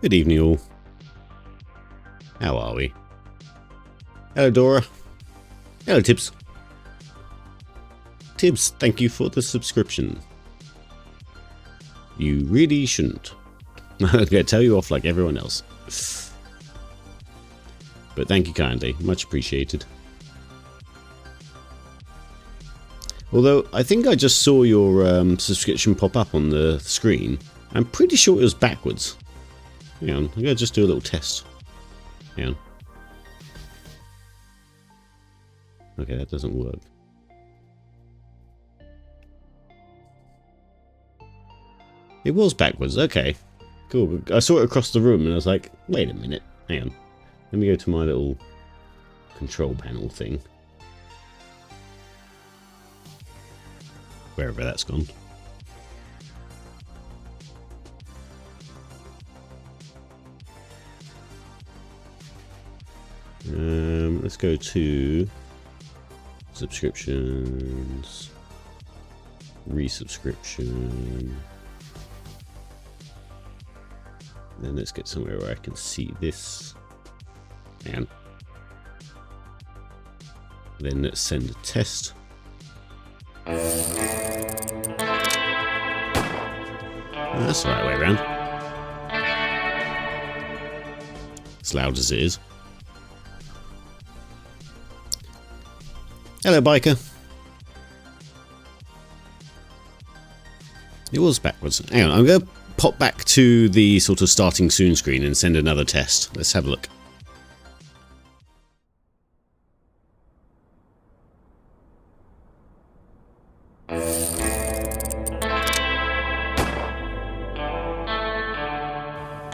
Good evening, all. How are we? Hello, Dora. Hello, Tibbs. Tibbs, thank you for the subscription. You really shouldn't. I'm going to tell you off like everyone else. But thank you kindly. Much appreciated. Although, I think I just saw your subscription pop up on the screen. I'm pretty sure it was backwards. Hang on, I'm going to just do a little test. Hang on. Okay, that doesn't work. It was backwards, okay. Cool. I saw it across the room and I was like, wait a minute, hang on. Let me go to my little control panel thing. Wherever that's gone. Let's go to subscriptions, resubscription. Then let's get somewhere where I can see this. And then let's send a test. That's the right way around. As loud as it is. Hello, biker. It was backwards. Hang on, I'm going to pop back to the sort of starting soon screen and send another test. Let's have a look.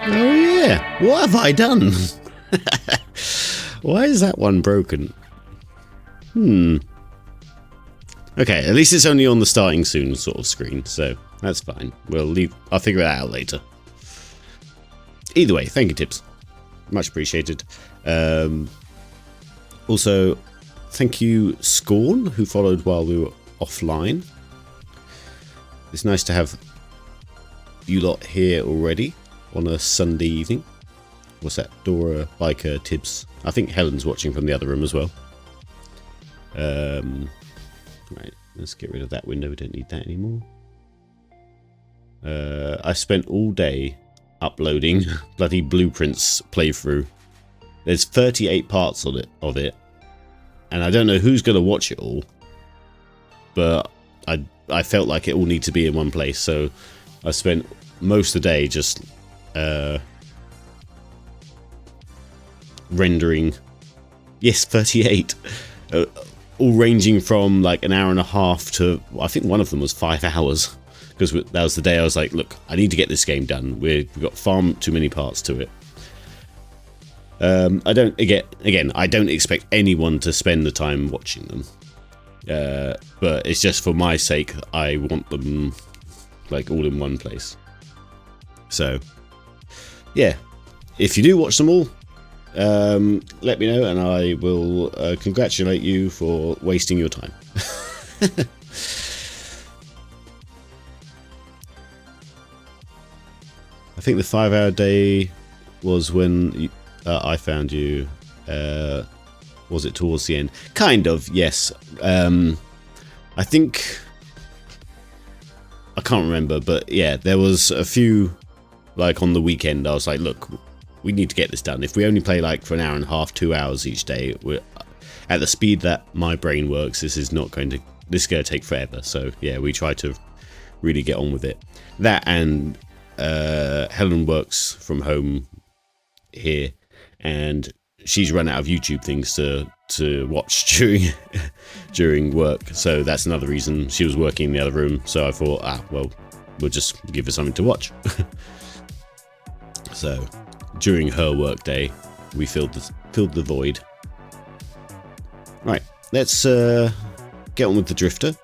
Oh yeah, what have I done? Why is that one broken? Okay, at least it's only on the starting soon sort of screen, so that's fine. I'll figure it out later. Either way, thank you, Tibbs. Much appreciated. Also, thank you, Scorn, who followed while we were offline. It's nice to have you lot here already on a Sunday evening. What's that? Dora, Biker, Tibbs. I think Helen's watching from the other room as well. Right, let's get rid of that window. We don't need that anymore. I spent all day uploading bloody Blueprints playthrough. There's 38 parts of it, and I don't know who's going to watch it all, but I felt like it all needs to be in one place, so I spent most of the day just rendering. Yes, 38. All ranging from like an hour and a half to, I think one of them was 5 hours, because that was the day I was like, look, I need to get this game done. We've got far too many parts to it. I don't expect anyone to spend the time watching them, but it's just for my sake. I want them like all in one place. So yeah, if you do watch them all, let me know and I will congratulate you for wasting your time. I think the 5-hour day was when I found you. Was it towards the end? Kind of, yes. I think I can't remember, but yeah, there was a few, like on the weekend I was like, look, we need to get this done. If we only play like for an hour and a half, 2 hours each day, we're at the speed that my brain works, this is going to take forever. So yeah, we try to really get on with it. That and Helen works from home here, and she's run out of YouTube things to watch during work. So that's another reason. She was working in the other room, so I thought, well, we'll just give her something to watch. So during her work day, we filled the void. Right, let's get on with the Drifter.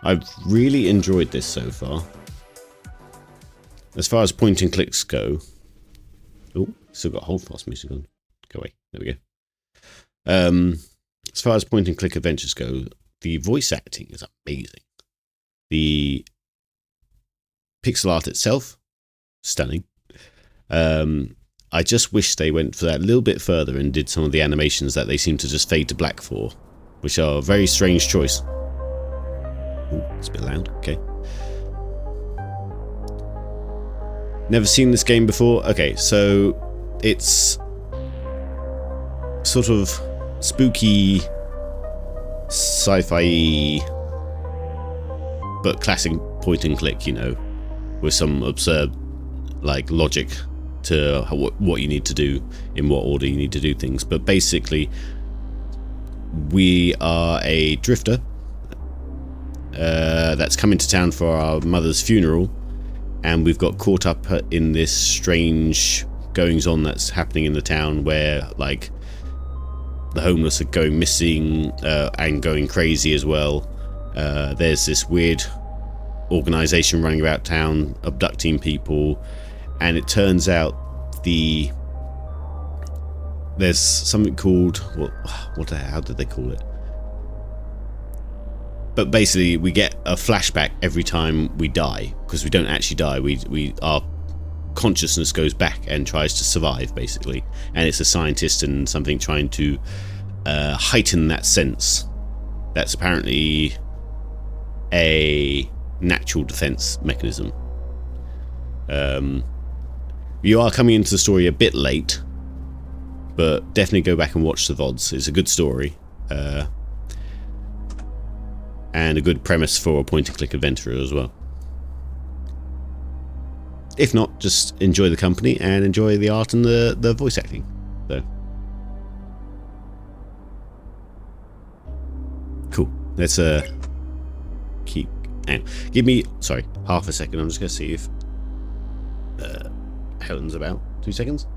I've really enjoyed this so far. As far as point and clicks go, oh, still got Holdfast music on. Go away. There we go. As far as point and click adventures go, the voice acting is amazing. The pixel art itself, stunning. I just wish they went for that a little bit further and did some of the animations that they seem to just fade to black for, which are a very strange choice. Ooh, it's a bit loud. Okay. Never seen this game before. Okay, so it's sort of spooky, sci-fi, but classic point and click, you know, with some absurd like logic to what you need to do, in what order you need to do things. But basically, we are a drifter that's coming to town for our mother's funeral, and we've got caught up in this strange goings on that's happening in the town, where like the homeless are going missing and going crazy as well. There's this weird organization running about town abducting people, and it turns out there's something called how did they call it? But basically, we get a flashback every time we die, because we don't actually die. Our consciousness goes back and tries to survive, basically. And it's a scientist and something trying to heighten that sense. That's apparently a natural defense mechanism. You are coming into the story a bit late, but definitely go back and watch the VODs. It's a good story. And a good premise for a point-and-click adventure as well. If not, just enjoy the company and enjoy the art and the voice acting. So, cool. Let's keep. And give me half a second. I'm just gonna see if Helen's about. 2 seconds.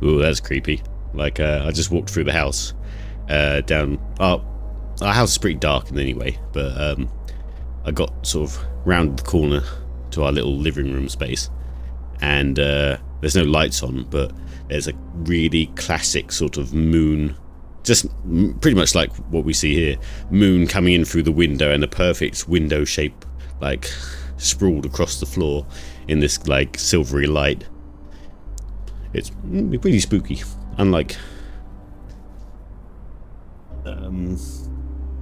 Ooh, that's creepy. Like, I just walked through the house, down. Our house is pretty dark anyway, but I got sort of round the corner to our little living room space, and there's no lights on, but there's a really classic sort of moon, just pretty much like what we see here, moon coming in through the window, and a perfect window shape, like sprawled across the floor in this like silvery light. It's pretty spooky, unlike I was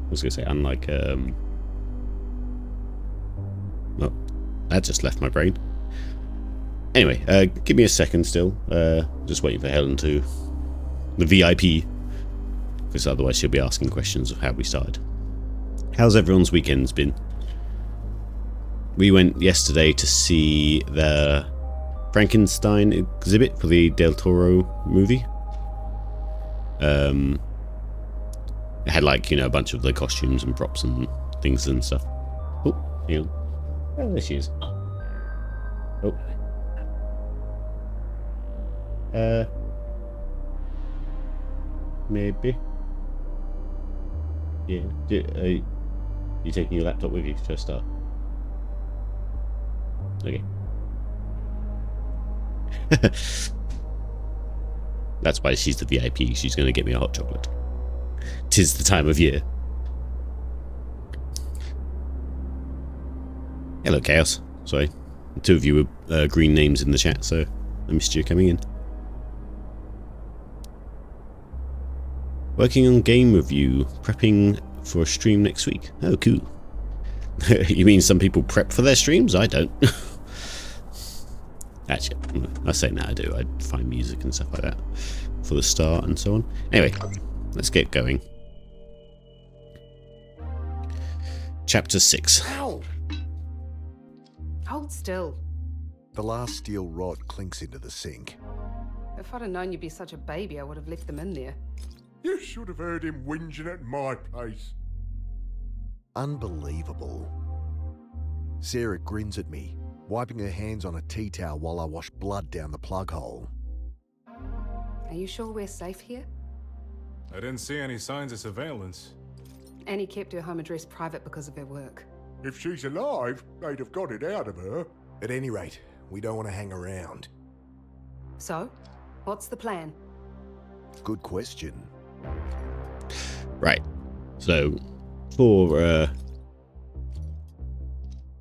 gonna say unlike oh, that just left my brain. Anyway, give me a second still. Just waiting for Helen to the VIP, because otherwise she'll be asking questions of how we started. How's everyone's weekends been? We went yesterday to see the Frankenstein exhibit for the Del Toro movie. It had, like, you know, a bunch of the costumes and props and things and stuff. Oh, hang on. Oh, there she is. Oh. Maybe. Yeah. You taking your laptop with you to start? Okay. That's why she's the VIP. She's going to get me a hot chocolate. 'Tis the time of year. Hello, Chaos. Sorry. The two of you were green names in the chat, so I missed you coming in. Working on game review, prepping for a stream next week. Oh, cool. You mean some people prep for their streams? I don't. Actually, I say now I do. I find music and stuff like that for the start and so on. Anyway, let's get going. Chapter 6. Ow! Hold still. The last steel rod clinks into the sink. If I'd have known you'd be such a baby, I would have left them in there. You should have heard him whinging at my place. Unbelievable. Sarah grins at me, wiping her hands on a tea towel while I wash blood down the plug hole. Are you sure we're safe here? I didn't see any signs of surveillance. Annie kept her home address private because of her work. If she's alive, they'd have got it out of her. At any rate, we don't want to hang around. So, what's the plan? Good question. Right. So, for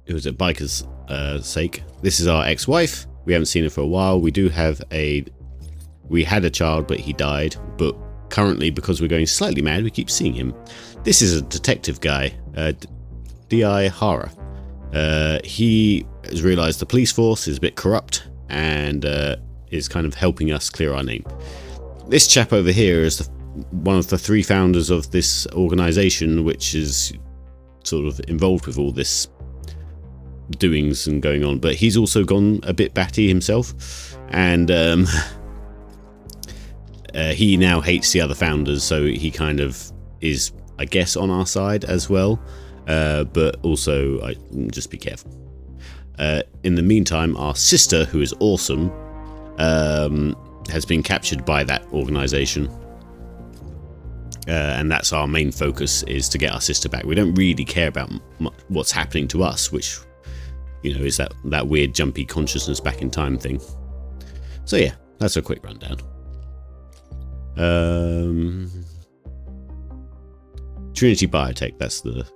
it was a biker's sake, this is our ex-wife. We haven't seen her for a while. We had a child, but he died. But currently, because we're going slightly mad, we keep seeing him. This is a detective guy, D.I. Hara. He has realised the police force is a bit corrupt and is kind of helping us clear our name. This chap over here is one of the 3 founders of this organisation, which is sort of involved with all this doings and going on. But he's also gone a bit batty himself, and he now hates the other founders, so he kind of is, I guess, on our side as well. But also, just be careful. In the meantime, our sister, who is awesome, has been captured by that organisation. And that's our main focus, is to get our sister back. We don't really care about what's happening to us, which, you know, is that weird jumpy consciousness back in time thing. So yeah, that's a quick rundown. Trinity Biotech, that's the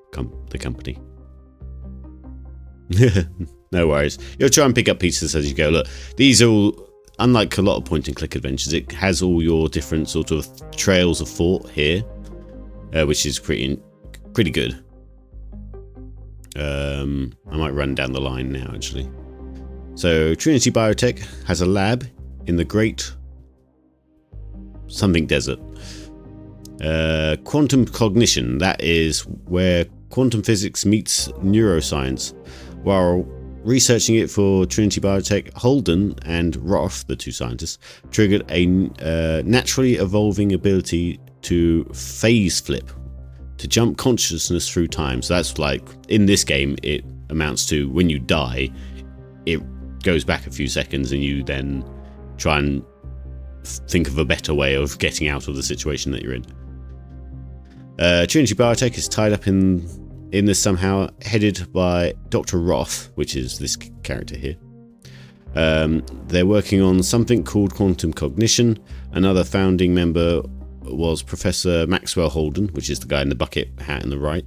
company. No worries. You'll try and pick up pieces as you go. Look, these are all, unlike a lot of point-and-click adventures, it has all your different sort of trails of thought here, which is pretty good. I might run down the line now, actually. So, Trinity Biotech has a lab in the Great something desert. Quantum cognition, that is where quantum physics meets neuroscience. While researching it for Trinity Biotech, Holden and Roth, the 2 scientists, triggered a naturally evolving ability to phase flip, to jump consciousness through time. So that's like, in this game, it amounts to when you die, it goes back a few seconds and you then try and think of a better way of getting out of the situation that you're in. Trinity Biotech is tied up in this somehow, headed by Dr. Roth, which is this character here. They're working on something called quantum cognition. Another founding member was Professor Maxwell Holden, which is the guy in the bucket hat on the right.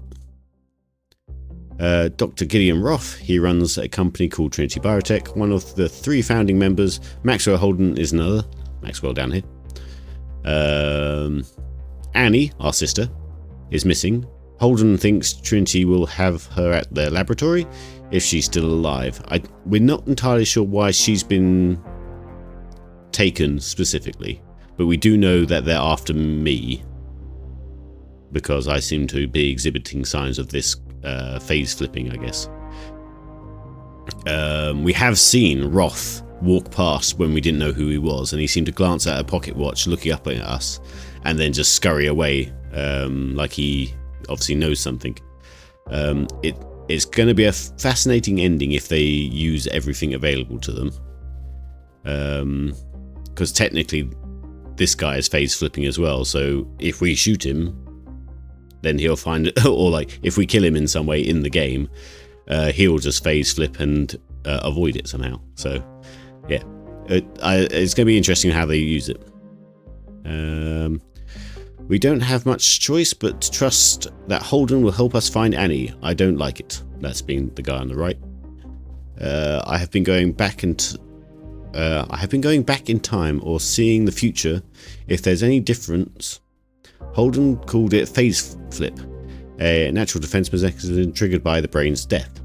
Dr. Gideon Roth, he runs a company called Trinity Biotech. One of the 3 founding members, Maxwell Holden, is another. Maxwell down here. Annie, our sister, is missing. Holden thinks Trinity will have her at their laboratory if she's still alive. We're not entirely sure why she's been taken specifically, but we do know that they're after me, because I seem to be exhibiting signs of this phase flipping, I guess. We have seen Roth walk past when we didn't know who he was, and he seemed to glance at a pocket watch, looking up at us, and then just scurry away, like he obviously knows something. It's going to be a fascinating ending if they use everything available to them, because technically this guy is phase flipping as well, so if we shoot him, then he'll find it, or like if we kill him in some way in the game, he'll just phase flip and avoid it somehow. So yeah, it's going to be interesting how they use it. We don't have much choice but to trust that Holden will help us find Annie. I don't like it. That's being the guy on the right. I have been going back in time, or seeing the future. If there's any difference, Holden called it phase flip, a natural defense mechanism triggered by the brain's death.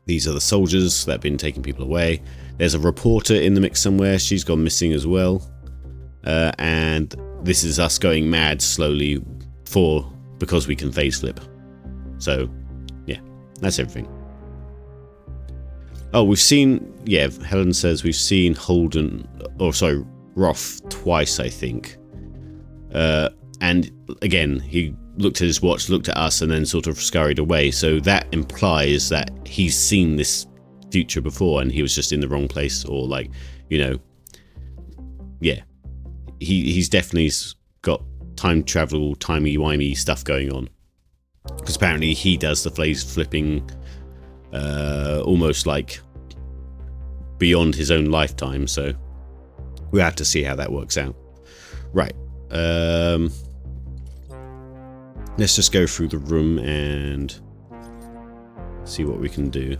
These are the soldiers that have been taking people away. There's a reporter in the mix somewhere. She's gone missing as well. And this is us going mad slowly because we can phase flip. So, yeah, that's everything. Oh, we've seen, yeah, Helen says we've seen Roth twice, I think. And again, he looked at his watch, looked at us, and then sort of scurried away. So that implies that he's seen this future before and he was just in the wrong place, or like, you know, yeah. He's definitely got time travel, timey-wimey stuff going on. Because apparently he does the place flipping almost like beyond his own lifetime. So we have to see how that works out. Right. Let's just go through the room and see what we can do.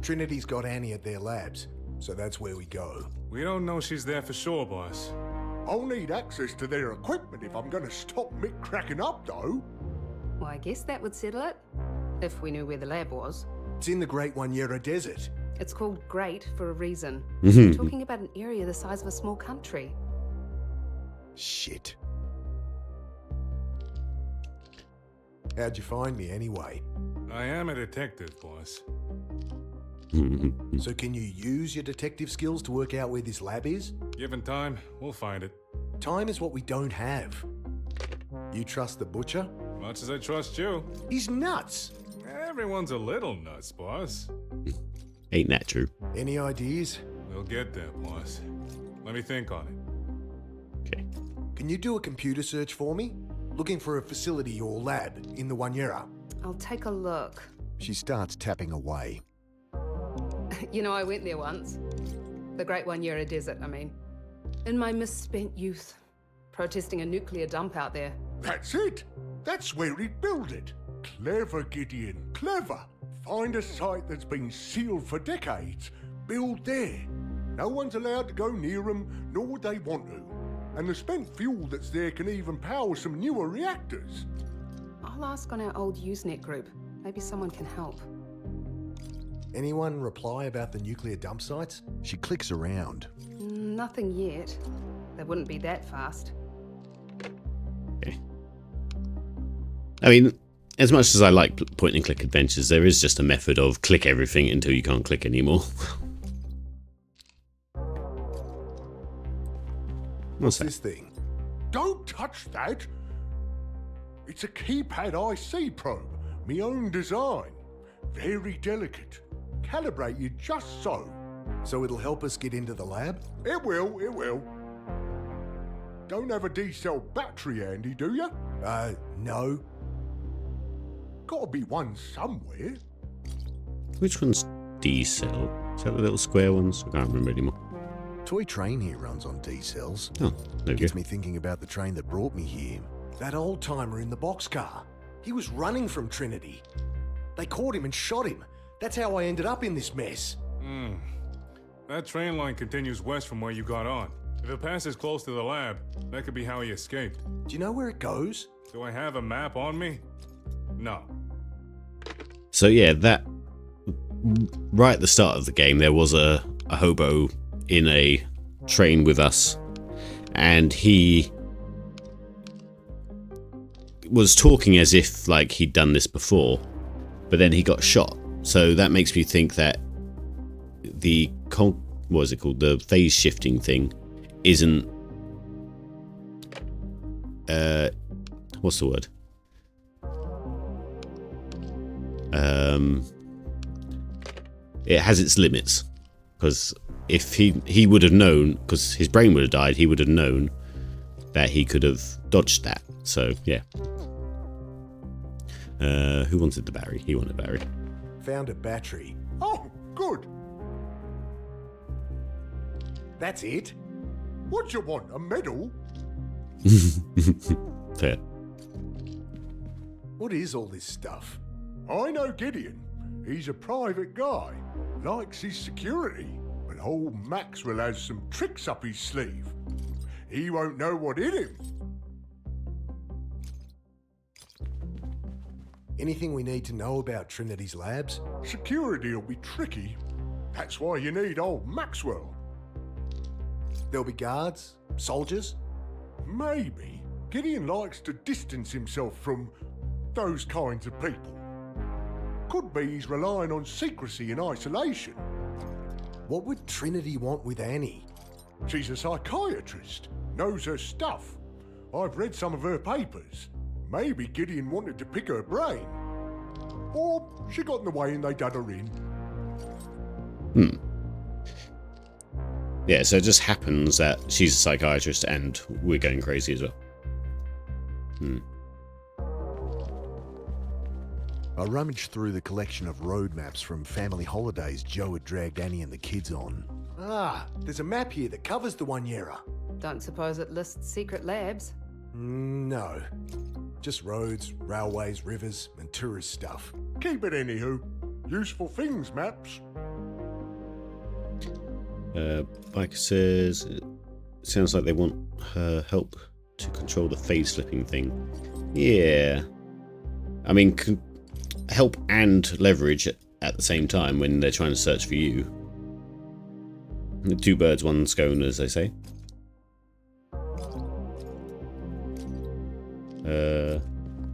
Trinity's got Annie at their labs, so that's where we go. We don't know she's there for sure, boss. I'll need access to their equipment if I'm going to stop Mick cracking up, though. Well, I guess that would settle it. If we knew where the lab was. It's in the Great Wanyera Desert. It's called Great for a reason. Mhm. We're talking about an area the size of a small country. Shit. How'd you find me anyway? I am a detective, boss. So can you use your detective skills to work out where this lab is? Given time, we'll find it. Time is what we don't have. You trust the butcher? Much as I trust you. He's nuts. Everyone's a little nuts, boss. Ain't that true? Any ideas? We'll get there, boss. Let me think on it. Okay. Can you do a computer search for me? Looking for a facility or lab in the Wanyera. I'll take a look. She starts tapping away. You know, I went there once. The Great Wanyera Desert, I mean. In my misspent youth. Protesting a nuclear dump out there. That's it. That's where he'd build it. Clever, Gideon. Clever. Find a site that's been sealed for decades. Build there. No one's allowed to go near them, nor would they want to. And the spent fuel that's there can even power some newer reactors. I'll ask on our old Usenet group. Maybe someone can help. Anyone reply about the nuclear dump sites? She clicks around. Nothing yet. They wouldn't be that fast. Okay. I mean, as much as I like point and click adventures, there is just a method of click everything until you can't click anymore. What's this thing? Don't touch that. It's a keypad IC probe, me own design. Very delicate. Calibrated just so. So it'll help us get into the lab? It will. Don't have a D-cell battery handy, do you? No. Gotta be one somewhere. Which one's D-cell? Is that the little square ones? I can't remember anymore. Toy train here runs on D-cells. Oh, there we Gets go. me thinking about the train that brought me here. That old timer in the boxcar. He was running from Trinity. They caught him and shot him. That's how I ended up in this mess. That train line continues west from where you got on. If it passes close to the lab, that could be how he escaped. Do you know where it goes? Do I have a map on me? No. So yeah, that right at the start of the game, there was a hobo in a train with us, and he was talking as if like he'd done this before, but then he got shot. So that makes me think that the what is it called? The phase shifting thing isn't what's the word? It has its limits, because if he would have known, because his brain would have died, he would have known that he could have dodged that. So yeah. Who wanted the Barry? He wanted Barry. Found a battery. Oh, good. That's it? What you want, a medal? Fair. What is all this stuff? I know Gideon. He's a private guy. Likes his security. But old Maxwell has some tricks up his sleeve. He won't know what hit him. Anything we need to know about Trinity's labs? Security will be tricky. That's why you need old Maxwell. There'll be guards? Soldiers? Maybe. Gideon likes to distance himself from those kinds of people. Could be he's relying on secrecy and isolation. What would Trinity want with Annie? She's a psychiatrist, knows her stuff. I've read some of her papers. Maybe Gideon wanted to pick her brain. Or she got in the way and they done her in. Yeah, so it just happens that she's a psychiatrist and we're going crazy as well. I rummaged through the collection of road maps from family holidays Joe had dragged Annie and the kids on. Ah, there's a map here that covers the Wanyera. Don't suppose it lists secret labs? No. Just roads, railways, rivers, and tourist stuff. Keep it anywho. Useful things, maps. Biker says it sounds like they want her help to control the phase flipping thing. Yeah. I mean, help and leverage at the same time when they're trying to search for you. Two birds, one stone, as they say.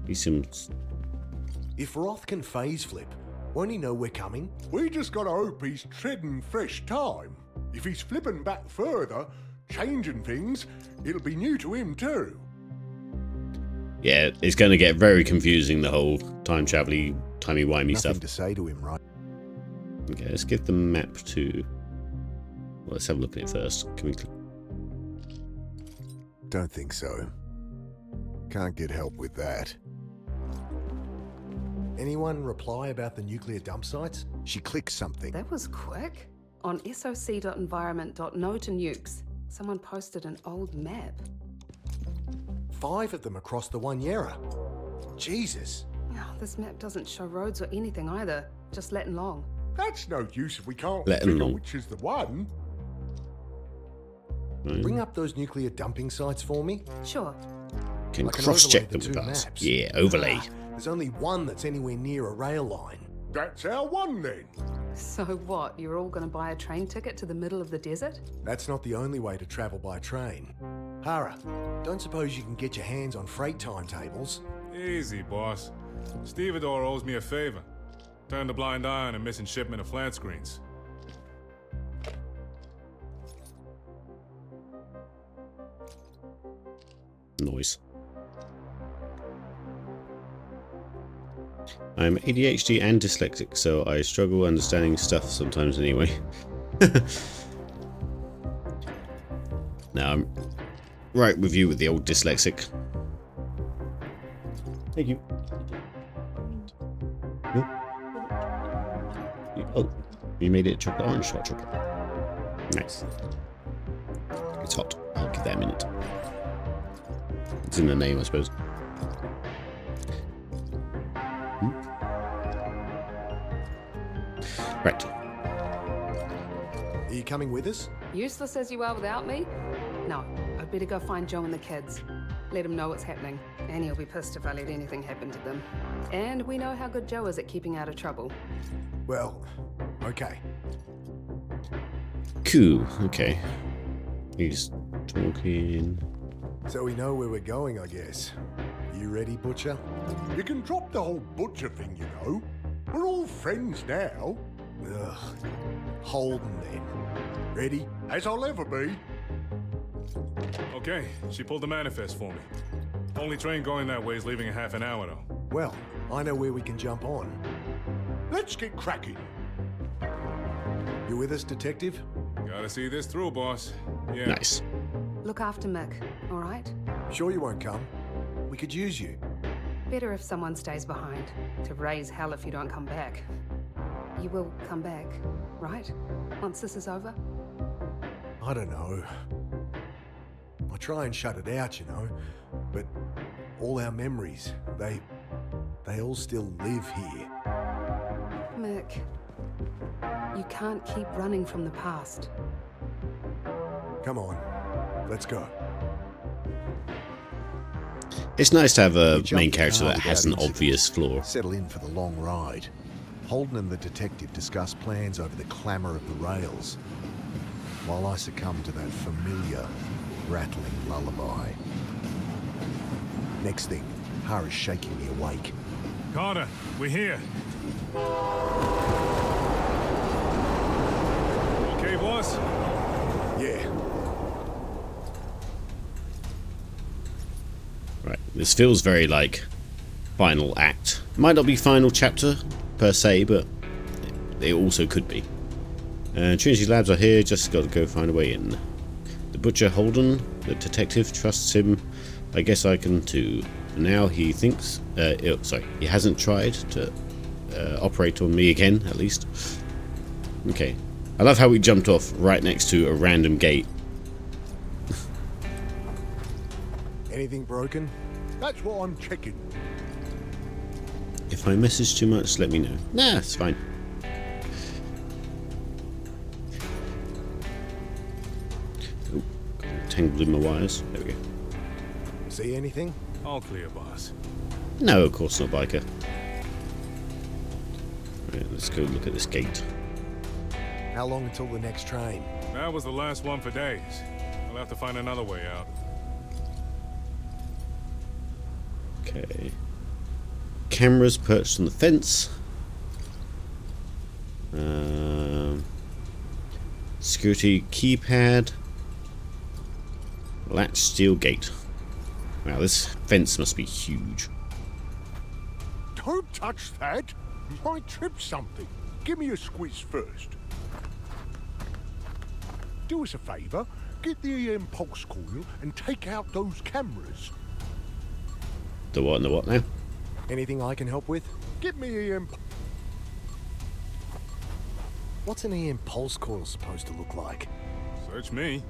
He seems... If Roth can phase flip, won't he know we're coming? We just gotta hope he's treading fresh time. If he's flipping back further, changing things, it'll be new to him too. Yeah, it's going to get very confusing, the whole time travel-y, timey-wimey Nothing stuff. to say to him, right? Okay, let's give the map to... Well, let's have a look at it first. Can we... Don't think so. Can't get help with that. Anyone reply about the nuclear dump sites? She clicked something. That was quick. On soc.environment.no to nukes, someone posted an old map. 5 of them across the Wanyera. Jesus. Oh, this map doesn't show roads or anything either. Just Latin long. That's no use if we can't Let 'em figure know. which is the one. Bring up those nuclear dumping sites for me. Sure. Can I can cross-check them overlay with the us. two maps. Yeah, overlay. Ah, there's only one that's anywhere near a rail line. That's our one then. So what? You're all gonna buy a train ticket to the middle of the desert? That's not the only way to travel by train. Hara, don't suppose you can get your hands on freight timetables? Easy, boss. Stevedore owes me a favor. Turned a blind eye on a missing shipment of flat screens. Noise. I'm ADHD and dyslexic, so I struggle understanding stuff sometimes anyway. Now I'm right with you with the old dyslexic. Thank you. Oh, you made it chocolate orange hot chocolate. Nice. It's hot. I'll give that a minute. It's in the name, I suppose. Right. Are you coming with us? Useless as you are without me? No, I'd better go find Joe and the kids. Let them know what's happening. Annie will be pissed if I let anything happen to them. And we know how good Joe is at keeping out of trouble. Well, okay. Cool. Okay. He's talking. So we know where we're going, I guess. You ready, Butcher? You can drop the whole butcher thing, you know. We're all friends now. Ugh. Holden, then. Ready? As I'll ever be. Okay, she pulled the manifest for me. Only train going that way is leaving in half an hour, though. Well, I know where we can jump on. Let's get cracking. You with us, Detective? Gotta see this through, boss. Yeah. Nice. Look after Mick, all right? Sure you won't come? We could use you. Better if someone stays behind. To raise hell if you don't come back. You will come back, right? Once this is over? I don't know. I try and shut it out, you know, but all our memories, they all still live here. Mick, you can't keep running from the past. Come on, let's go. It's nice to have a We jumped main the character car that has an without incident. obvious flaw. Settle in for the long ride. Holden and the detective discuss plans over the clamour of the rails, while I succumb to that familiar, rattling lullaby. Next thing, Hara's shaking me awake. Carter, we're here. Okay, boss? Yeah, This feels very like final act. Might not be final chapter per se, but it also could be. Trinity Labs are here, just got to go find a way in. The butcher Holden, the detective, trusts him. I guess I can too. Now he thinks, he hasn't tried to operate on me again, at least. Okay. I love how we jumped off right next to a random gate. Anything broken? That's what I'm checking. If I message too much, let me know. Nah, it's fine. Oh, got tangled in my wires. There we go. See anything? All clear, boss. No, of course not, biker. Right, let's go look at this gate. How long until the next train? That was the last one for days. I'll have to find another way out. Okay. Cameras perched on the fence. Security keypad. Latch steel gate. Wow, this fence must be huge. Don't touch that. Might trip something. Give me a squiz first. Do us a favour. Get the EM pulse coil and take out those cameras. The what and the what now? Anything I can help with? Get me EM... What's an EM pulse coil supposed to look like? Search me.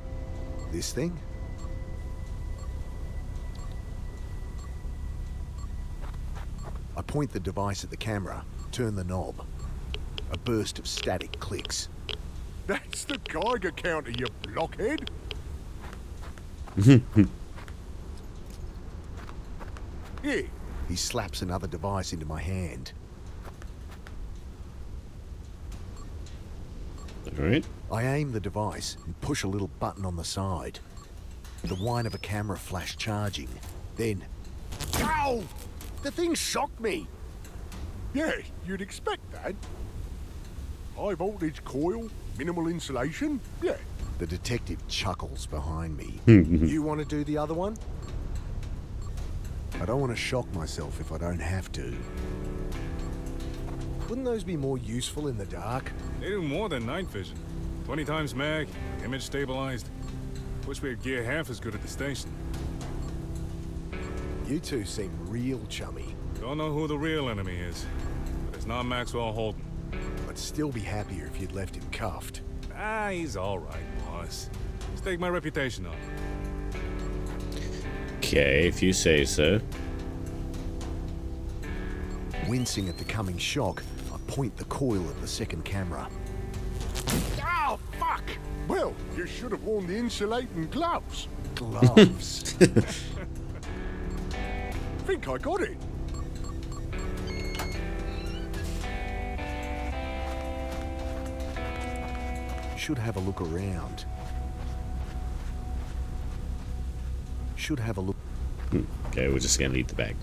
This thing? I point the device at the camera, turn the knob. A burst of static clicks. That's the Geiger counter, you blockhead. Here. He slaps another device into my hand. Alright. I aim the device and push a little button on the side. The whine of a camera flash charging. Then... Ow! The thing shocked me! Yeah, you'd expect that. High voltage coil, minimal insulation, yeah. The detective chuckles behind me. You want to do the other one? I don't want to shock myself if I don't have to. Wouldn't those be more useful in the dark? They do more than night vision. 20 times mag, image stabilized. Wish we had gear half as good at the station. You two seem real chummy. Don't know who the real enemy is, but it's not Maxwell Holden. I'd still be happier if you'd left him cuffed. Ah, he's all right, boss. Stake my reputation on it. Okay, if you say so. Wincing at the coming shock, I point the coil at the second camera. Oh, fuck! Well, you should have worn the insulating gloves. Gloves. Think I got it. Should have a look around. Should have a look. Okay, we're just gonna leave the bag.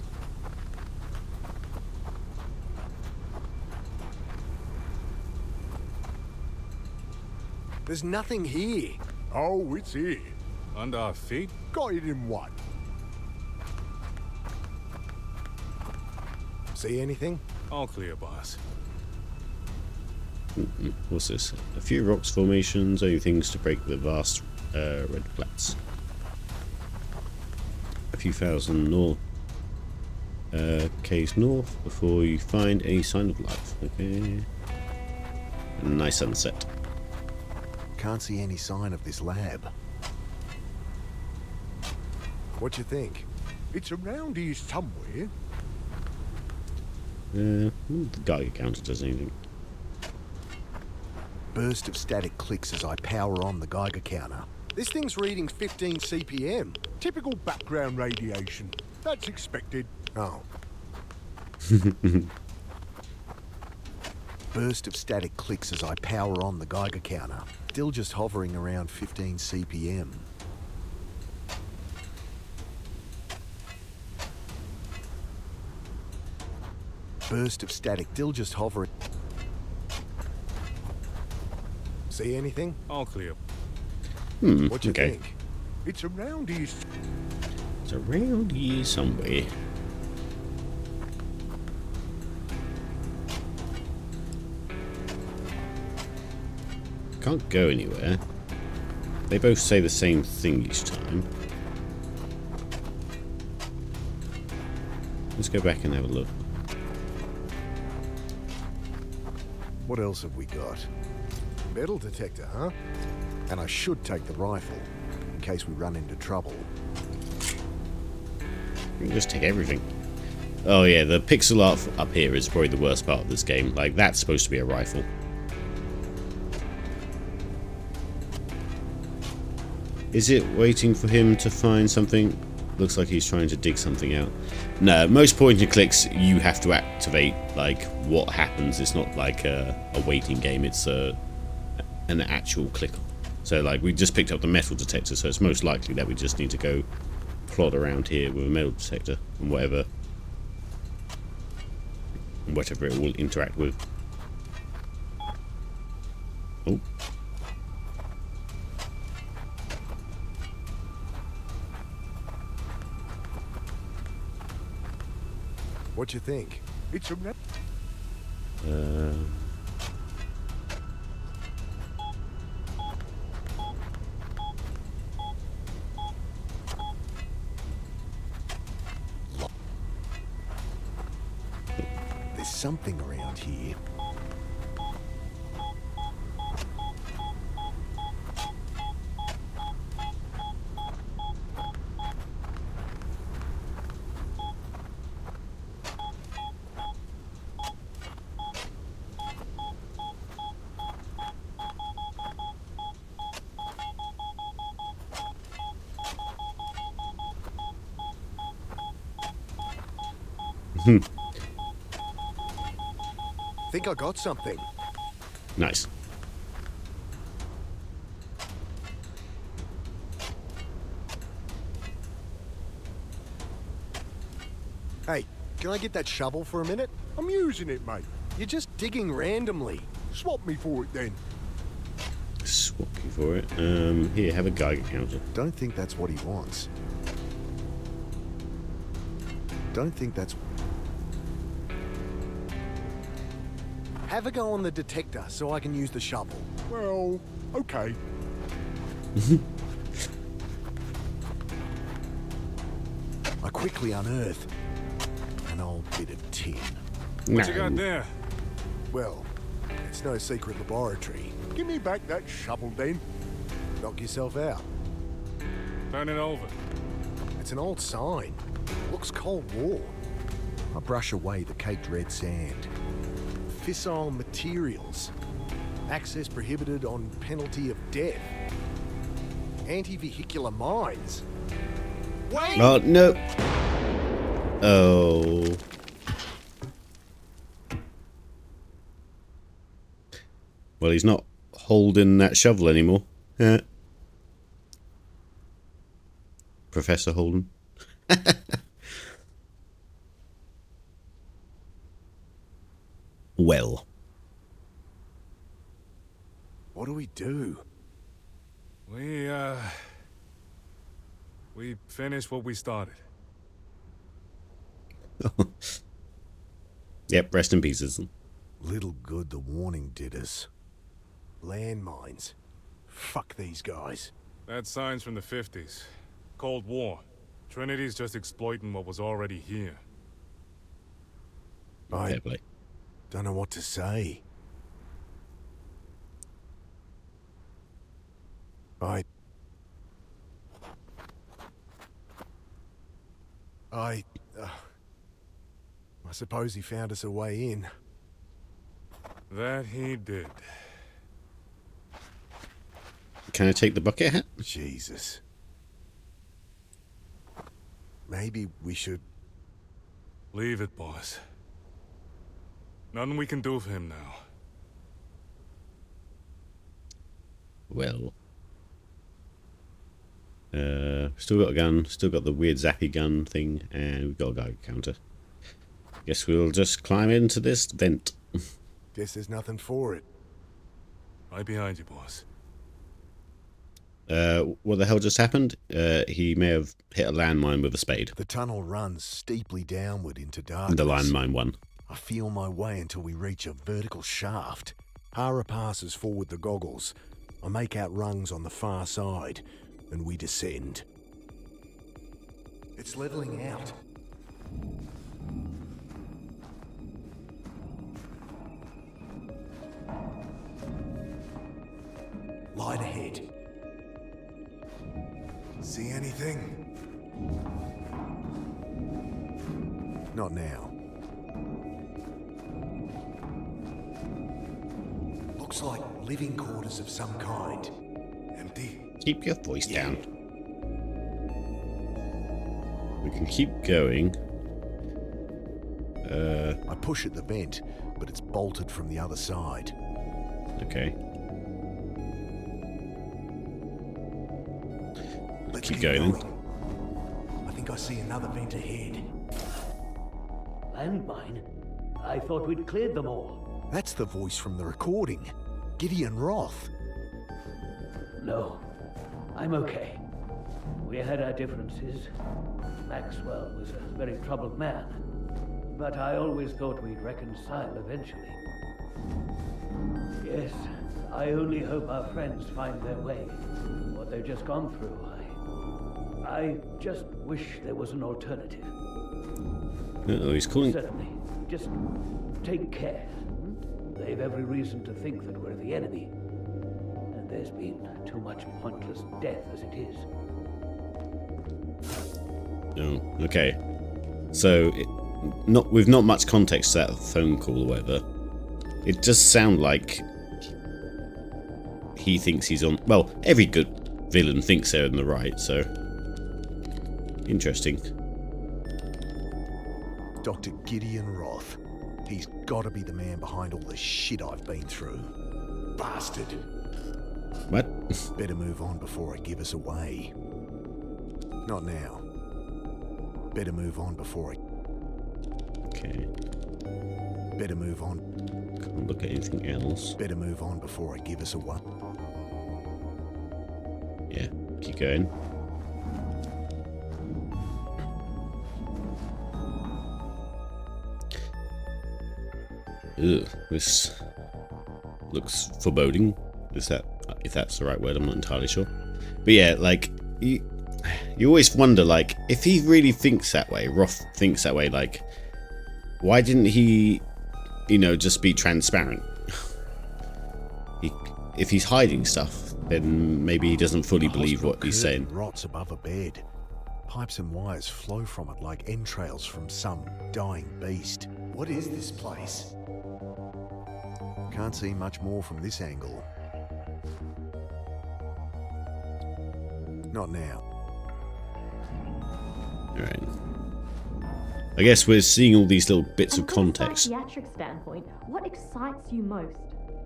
There's nothing here. Oh, it's here. Under our feet? Got it in one. See anything? All clear, boss. What's this? A few rocks formations, only things to break the vast red flats. A few thousand north k's north before you find any sign of life. Okay. A nice sunset. Can't see any sign of this lab. What you think? It's around here somewhere. The Geiger counter does anything. Burst of static clicks as I power on the Geiger counter. This thing's reading 15 CPM. Typical background radiation. That's expected. Oh. Burst of static clicks as I power on the Geiger counter. Still just hovering around 15 CPM. Burst of static, still just hovering. See anything? All clear. What you okay. think? It's around here. It's around here somewhere. Can't go anywhere. They both say the same thing each time. Let's go back and have a look. What else have we got? Metal detector, huh? And I should take the rifle, in case we run into trouble. You can just take everything. Oh yeah, the pixel art up here is probably the worst part of this game. Like, that's supposed to be a rifle. Is it waiting for him to find something? Looks like he's trying to dig something out. No, most point and clicks you have to activate like what happens. It's not like a waiting game, it's an actual click. So like we just picked up the metal detector, so it's most likely that we just need to go plod around here with a metal detector and whatever it will interact with. Oh. What you think? It's a There's something around here. Think I got something. Nice. Hey, can I get that shovel for a minute? I'm using it, mate. You're just digging randomly. Swap me for it then. Swap you for it. Here, have a Geiger counter. Don't think that's what he wants. Don't think that's... Have a go on the detector so I can use the shovel. Well, okay. I quickly unearth an old bit of tin. What you got there? Well, it's no secret laboratory. Give me back that shovel then. Knock yourself out. Turn it over. It's an old sign. Looks Cold War. I brush away the caked red sand. Fissile materials. Access prohibited on penalty of death. Anti-vehicular mines. Wait! Oh, no. Oh. Well, he's not holding that shovel anymore. Yeah. Professor Holden. Well. What do we do? We finished what we started. Yep, rest in pieces. Little good the warning did us. Landmines. Fuck these guys. That sign's from the 50s. Cold War. Trinity's just exploiting what was already here. I Fair play. don't know what to say. I suppose he found us a way in. That he did. Can I take the bucket hat? Jesus. Maybe we should... Leave it, boss. Nothing we can do for him now. Well. Still got a gun, still got the weird zappy gun thing, and we've got a Geiger counter. Guess we'll just climb into this vent. Guess there's nothing for it. Right behind you, boss. What the hell just happened? He may have hit a landmine with a spade. The tunnel runs steeply downward into darkness. The landmine one. I feel my way until we reach a vertical shaft. Hara passes forward the goggles. I make out rungs on the far side, and we descend. It's levelling out. Light ahead. See anything? Not now. Looks like living quarters of some kind. Empty. Keep your voice down. We can keep going. I push at the vent, but it's bolted from the other side. Okay. Let's Keep going then. I think I see another vent ahead. Landmine? I thought we'd cleared them all. That's the voice from the recording. Gideon Roth. No, I'm okay. We had our differences. Maxwell was a very troubled man. But I always thought we'd reconcile eventually. Yes, I only hope our friends find their way. What they've just gone through, I just wish there was an alternative. Oh, he's calling. Certainly. Just take care. They've every reason to think that we're the enemy. And there's been too much pointless death as it is. Oh, okay. So, with not much context to that phone call or whatever, it does sound like he thinks he's on. Well, every good villain thinks they're in the right, so interesting. Dr. Gideon Roth. He's got to be the man behind all the shit I've been through. Bastard. What? Better move on before I give us away. Not now. Better move on before I... Okay. Better move on. Can't look at anything else. Better move on before I give us away. Yeah. Keep going. Ugh, this looks foreboding. Is that, if that's the right word? I'm not entirely sure. But yeah, like you always wonder, like, if he really thinks that way, Roth thinks that way, like, why didn't he, just be transparent? If he's hiding stuff, then maybe he doesn't fully believe what he's saying. Rots above a bed. Pipes and wires flow from it like entrails from some dying beast. What is this place? Can't see much more from this angle. Not now. Alright. I guess we're seeing all these little bits of context. From a psychiatric standpoint, what excites you most?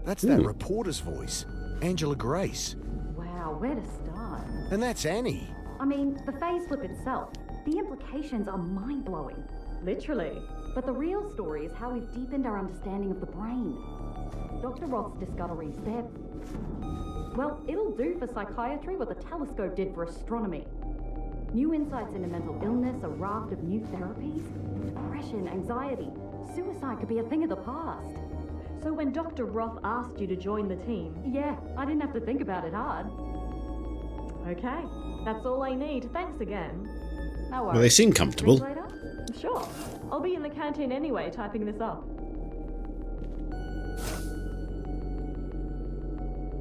That's that reporter's voice. Angela Grace. Wow, where to start? And that's Annie. I mean, the phase flip itself, the implications are mind-blowing. Literally. But the real story is how we've deepened our understanding of the brain. Dr. Roth's discoveries, well, it'll do for psychiatry what the telescope did for astronomy. New insights into mental illness, a raft of new therapies. Depression, anxiety, suicide could be a thing of the past. So when Dr. Roth asked you to join the team... Yeah, I didn't have to think about it hard. Okay, that's all I need. Thanks again. No worries. Well, they seem comfortable. Drink later? Sure. I'll be in the canteen anyway, typing this up.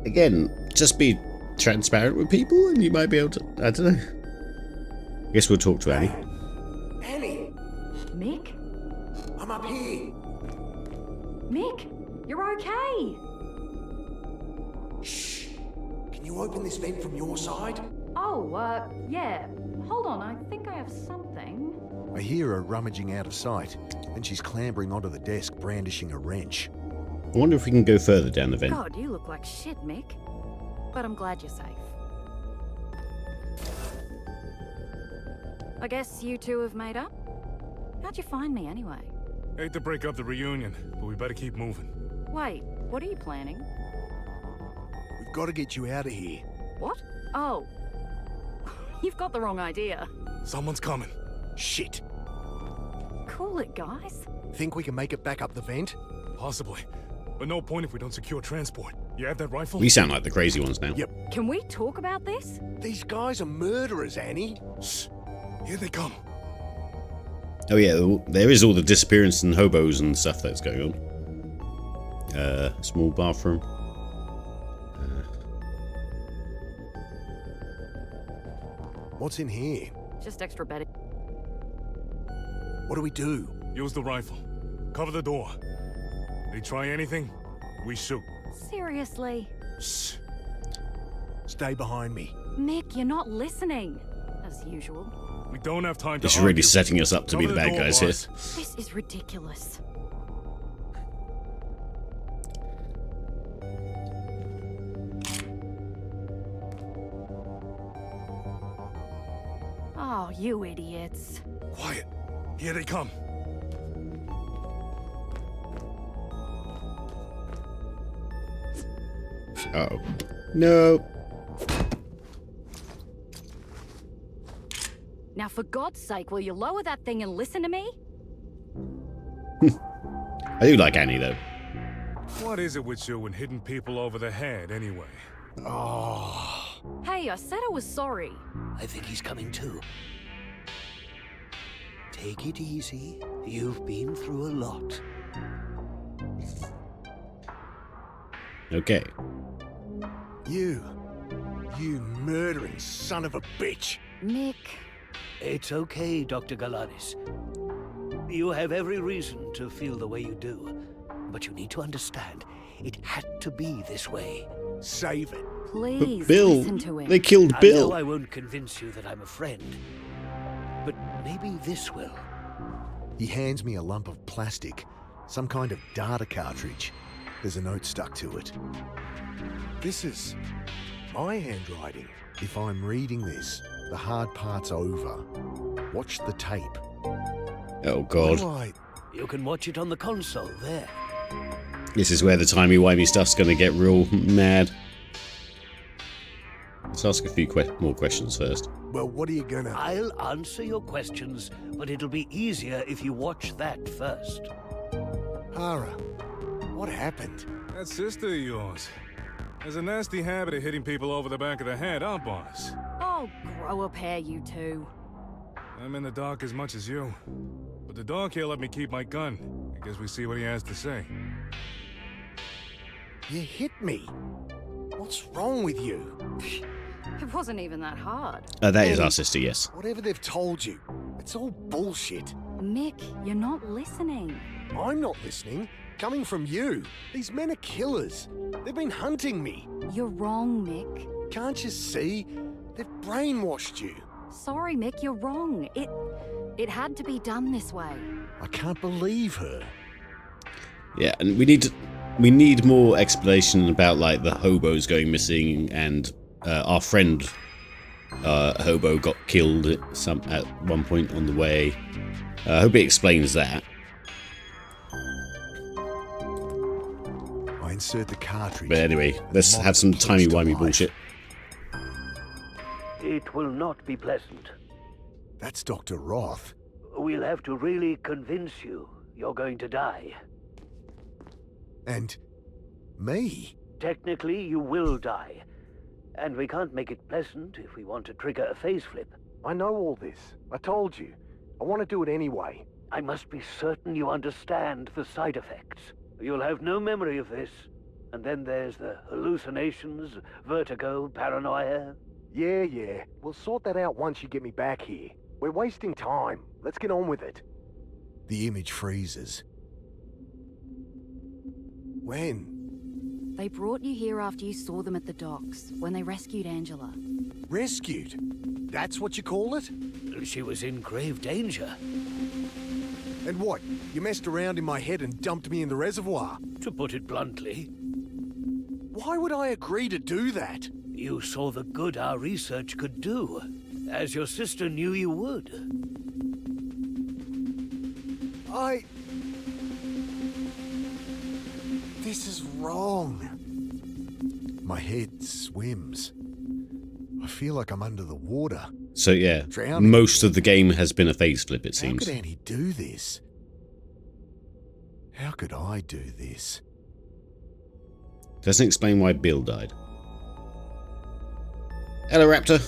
Again, just be transparent with people and you might be able to... I don't know. I guess we'll talk to Annie. Annie! Mick? I'm up here! Mick, you're okay! Shh! Can you open this vent from your side? Oh, yeah. Hold on, I think I have something. I hear her rummaging out of sight, and she's clambering onto the desk, brandishing a wrench. I wonder if we can go further down the vent. God, you look like shit, Mick. But I'm glad you're safe. I guess you two have made up? How'd you find me anyway? Hate to break up the reunion, but we better keep moving. Wait, what are you planning? We've got to get you out of here. What? Oh. You've got the wrong idea. Someone's coming. Shit. Cool it, guys. Think we can make it back up the vent? Possibly. But no point if we don't secure transport. You have that rifle? We sound like the crazy ones now. Yep. Can we talk about this? These guys are murderers, Annie. Shh. Here they come. Oh yeah, there is all the disappearance and hobos and stuff that's going on. Small bathroom. What's in here? Just extra bedding. What do we do? Use the rifle. Cover the door. They try anything, we shoot. Seriously? Shh. Stay behind me. Mick, you're not listening. As usual. We don't have time to This is really argue. setting us up to be Cover the bad door, guys here. boss. This is ridiculous. Oh, you idiots. Quiet. Here they come. Uh-oh. No. Now, for God's sake, will you lower that thing and listen to me? I do like Annie though. What is it with you and hitting people over the head, anyway? Hey, I said I was sorry. I think he's coming too. Take it easy. You've been through a lot. Okay. You murdering son of a bitch. Mick. It's okay, Dr. Galanis. You have every reason to feel the way you do. But you need to understand, it had to be this way. Save it. Please But Bill, listen to him. they killed I Bill. know I won't convince you that I'm a friend. But maybe this will. He hands me a lump of plastic, some kind of data cartridge. There's a note stuck to it. This is my handwriting. If I'm reading this, the hard part's over. Watch the tape. Oh god. Right. You can watch it on the console there. This is where the timey-wimey stuff's gonna get real mad. Let's ask a few more questions first. Well, what are you gonna... I'll answer your questions, but it'll be easier if you watch that first. Hara, what happened? That sister of yours has a nasty habit of hitting people over the back of the head, huh, boss? Oh, grow a pair, you two. I'm in the dark as much as you. But the dog here let me keep my gun. I guess we see what he has to say. You hit me. What's wrong with you? It wasn't even that hard. That is our sister, yes. Whatever they've told you, it's all bullshit. Mick, you're not listening. I'm not listening. Coming from you. These men are killers. They've been hunting me. You're wrong, Mick. Can't you see? They've brainwashed you. Sorry, Mick, you're wrong. It had to be done this way. I can't believe her. Yeah, and we need more explanation about like the hobos going missing and our friend hobo got killed at one point on the way. I hope it explains that. I insert the cartridge. But anyway, let's have some timey-wimey bullshit. It will not be pleasant. That's Dr. Roth. We'll have to really convince you you're going to die. And me? Technically, you will die. And we can't make it pleasant if we want to trigger a phase flip. I know all this. I told you. I want to do it anyway. I must be certain you understand the side effects. You'll have no memory of this. And then there's the hallucinations, vertigo, paranoia. Yeah. We'll sort that out once you get me back here. We're wasting time. Let's get on with it. The image freezes. When? They brought you here after you saw them at the docks, when they rescued Angela. Rescued? That's what you call it? She was in grave danger. And what? You messed around in my head and dumped me in the reservoir? To put it bluntly, Why would I agree to do that? you saw the good our research could do, as your sister knew you would. This is wrong. My head swims. I feel like I'm under the water. So yeah, Drowning. most of the game has been a phase flip, it How seems. could Annie do this? How could I do this? Doesn't explain why Bill died. Hello, Raptor.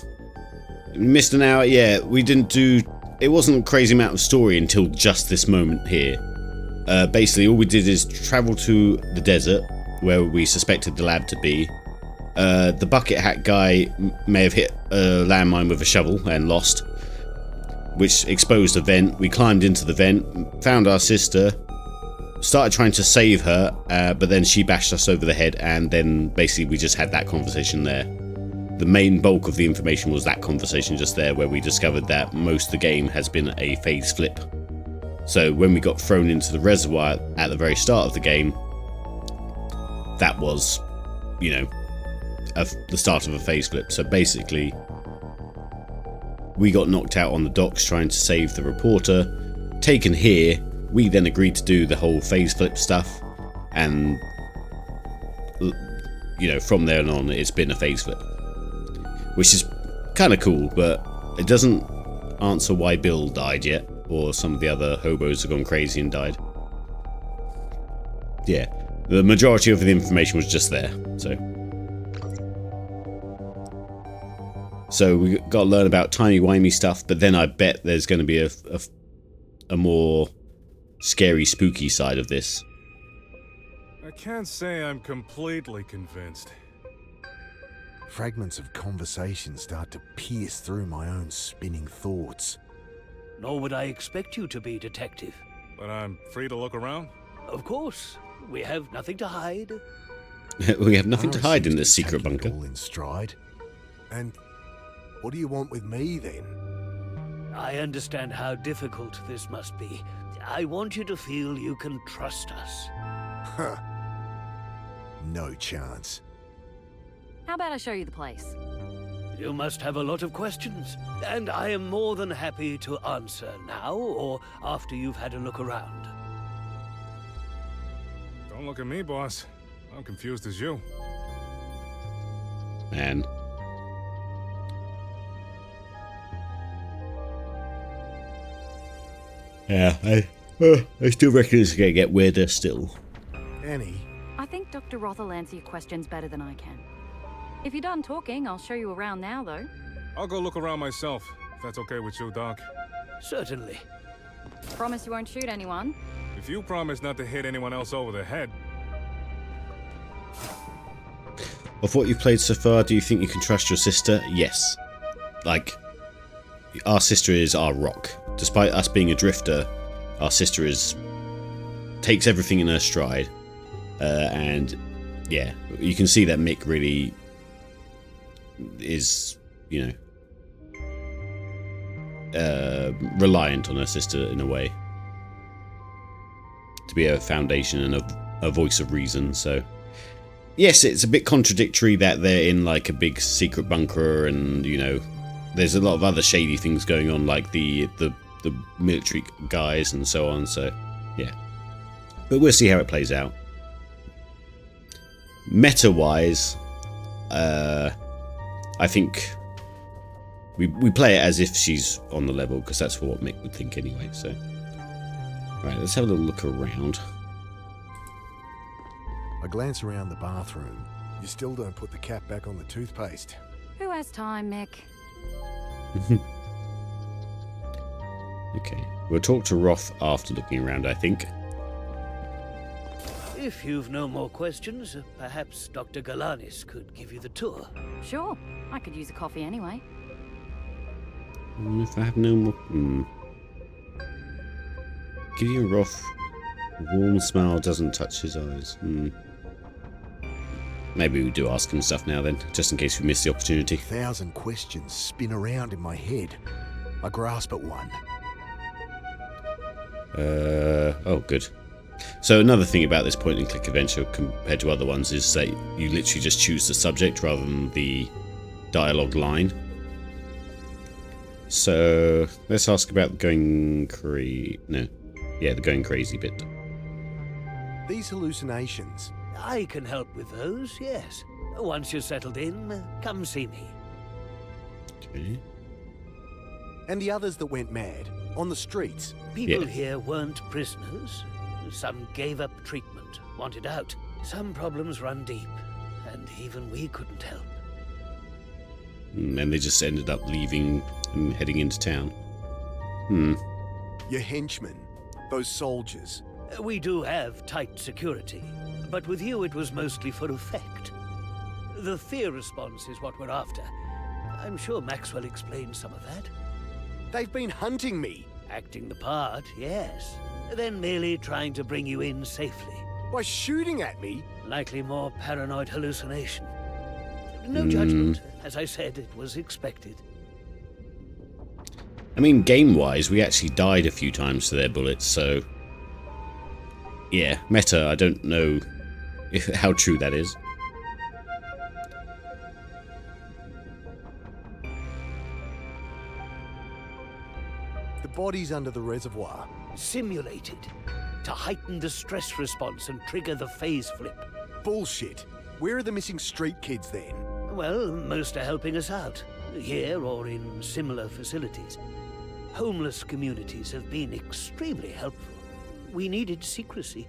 Missed an hour. Yeah, we didn't do... It wasn't a crazy amount of story until just this moment here. Basically, all we did is travel to the desert, where we suspected the lab to be. The bucket hat guy may have hit a landmine with a shovel and lost, which exposed a vent. We climbed into the vent, found our sister, started trying to save her, but then she bashed us over the head, and then basically we just had that conversation there. The main bulk of the information was that conversation just there, where we discovered that most of the game has been a phase flip. So when we got thrown into the reservoir at the very start of the game, that was, you know, the start of a phase flip. So basically, we got knocked out on the docks trying to save the reporter, taken here. We then agreed to do the whole phase flip stuff, and you know, from there on it's been a phase flip, which is kind of cool, but it doesn't answer why Bill died yet, or some of the other hobos have gone crazy and died. Yeah, the majority of the information was just there, so we got to learn about timey-wimey stuff, but then I bet there's going to be a more scary, spooky side of this. I can't say I'm completely convinced. Fragments of conversation start to pierce through my own spinning thoughts. Nor would I expect you to be, Detective. But I'm free to look around? Of course. We have nothing to hide. We have nothing to Tara hide in seems this to be secret taking it bunker. all in stride. And what do you want with me then? I understand how difficult this must be. I want you to feel you can trust us. Huh. No chance. How about I show you the place? You must have a lot of questions, and I am more than happy to answer now or after you've had a look around. Don't look at me, boss. I'm confused as you. Man. Yeah, I still reckon it's going to get weirder still. Annie, I think Dr. Roth will answer your questions better than I can. If you're done talking, I'll show you around now, though. I'll go look around myself, if that's okay with you, Doc. Certainly. Promise you won't shoot anyone? If you promise not to hit anyone else over the head. Of what you've played so far, do you think you can trust your sister? Yes. Like, our sister is our rock. Despite us being a drifter, our sister takes everything in her stride. And yeah, you can see that Mick really is, you know, reliant on her sister in a way. To be a foundation and a voice of reason, so... Yes, it's a bit contradictory that they're in like a big secret bunker and, you know, there's a lot of other shady things going on, like the military guys and so on, so yeah. But we'll see how it plays out. Meta-wise, I think we play it as if she's on the level, because that's what Mick would think anyway, so... Right, let's have a little look around. I glance around the bathroom. You still don't put the cap back on the toothpaste. Who has time, Mick? Okay, we'll talk to Roth after looking around, I think. If you've no more questions, perhaps Dr. Galanis could give you the tour. Sure. I could use a coffee anyway. If I have no more... Gideon Roth, a warm smile doesn't touch his eyes. Maybe we do ask him stuff now then, just in case we miss the opportunity. 1,000 questions spin around in my head. I grasp at one. Oh, good. So another thing about this point-and-click adventure compared to other ones is that you literally just choose the subject rather than the dialogue line. So let's ask about going crazy. No, yeah, the going crazy bit. These hallucinations. I can help with those, yes. Once you're settled in, come see me. Okay. And the others that went mad on the streets. People Yeah. here weren't prisoners. Some gave up treatment, wanted out. Some problems run deep, and even we couldn't help. And then they just ended up leaving and heading into town. Your henchmen, those soldiers. We do have tight security, but with you it was mostly for effect. The fear response is what we're after. I'm sure Maxwell explained some of that. They've been hunting me. Acting the part, yes. Then merely trying to bring you in safely. By shooting at me. Likely more paranoid hallucination. No judgment. As I said, it was expected. I mean, game-wise, we actually died a few times to their bullets, so... Yeah, meta, I don't know how true that is. The body's under the reservoir. Simulated. To heighten the stress response and trigger the phase flip. Bullshit. Where are the missing street kids then? Well, most are helping us out. Here or in similar facilities. Homeless communities have been extremely helpful. We needed secrecy.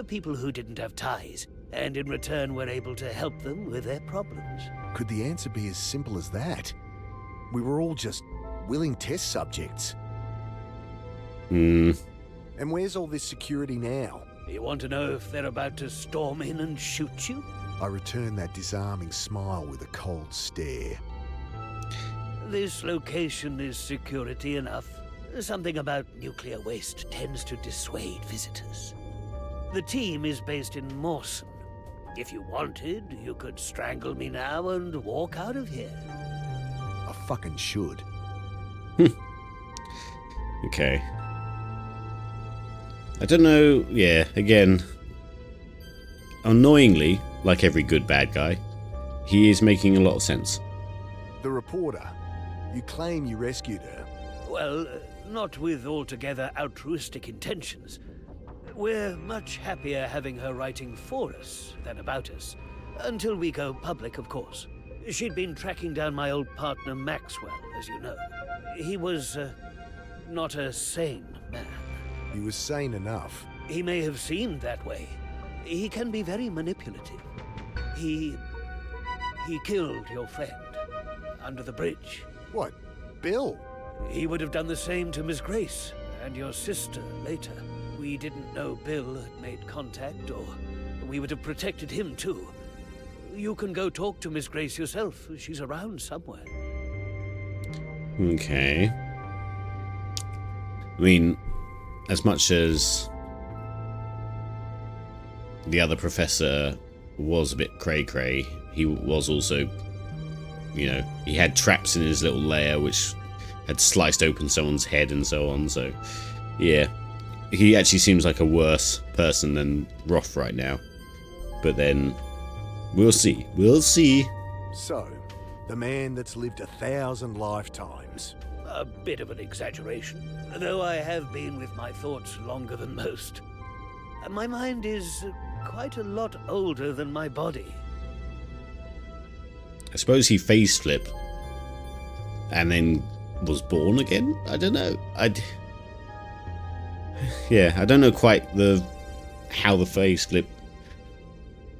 People who didn't have ties. And in return were able to help them with their problems. Could the answer be as simple as that? We were all just willing test subjects. And where's all this security now? You want to know if they're about to storm in and shoot you? I return that disarming smile with a cold stare. This location is security enough. Something about nuclear waste tends to dissuade visitors. The team is based in Mawson. If you wanted, you could strangle me now and walk out of here. I fucking should. Okay. I don't know, yeah, again... Annoyingly, like every good bad guy, he is making a lot of sense. The reporter. You claim you rescued her. Well, not with altogether altruistic intentions. We're much happier having her writing for us than about us. Until we go public, of course. She'd been tracking down my old partner Maxwell, as you know. He was, not a sane man. He was sane enough. He may have seemed that way. He can be very manipulative. He killed your friend under the bridge. What? Bill? He would have done the same to Miss Grace and your sister later. We didn't know Bill had made contact, or we would have protected him too. You can go talk to Miss Grace yourself. She's around somewhere. Okay. I mean, as much as the other professor was a bit cray-cray, he was also, you know, he had traps in his little lair which had sliced open someone's head and so on, so yeah. He actually seems like a worse person than Roth right now. But then, we'll see. We'll see. So, the man that's lived 1,000 lifetimes. A bit of an exaggeration, though I have been with my thoughts longer than most. My mind is quite a lot older than my body. I suppose he phase flipped and then was born again? I don't know. Yeah, I don't know quite how the phase flip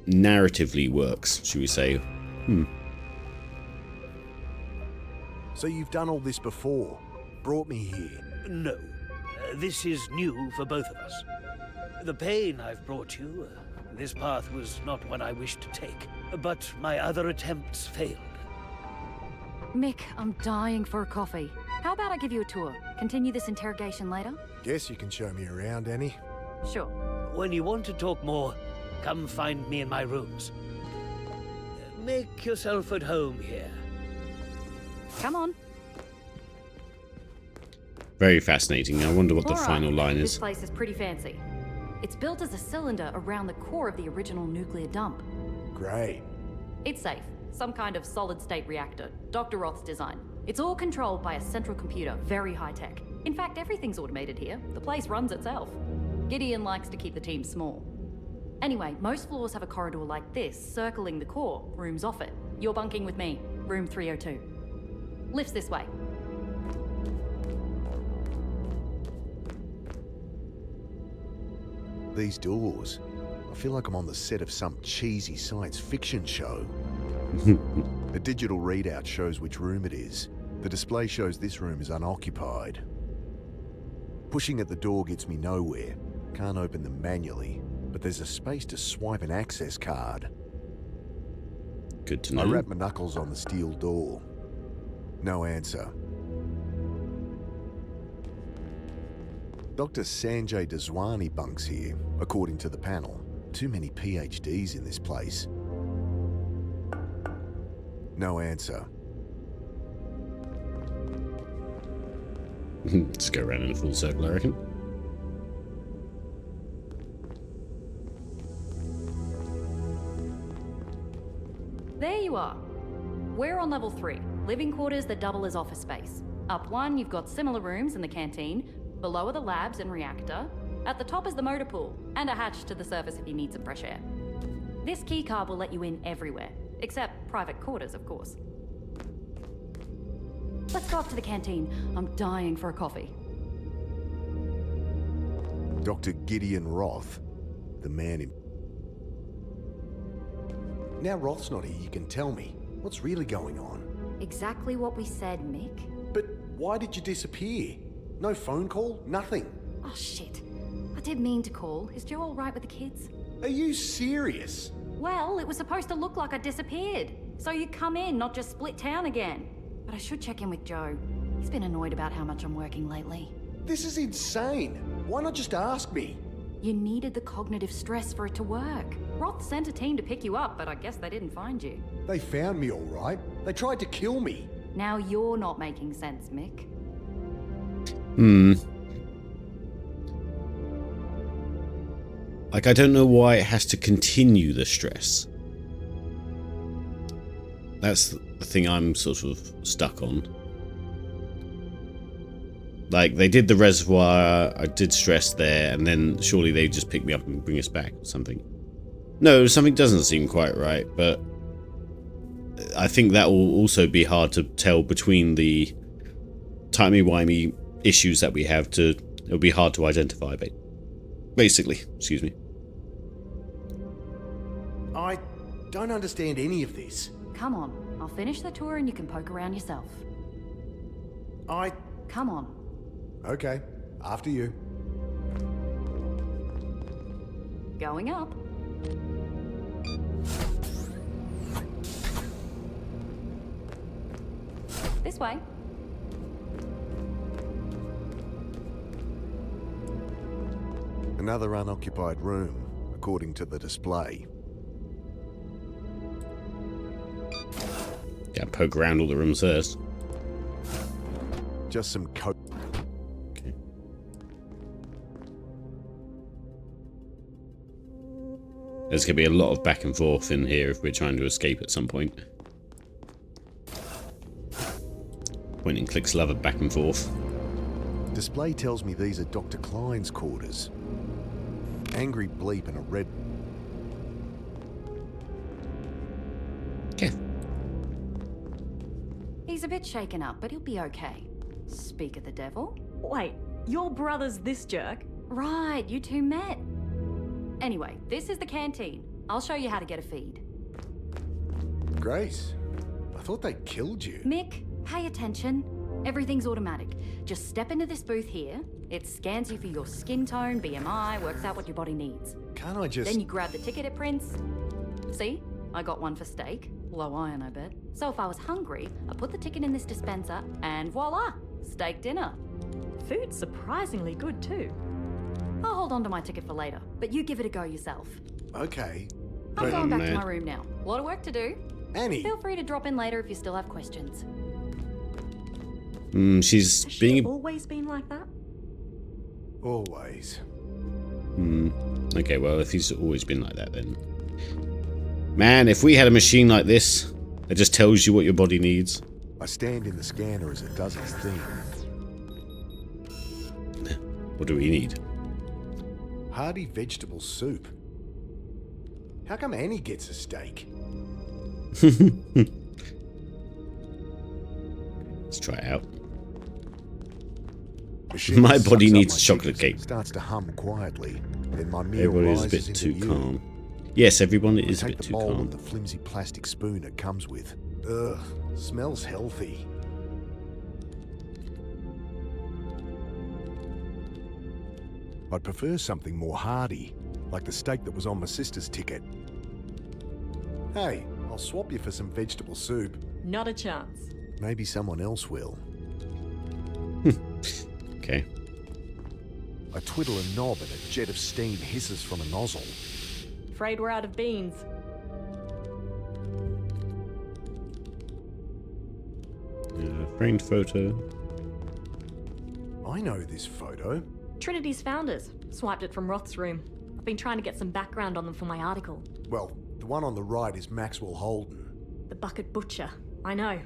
narratively works, should we say. So you've done all this before? Brought me here? No, this is new for both of us. The pain I've brought you, this path was not one I wished to take, but my other attempts failed. Mick, I'm dying for a coffee. How about I give you a tour? Continue this interrogation later? Guess you can show me around, Annie. Sure. When you want to talk more, come find me in my rooms. Make yourself at home here. Come on. Very fascinating. I wonder what the All right, final line This is. place is pretty fancy. It's built as a cylinder around the core of the original nuclear dump. Great. It's safe. Some kind of solid-state reactor. Dr. Roth's design. It's all controlled by a central computer, very high-tech. In fact, everything's automated here. The place runs itself. Gideon likes to keep the team small. Anyway, most floors have a corridor like this, circling the core, rooms off it. You're bunking with me, room 302. Lift's this way. These doors. I feel like I'm on the set of some cheesy science fiction show. A digital readout shows which room it is. The display shows this room is unoccupied. Pushing at the door gets me nowhere. Can't open them manually, but there's a space to swipe an access card. Good to know. I wrap my knuckles on the steel door. No answer. Dr. Sanjay Daswani bunks here, according to the panel. Too many PhDs in this place. No answer. Just go around in a full circle, I reckon. There you are. We're on level 3, living quarters that double as office space. Up 1, you've got similar rooms in the canteen. Below are the labs and reactor. At the top is the motor pool, and a hatch to the surface if you need some fresh air. This keycard will let you in everywhere, except private quarters, of course. Let's go up to the canteen. I'm dying for a coffee. Dr. Gideon Roth, the man in... Now Roth's not here, you can tell me. What's really going on? Exactly what we said, Mick. But why did you disappear? No phone call? Nothing? Oh, shit. I did mean to call. Is Joe all right with the kids? Are you serious? Well, it was supposed to look like I disappeared. So you come in, not just split town again. But I should check in with Joe. He's been annoyed about how much I'm working lately. This is insane. Why not just ask me? You needed the cognitive stress for it to work. Roth sent a team to pick you up, but I guess they didn't find you. They found me all right. They tried to kill me. Now you're not making sense, Mick. Like, I don't know why it has to continue the stress. That's the thing I'm sort of stuck on. Like, they did the reservoir, I did stress there, and then surely they just pick me up and bring us back or something. No, something doesn't seem quite right, but I think that will also be hard to tell between the timey-wimey issues that we have. It'll be hard to identify, basically. Excuse me. I don't understand any of this. Come on, I'll finish the tour and you can poke around yourself. Come on. Okay, after you. Going up. This way. Another unoccupied room, according to the display. Yeah, poke around all the rooms first. Just some coke. Okay. There's going to be a lot of back and forth in here if we're trying to escape at some point. Point and clicks love a back and forth. Display tells me these are Dr. Klein's quarters. Angry bleep and a red... Okay. He's a bit shaken up, but he'll be okay. Speak of the devil. Wait, your brother's this jerk? Right, you two met. Anyway, this is the canteen. I'll show you how to get a feed. Grace, I thought they killed you. Mick, pay attention. Everything's automatic. Just step into this booth here. It scans you for your skin tone, BMI, works out what your body needs. Can't I just... Then you grab the ticket it prints. See? I got one for steak. Low iron, I bet. So if I was hungry, I put the ticket in this dispenser, and voila! Steak dinner. Food's surprisingly good too. I'll hold on to my ticket for later, but you give it a go yourself. Okay. I'm going back to man. my room now. A lot of work to do. Annie, Feel free to drop in later if you still have questions. She's Has being... she always been like that? always. Okay, well, if he's always been like that, then... Man, if we had a machine like this that just tells you what your body needs... I stand in the scanner as it does its thing. What do we need? Hearty vegetable soup. How come Annie gets a steak? Let's try it out. Machine My sucks body up needs my chocolate tickets, cake. Starts to hum quietly. Then my meal Everybody is a rises bit into too you. calm. Yes, everyone I is a take bit the too bowl calm. and the flimsy plastic spoon it comes with. Ugh, smells healthy. I'd prefer something more hearty, like the steak that was on my sister's ticket. Hey, I'll swap you for some vegetable soup. Not a chance. Maybe someone else will. Okay. I twiddle a knob and a jet of steam hisses from a nozzle. Afraid we're out of beans. Framed photo. I know this photo. Trinity's founders. Swiped it from Roth's room. I've been trying to get some background on them for my article. Well, the one on the right is Maxwell Holden. The Bucket Butcher. I know.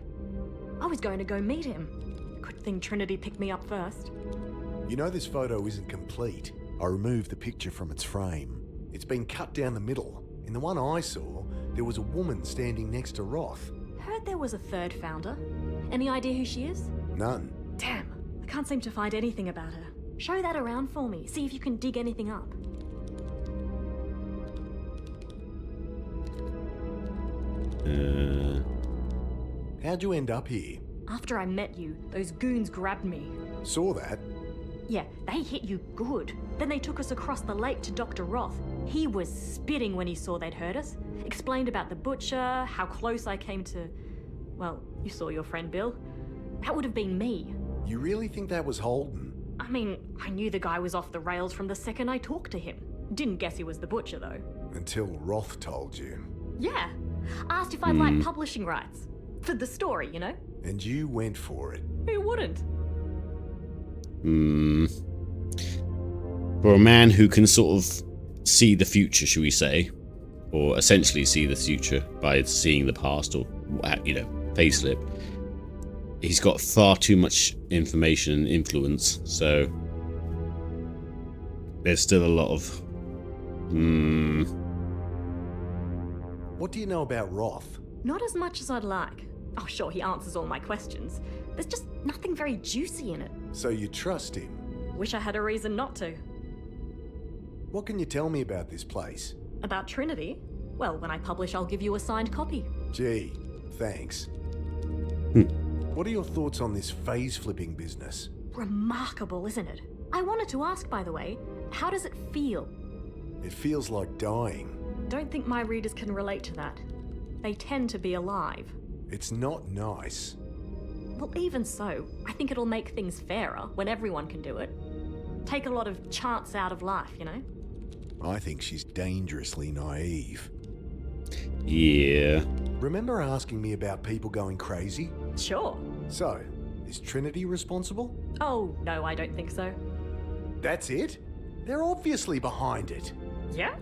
I was going to go meet him. Good thing Trinity picked me up first. You know this photo isn't complete. I removed the picture from its frame. It's been cut down the middle. In the one I saw, there was a woman standing next to Roth. Heard there was a third founder. Any idea who she is? None. Damn, I can't seem to find anything about her. Show that around for me. See if you can dig anything up. How'd you end up here? After I met you, those goons grabbed me. Saw that. Yeah, they hit you good. Then they took us across the lake to Dr. Roth. He was spitting when he saw they'd hurt us. Explained about the butcher, how close I came to... Well, you saw your friend Bill. That would have been me. You really think that was Holden? I mean, I knew the guy was off the rails from the second I talked to him. Didn't guess he was the butcher, though. Until Roth told you. Yeah. Asked if I'd like publishing rights. For the story, you know? And you went for it. Who wouldn't? For a man who can sort of see the future, shall we say, or essentially see the future by seeing the past or, you know, facelift, he's got far too much information and influence, so there's still a lot of What do you know about Roth? Not as much as I'd like. Oh, sure, he answers all my questions. There's just nothing very juicy in it. So you trust him? Wish I had a reason not to. What can you tell me about this place? About Trinity? Well, when I publish, I'll give you a signed copy. Gee, thanks. What are your thoughts on this phase flipping business? Remarkable, isn't it? I wanted to ask, by the way, how does it feel? It feels like dying. Don't think my readers can relate to that. They tend to be alive. It's not nice. Well, even so, I think it'll make things fairer when everyone can do it. Take a lot of chance out of life, you know? I think she's dangerously naive. yeah. Remember asking me about people going crazy? Sure. So, is Trinity responsible? Oh, no, I don't think so. That's it? They're obviously behind it. Yeah?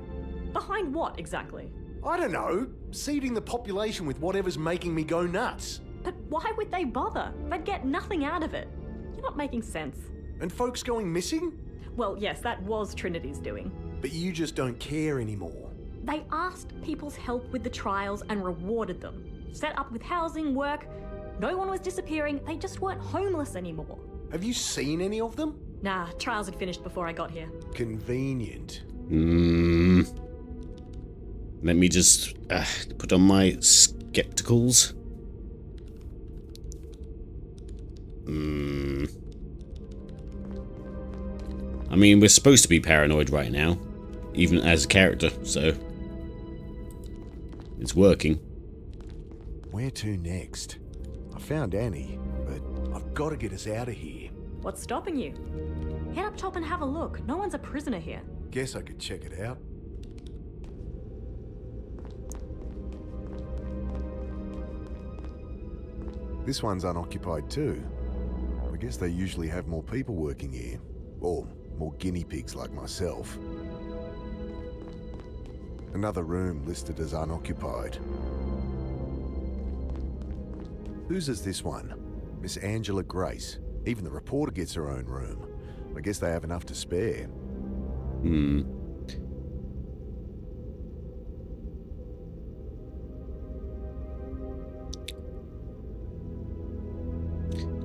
Behind what, exactly? I don't know, seeding the population with whatever's making me go nuts. But why would they bother? They'd get nothing out of it. You're not making sense. And folks going missing? Well, yes, that was Trinity's doing. But you just don't care anymore. They asked people's help with the trials and rewarded them. Set up with housing, work. No one was disappearing. They just weren't homeless anymore. Have you seen any of them? Nah, trials had finished before I got here. Convenient. Let me just put on my skepticals. I mean, we're supposed to be paranoid right now, even as a character, so it's working. Where to next? I found Annie, but I've got to get us out of here. What's stopping you? Head up top and have a look. No one's a prisoner here. Guess I could check it out. This one's unoccupied too. I guess they usually have more people working here. Or more guinea pigs like myself. Another room listed as unoccupied. Whose is this one? Miss Angela Grace. Even the reporter gets her own room. I guess they have enough to spare.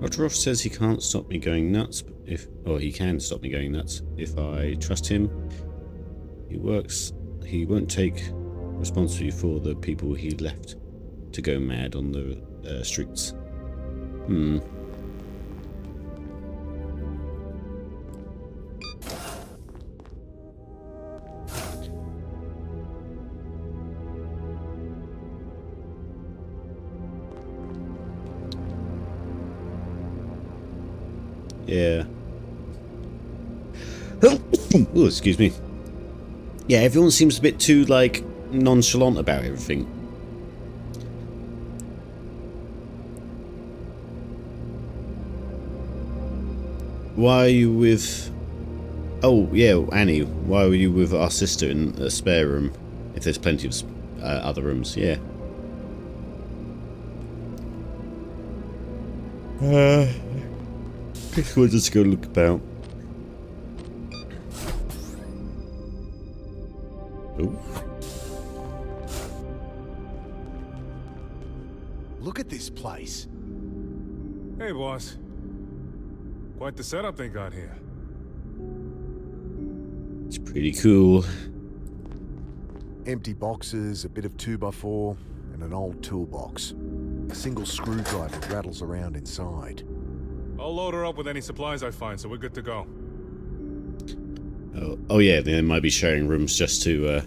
Dr. Roth says he can't stop me going nuts or he can stop me going nuts if I trust him. He won't take responsibility for the people he left to go mad on the streets. Yeah. Oh, excuse me. Yeah, everyone seems a bit too, like, nonchalant about everything. Why are you with... Oh, yeah, Annie. Why were you with our sister in a spare room? If there's plenty of other rooms, yeah. We'll just go look about. Oh. Look at this place. Hey, boss. Quite the setup they got here. It's pretty cool. Empty boxes, a bit of 2x4, and an old toolbox. A single screwdriver rattles around inside. I'll load her up with any supplies I find, so we're good to go. Oh yeah, they might be sharing rooms just to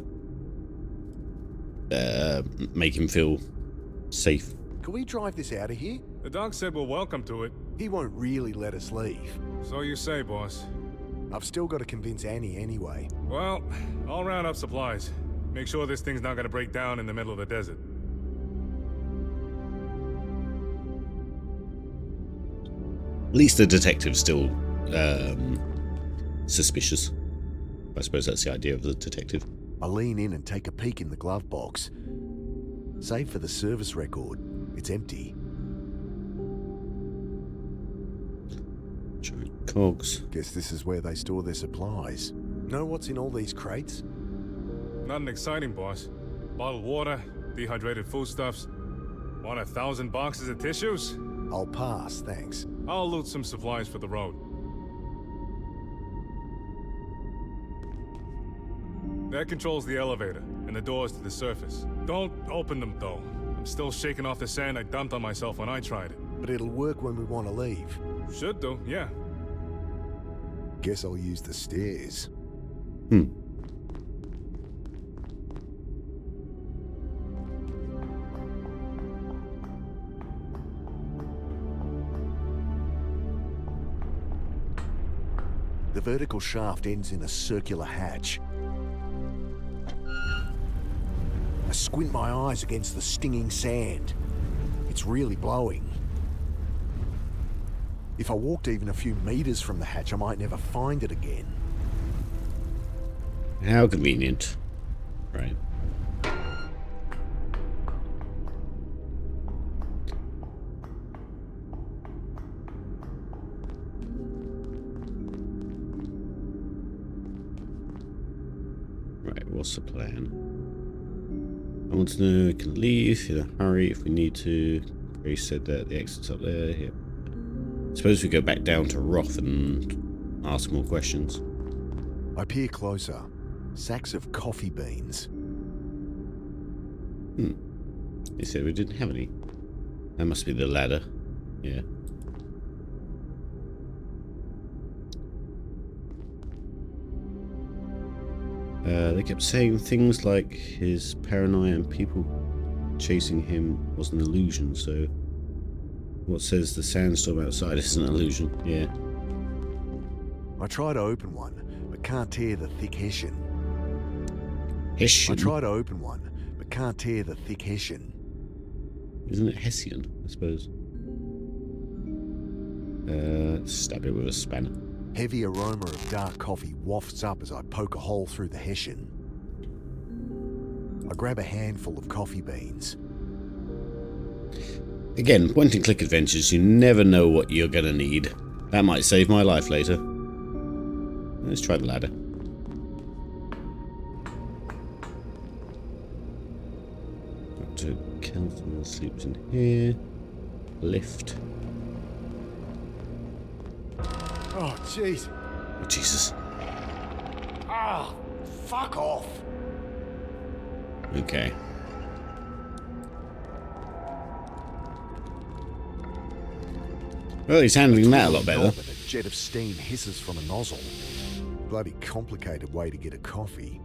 make him feel safe. Can we drive this out of here? The doc said we're welcome to it. He won't really let us leave. So you say, boss. I've still got to convince Annie anyway. Well, I'll round up supplies. Make sure this thing's not gonna break down in the middle of the desert. At least the detective's still suspicious. I suppose that's the idea of the detective. I lean in and take a peek in the glove box. Save for the service record. It's empty. Cogs. Guess this is where they store their supplies. Know what's in all these crates? Nothing exciting, boss. Bottled water, dehydrated foodstuffs. Want 1,000 boxes of tissues? I'll pass, thanks. I'll loot some supplies for the road. That controls the elevator and the doors to the surface. Don't open them, though. I'm still shaking off the sand I dumped on myself when I tried it. But it'll work when we want to leave. Should do, yeah. Guess I'll use the stairs. The vertical shaft ends in a circular hatch. I squint my eyes against the stinging sand. It's really blowing. If I walked even a few meters from the hatch, I might never find it again. How convenient. Right. Right, what's the plan? I want to know we can leave in a hurry if we need to. Grace said that the exit's up there. Yep. Suppose we go back down to Roth and ask more questions. I peer closer. Sacks of coffee beans. They said we didn't have any. That must be the ladder. Yeah. They kept saying things like his paranoia and people chasing him was an illusion, so what says the sandstorm outside is an illusion? Yeah. I try to open one, but can't tear the thick hessian. Hessian? I try to open one, but can't tear the thick hessian. Isn't it Hessian, I suppose? Stab it with a spanner. Heavy aroma of dark coffee wafts up as I poke a hole through the hessian. I grab a handful of coffee beans. Again, point-and-click adventures, you never know what you're gonna need. That might save my life later. Let's try the ladder. Dr. Kelton sleeps in here. Lift. Oh, jeez. Oh, Jesus. Ah, fuck off. Okay. Well, he's handling that a lot better. And a jet of steam hisses from a nozzle. Bloody complicated way to get a coffee.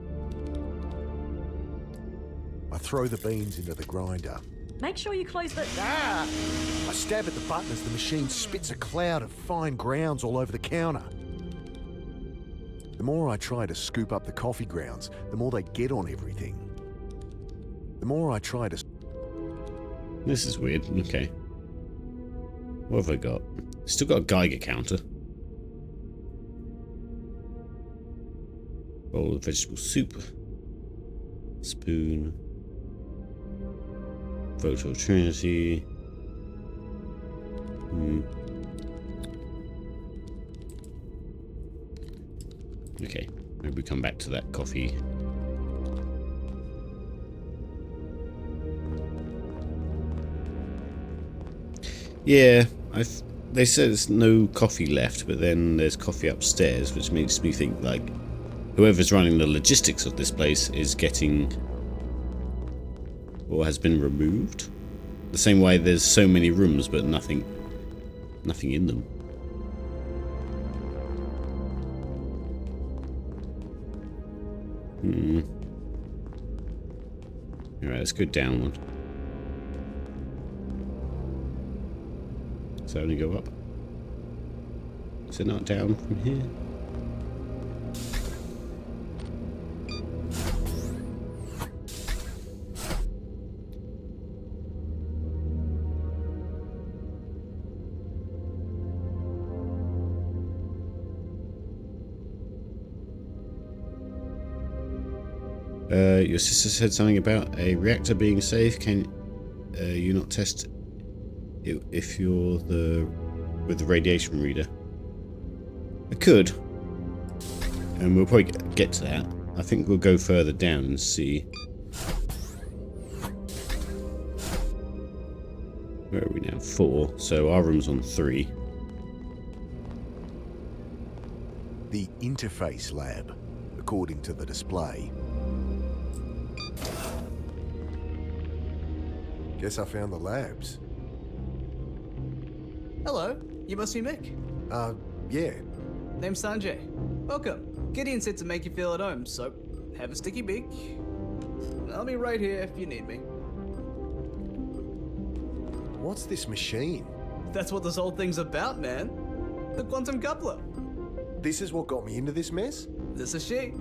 I throw the beans into the grinder. Make sure you close the. Ah! I stab at the button as the machine spits a cloud of fine grounds all over the counter. The more I try to scoop up the coffee grounds, the more they get on everything. The more I try to... This is weird. Okay. What have I got? Still got a Geiger counter. Bowl of vegetable soup. Spoon. Photo of Trinity. Okay, maybe we come back to that coffee. Yeah, they said there's no coffee left, but then there's coffee upstairs, which makes me think like whoever's running the logistics of this place is getting or has been removed. The same way there's so many rooms but nothing in them. Alright, let's go down one. Does it only go up? Is it not down from here? Your sister said something about a reactor being safe. Can you not test it if you're with the radiation reader? I could, and we'll probably get to that. I think we'll go further down and see. Where are we now? 4. So our room's on 3. The interface lab, according to the display. Guess I found the labs. Hello, you must be Mick. Yeah. Name's Sanjay. Welcome. Gideon said to make you feel at home, so have a sticky beak. I'll be right here if you need me. What's this machine? That's what this whole thing's about, man. The quantum coupler. This is what got me into this mess? This is she.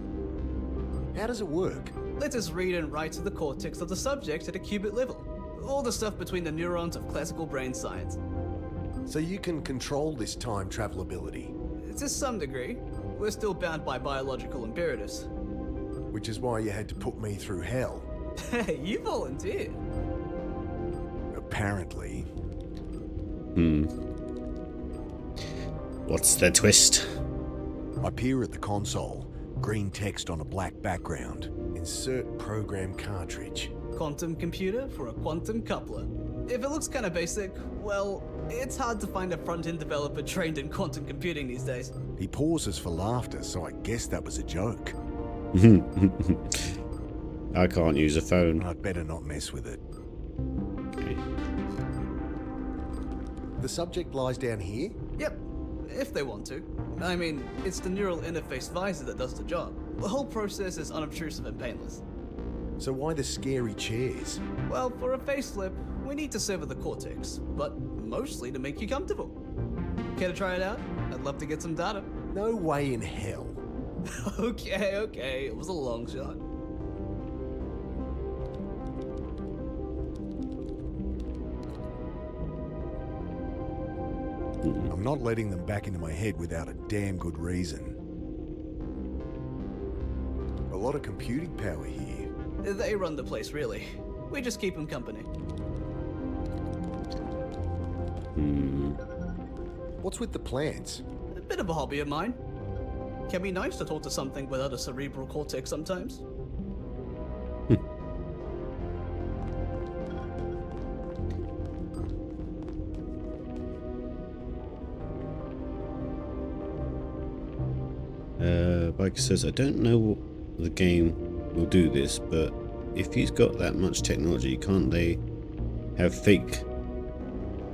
How does it work? Let us read and write to the cortex of the subject at a qubit level. All the stuff between the neurons of classical brain science. So you can control this time travel ability? To some degree. We're still bound by biological imperatives. Which is why you had to put me through hell. Hey, you volunteered. Apparently. What's the twist? I peer at the console. Green text on a black background. Insert program cartridge. Quantum computer for a quantum coupler. If it looks kind of basic, well, it's hard to find a front-end developer trained in quantum computing these days. He pauses for laughter, so I guess that was a joke. I can't use a phone. I'd better not mess with it. Okay. The subject lies down here? Yep, if they want to. I mean, it's the neural interface visor that does the job. The whole process is unobtrusive and painless. So why the scary chairs? Well, for a facelift, we need to sever the cortex, but mostly to make you comfortable. Care to try it out? I'd love to get some data. No way in hell. Okay, it was a long shot. I'm not letting them back into my head without a damn good reason. A lot of computing power here. They run the place, really. We just keep them company. What's with the plants? A bit of a hobby of mine. Can be nice to talk to something without a cerebral cortex sometimes. Biker says, I don't know what the game will do this, but if he's got that much technology, can't they have fake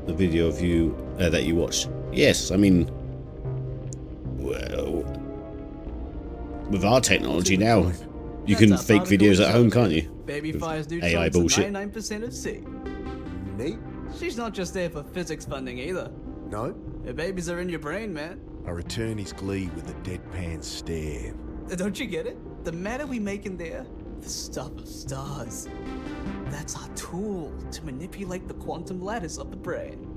the video of you that you watched? Yes, I mean, well, with our technology now, you can fake videos at home, can't you? Baby With fires AI neutrons bullshit. 99% of C. Neat? She's not just there for physics funding either. No? Her babies are in your brain, man. I return his glee with a deadpan stare. Don't you get it? The matter we make in there, the stuff of stars. That's our tool to manipulate the quantum lattice of the brain.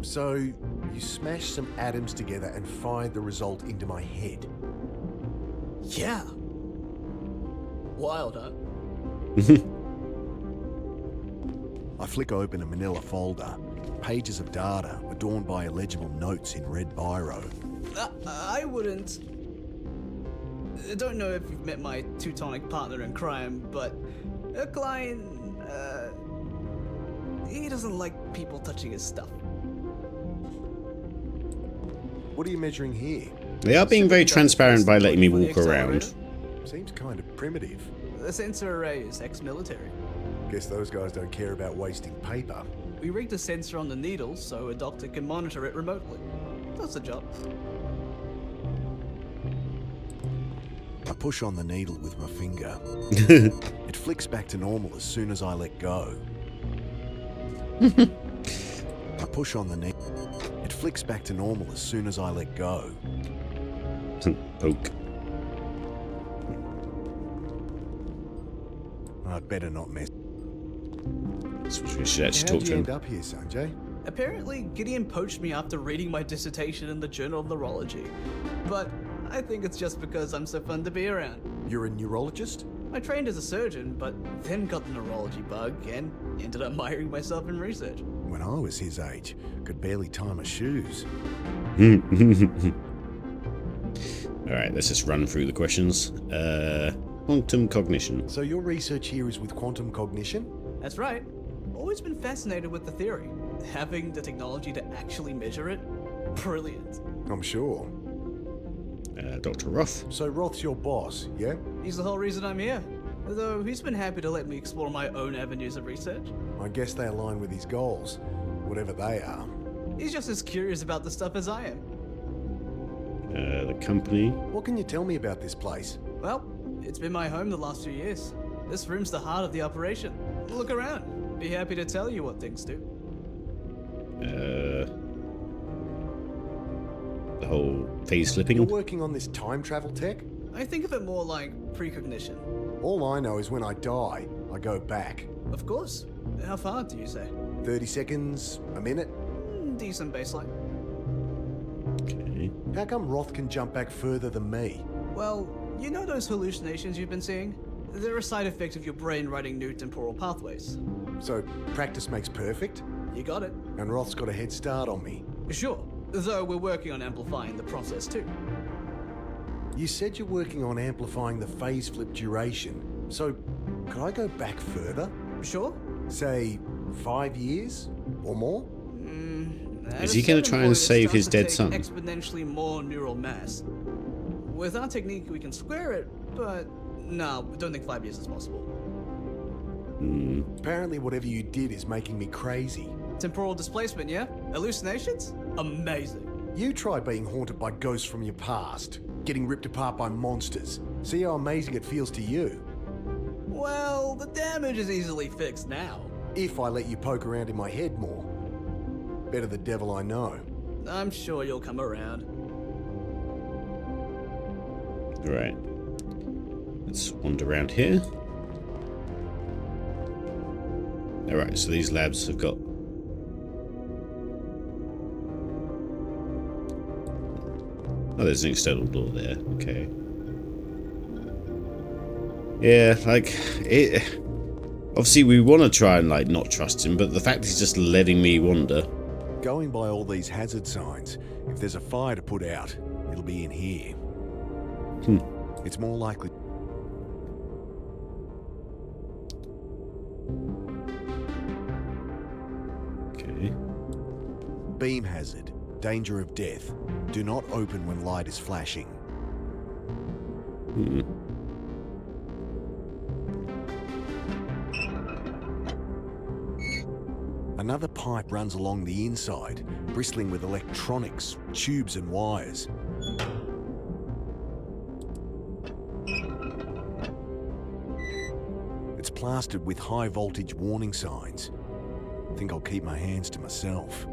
So, you smash some atoms together and fired the result into my head. Yeah. Wild, huh? I flick open a manila folder. Pages of data adorned by illegible notes in red biro. I wouldn't. I don't know if you've met my Teutonic partner in crime, but Klein, he doesn't like people touching his stuff. What are you measuring here? They are being very transparent by letting me walk around. Seems kind of primitive. The sensor array is ex-military. Guess those guys don't care about wasting paper. We rigged a sensor on the needle so a doctor can monitor it remotely. That's the job. I push on the needle with my finger. It flicks back to normal as soon as I let go. I push on the needle. It flicks back to normal as soon as I let go. Poke. I'd better not mess. So we should actually How'd talk to you him. end up here, Sanjay? Apparently, Gideon poached me after reading my dissertation in the Journal of Neurology. But I think it's just because I'm so fun to be around. You're a neurologist? I trained as a surgeon, but then got the neurology bug and ended up miring myself in research. When I was his age, could barely tie my shoes. Alright, let's just run through the questions. Quantum cognition. So your research here is with quantum cognition? That's right. Always been fascinated with the theory. Having the technology to actually measure it, brilliant. I'm sure. Dr. Roth. So Roth's your boss, yeah? He's the whole reason I'm here. Though he's been happy to let me explore my own avenues of research. I guess they align with his goals, whatever they are. He's just as curious about the stuff as I am. The company. What can you tell me about this place? Well, it's been my home the last few years. This room's the heart of the operation. Look around. Be happy to tell you what things do. The whole phase flipping. You're working on this time travel tech? I think of it more like precognition. All I know is when I die, I go back. Of course. How far do you say? 30 seconds, a minute? Decent baseline. Okay. How come Roth can jump back further than me? Well, you know those hallucinations you've been seeing? They're a side effect of your brain writing new temporal pathways. So, practice makes perfect? You got it. And Roth's got a head start on me. Sure, though we're working on amplifying the process too. You said you're working on amplifying the phase flip duration. So, could I go back further? Sure. Say, 5 years? Or more? Is he going to try and save his dead son? Exponentially more neural mass. With our technique, we can square it, but no, I don't think 5 years is possible. Apparently whatever you did is making me crazy. Temporal displacement, yeah? Hallucinations? Amazing. You try being haunted by ghosts from your past, getting ripped apart by monsters. See how amazing it feels to you. Well, the damage is easily fixed now. If I let you poke around in my head more. Better the devil I know. I'm sure you'll come around. Right. Let's wander around here. Alright, so these labs have got... Oh, there's an external door there. Okay. Yeah, like, it... Obviously, we want to try and, like, not trust him, but the fact he's just letting me wander... Going by all these hazard signs, if there's a fire to put out, it'll be in here. It's more likely... Okay. Beam hazard. Danger of death. Do not open when light is flashing. Another pipe runs along the inside, bristling with electronics, tubes and wires. It's plastered with high voltage warning signs. I think I'll keep my hands to myself.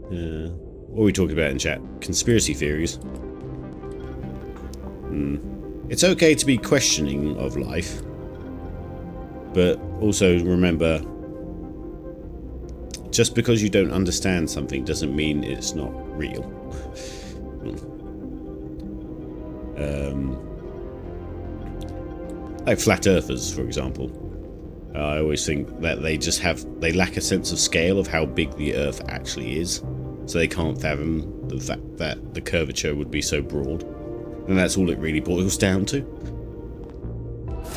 What are we talking about in chat? Conspiracy theories. It's okay to be questioning of life, but also remember, just because you don't understand something doesn't mean it's not real. Like flat earthers, for example. I always think that they lack a sense of scale of how big the Earth actually is, so they can't fathom the fact that the curvature would be so broad, and that's all it really boils down to.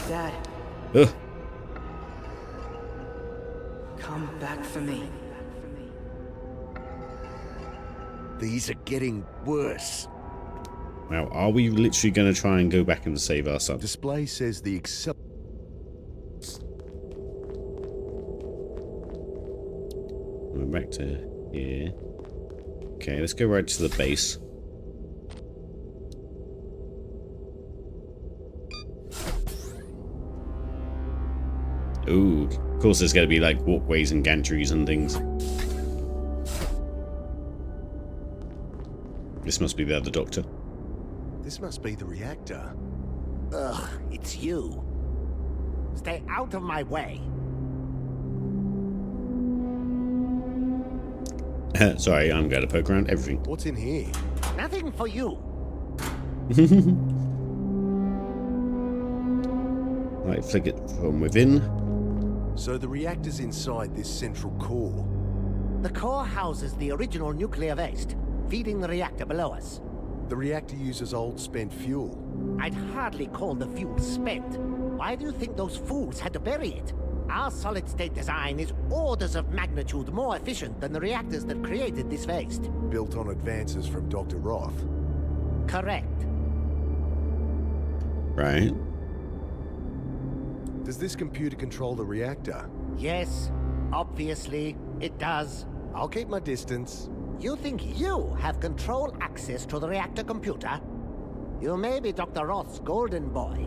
Dad. Ugh. Come back for me. These are getting worse. Now, are we literally going to try and go back and save our son? Display says the We're back to here. Okay, let's go right to the base. Ooh, of course there's going to be like walkways and gantries and things. This must be the other doctor. This must be the reactor. Ugh, it's you. Stay out of my way. Sorry, I'm going to poke around everything. What's in here? Nothing for you. Right, flick it from within. So the reactor's inside this central core. The core houses the original nuclear waste, feeding the reactor below us. The reactor uses old spent fuel. I'd hardly call the fuel spent. Why do you think those fools had to bury it? Our solid-state design is orders of magnitude more efficient than the reactors that created this waste. Built on advances from Dr. Roth. Correct. Right. Does this computer control the reactor? Yes, obviously, it does. I'll keep my distance. You think you have control access to the reactor computer? You may be Dr. Roth's golden boy,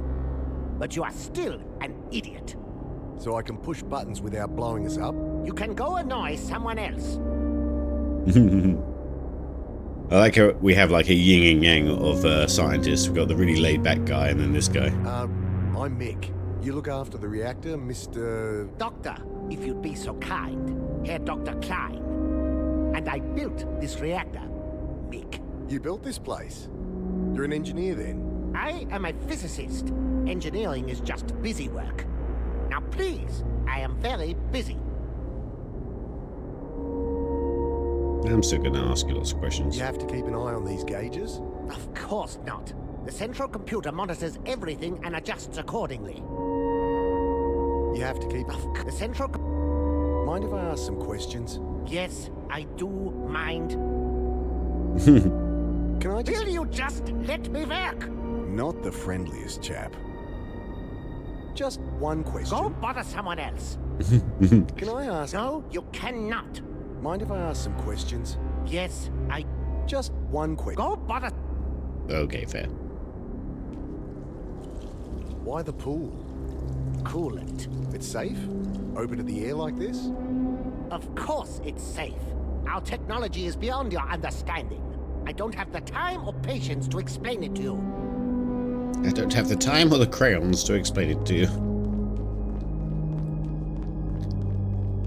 but you are still an idiot. So I can push buttons without blowing us up? You can go annoy someone else. I like how we have like a yin and yang of scientists. We've got the really laid-back guy and then this guy. I'm Mick. You look after the reactor, Mr... Doctor, if you'd be so kind. Herr Dr. Klein. And I built this reactor, Mick. You built this place? You're an engineer then? I am a physicist. Engineering is just busy work. Now please, I am very busy. I'm still going to ask you lots of questions. You have to keep an eye on these gauges? Of course not. The central computer monitors everything and adjusts accordingly. You have to keep... The central... Mind if I ask some questions? Yes, I do mind. Can I just... Will you just let me work? Not the friendliest chap. Just one question. Go bother someone else. Can I ask... No, you cannot. Mind if I ask some questions? Yes, I... Just one question. Go bother... Okay, fair. Why the pool? Coolant. It's safe? Open to the air like this? Of course it's safe. Our technology is beyond your understanding. I don't have the time or patience to explain it to you. I don't have the time or the crayons to explain it to you.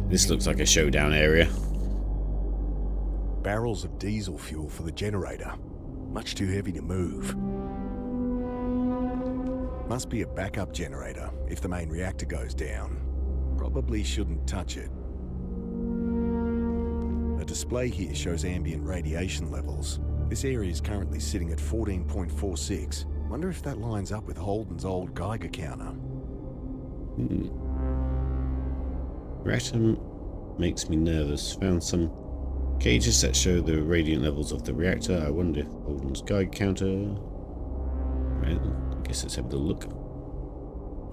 This looks like a showdown area. Barrels of diesel fuel for the generator. Much too heavy to move. Must be a backup generator if the main reactor goes down. Probably shouldn't touch it. A display here shows ambient radiation levels. This area is currently sitting at 14.46. Wonder if that lines up with Holden's old Geiger counter. Reactor makes me nervous. Found some Gauges that show the radiant levels of the reactor. I wonder if Holden's Geiger counter. Right, I guess let's have a look.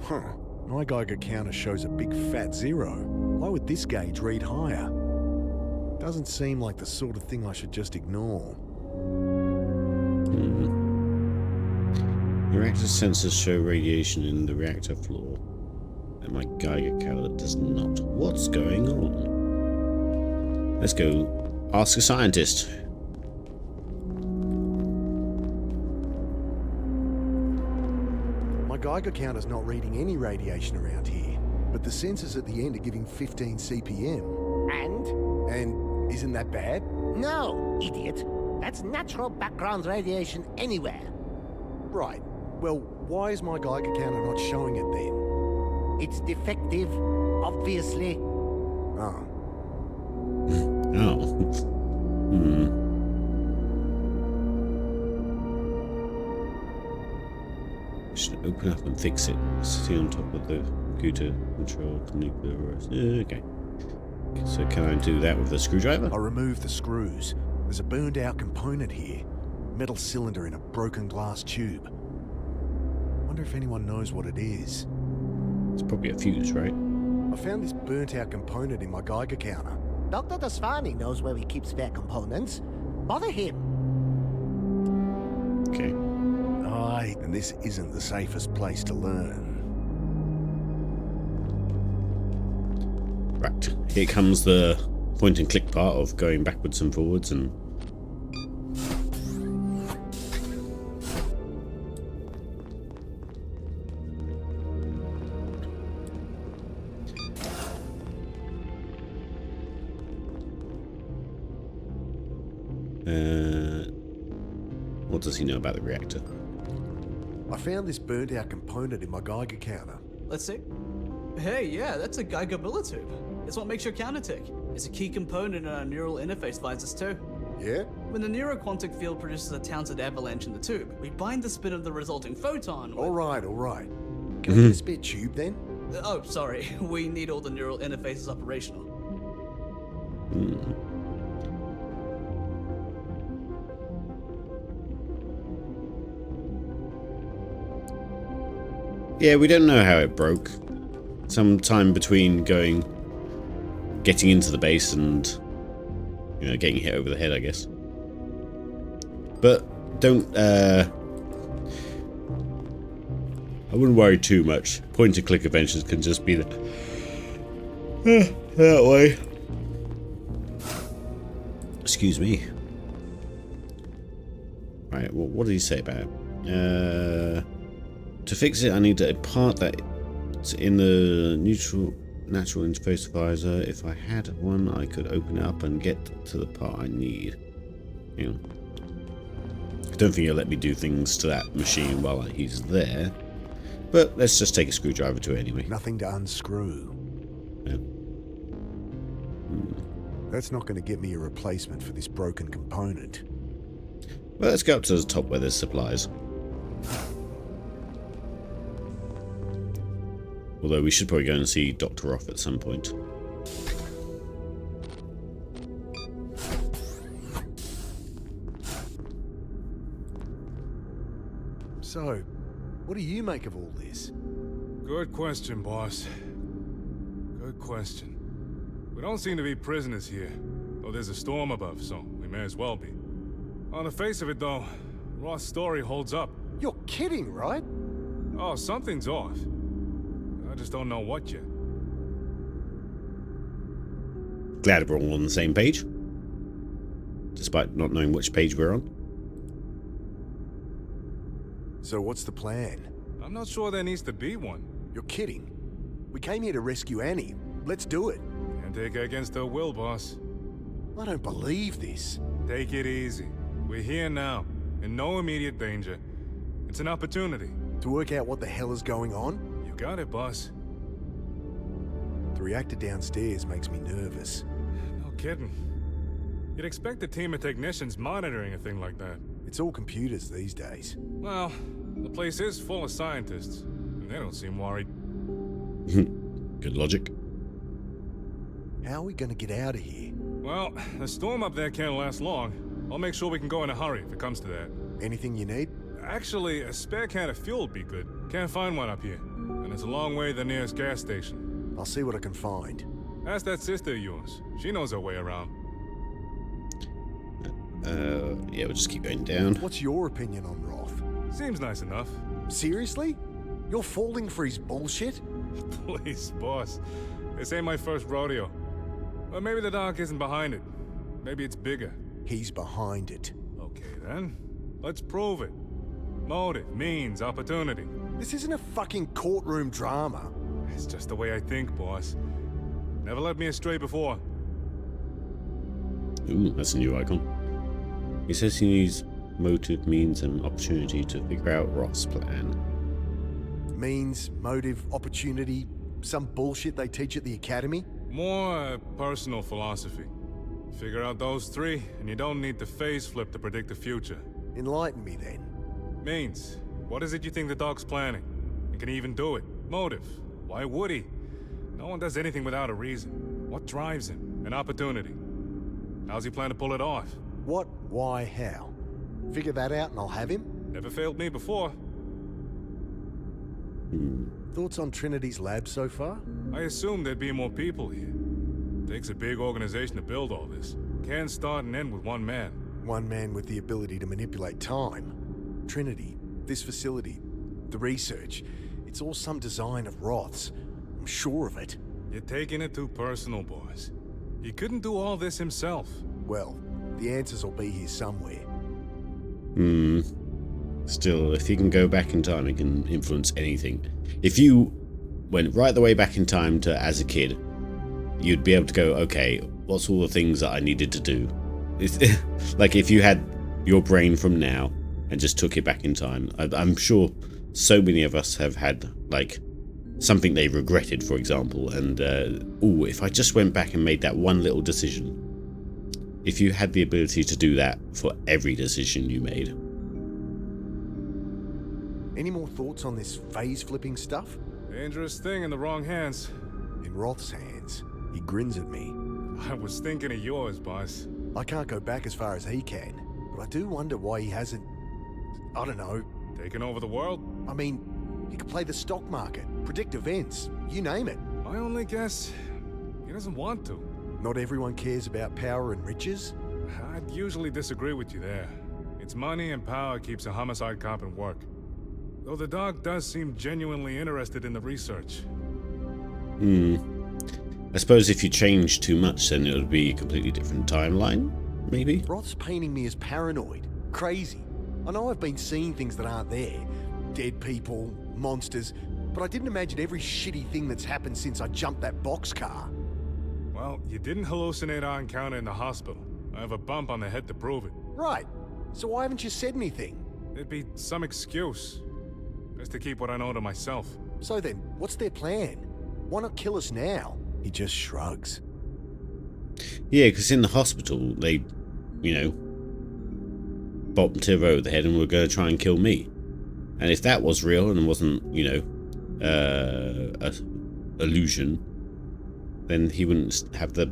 Huh. My Geiger counter shows a big fat 0. Why would this gauge read higher? Doesn't seem like the sort of thing I should just ignore. The reactor sensors show radiation in the reactor floor, and my Geiger counter does not. What's going on? Let's go ask a scientist. My Geiger counter's not reading any radiation around here, but the sensors at the end are giving 15 CPM. And isn't that bad? No, idiot. That's natural background radiation anywhere. Right. Well, why is my Geiger counter not showing it then? It's defective, obviously. Oh. Oh. Should open up and fix it. See on top of the computer control the nuclear arrest. Okay. So can I do that with the screwdriver? I removed the screws. There's a burned out component here. Metal cylinder in a broken glass tube. Wonder if anyone knows what it is. It's probably a fuse, right? I found this burnt out component in my Geiger counter. Dr. Desvani knows where he keeps spare components. Bother him. Okay. Aye, and this isn't the safest place to learn. Right. Here comes the point and click part of going backwards and forwards and... what does he know about the reactor? I found this burnt out component in my Geiger counter. Let's see. Hey, yeah, that's a Geiger tube. It's what makes your counter tick. It's a key component in our neural interface visors too. Yeah? When the neuroquantic field produces a Townsend avalanche in the tube, we bind the spin of the resulting photon with... Alright. Can I get a spare tube then? Oh, sorry. We need all the neural interfaces operational. Yeah, we don't know how it broke. Sometime between getting into the base and, you know, getting hit over the head, I guess. But don't, I wouldn't worry too much. Point and click adventures can just be that way. Excuse me. Right, well, what did he say about it? To fix it, I need a part that's in the natural interface visor. If I had one, I could open it up and get to the part I need. You know, I don't think he'll let me do things to that machine while he's there. But let's just take a screwdriver to it anyway. Nothing to unscrew. Yeah. That's not going to get me a replacement for this broken component. Well, let's go up to the top where there's supplies. Although we should probably go and see Dr. Roth at some point. So, what do you make of all this? Good question, boss. Good question. We don't seem to be prisoners here. Though there's a storm above, so we may as well be. On the face of it, though, Roth's story holds up. You're kidding, right? Oh, something's off. I just don't know what yet. Glad we're all on the same page. Despite not knowing which page we're on. So what's the plan? I'm not sure there needs to be one. You're kidding. We came here to rescue Annie. Let's do it. Can't take her against her will, boss. I don't believe this. Take it easy. We're here now, in no immediate danger. It's an opportunity. To work out what the hell is going on? You got it, boss. The reactor downstairs makes me nervous. No kidding. You'd expect a team of technicians monitoring a thing like that. It's all computers these days. Well, the place is full of scientists, and they don't seem worried. Good logic. How are we gonna get out of here? Well, the storm up there can't last long. I'll make sure we can go in a hurry if it comes to that. Anything you need? Actually, a spare can of fuel would be good. Can't find one up here. And it's a long way to the nearest gas station. I'll see what I can find. Ask that sister of yours. She knows her way around. Yeah, we'll just keep going down. What's your opinion on Roth? Seems nice enough. Seriously? You're falling for his bullshit? Please, boss. This ain't my first rodeo. Or maybe the doc isn't behind it. Maybe it's bigger. He's behind it. Okay, then. Let's prove it. Motive, means, opportunity. This isn't a fucking courtroom drama. It's just the way I think, boss. Never led me astray before. Ooh, that's a new icon. He says he needs motive, means, and opportunity to figure out Roth's plan. Means, motive, opportunity, some bullshit they teach at the academy? More personal philosophy. Figure out those three, and you don't need the phase flip to predict the future. Enlighten me then. Means, what is it you think the dog's planning? And can he even do it? Motive, why would he? No one does anything without a reason. What drives him? An opportunity. How's he plan to pull it off? What, why, how? Figure that out and I'll have him? Never failed me before. Thoughts on Trinity's lab so far? I assumed there'd be more people here. Takes a big organization to build all this. Can't start and end with one man. One man with the ability to manipulate time. Trinity, this facility, the research, it's all some design of Roth's. I'm sure of it. You're taking it too personal, boys. He couldn't do all this himself. Well, the answers will be here somewhere. Still, if he can go back in time, he can influence anything. If you went right the way back in time to as a kid, you'd be able to go, okay, what's all the things that I needed to do? Like if you had your brain from now and just took it back in time, I'm sure so many of us have had like something they regretted, for example, and if I just went back and made that one little decision. If you had the ability to do that for every decision you made. Any more thoughts on this phase flipping stuff? Dangerous thing in the wrong hands. In Roth's hands. He grins at me. I was thinking of yours, boss. I can't go back as far as he can, but I do wonder why he hasn't, I don't know. Taken over the world? I mean, he could play the stock market, predict events, you name it. My only guess, he doesn't want to. Not everyone cares about power and riches? I'd usually disagree with you there. It's money and power keeps a homicide cop in work. Though the doc does seem genuinely interested in the research. I suppose if you change too much, then it would be a completely different timeline, maybe? Roth's painting me as paranoid, crazy. I know I've been seeing things that aren't there. Dead people, monsters, but I didn't imagine every shitty thing that's happened since I jumped that boxcar. Well, you didn't hallucinate our encounter in the hospital. I have a bump on the head to prove it. Right. So why haven't you said anything? There'd be some excuse. Best to keep what I know to myself. So then, what's their plan? Why not kill us now? He just shrugs. Yeah, because in the hospital, they, bopped Tiv over the head and were going to try and kill me. And if that was real and wasn't, a illusion, then he wouldn't have the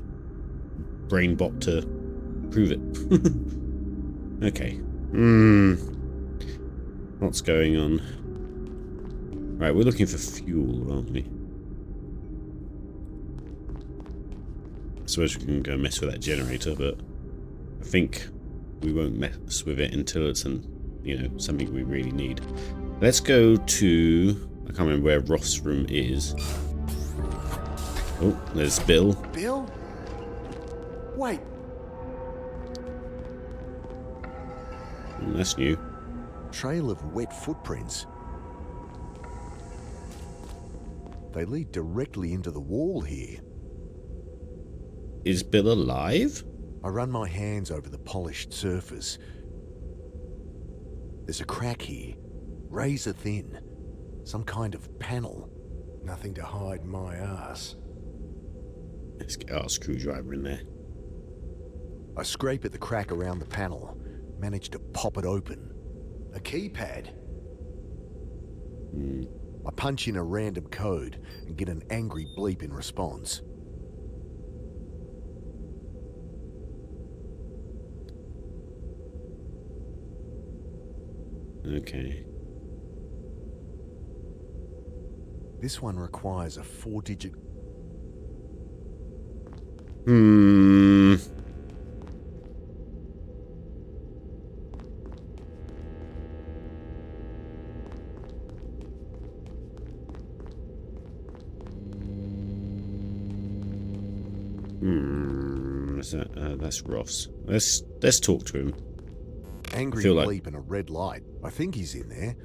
brain bop to prove it. Okay. What's going on? Right, we're looking for fuel, aren't we? I suppose we can go mess with that generator, but I think we won't mess with it until it's something we really need. Let's go to, I can't remember where Roth's room is. Oh, there's Bill. Bill? Wait. That's new. Trail of wet footprints. They lead directly into the wall here. Is Bill alive? I run my hands over the polished surface. There's a crack here, razor thin. Some kind of panel. Nothing to hide my ass. Let's get our screwdriver in there. I scrape at the crack around the panel, manage to pop it open. A keypad. I punch in a random code and get an angry bleep in response. Okay. This one requires a 4-digit... Hmm. That's Ross. Let's talk to him. Angry feel like- bleep and a red light. I think he's in there.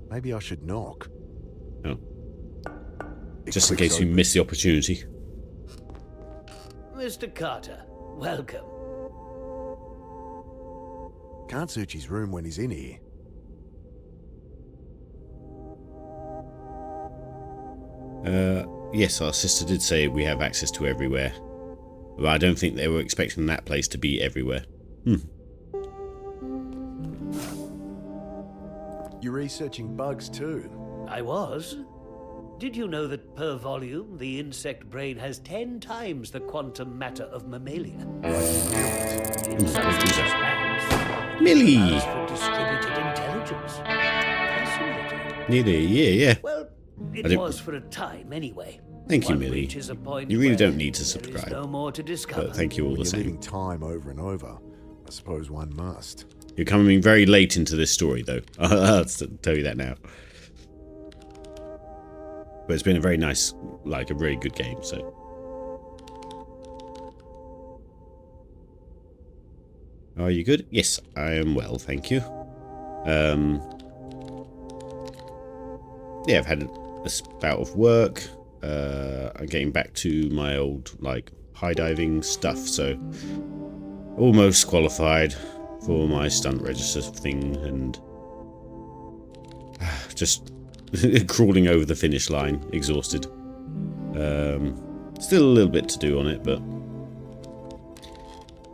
Maybe I should knock. Oh. It Just in clicks case you open. miss the opportunity. Mr. Carter, welcome. Can't search his room when he's in here. Yes, our sister did say we have access to everywhere. But I don't think they were expecting that place to be everywhere. You're researching bugs too. I was. Did you know that per volume, the insect brain has 10 times the quantum matter of mammalia? In some hands, Millie! allows for distributed intelligence. Fascinating. Nearly, yeah. Well, I it didn't- was for a time anyway. Thank you, One Millie. reaches a point You really where don't need to there is subscribe. no more to discover. But thank you all When the you're same. living time over and over, I suppose one must. You're coming very late into this story, though. I'll tell you that now. But it's been a very nice, like a really good game, so. Are you good? Yes, I am well, thank you. Yeah, I've had a bout of work. I'm getting back to my old, like, high diving stuff, so almost qualified for my stunt register thing, and just crawling over the finish line, exhausted. Still a little bit to do on it, but...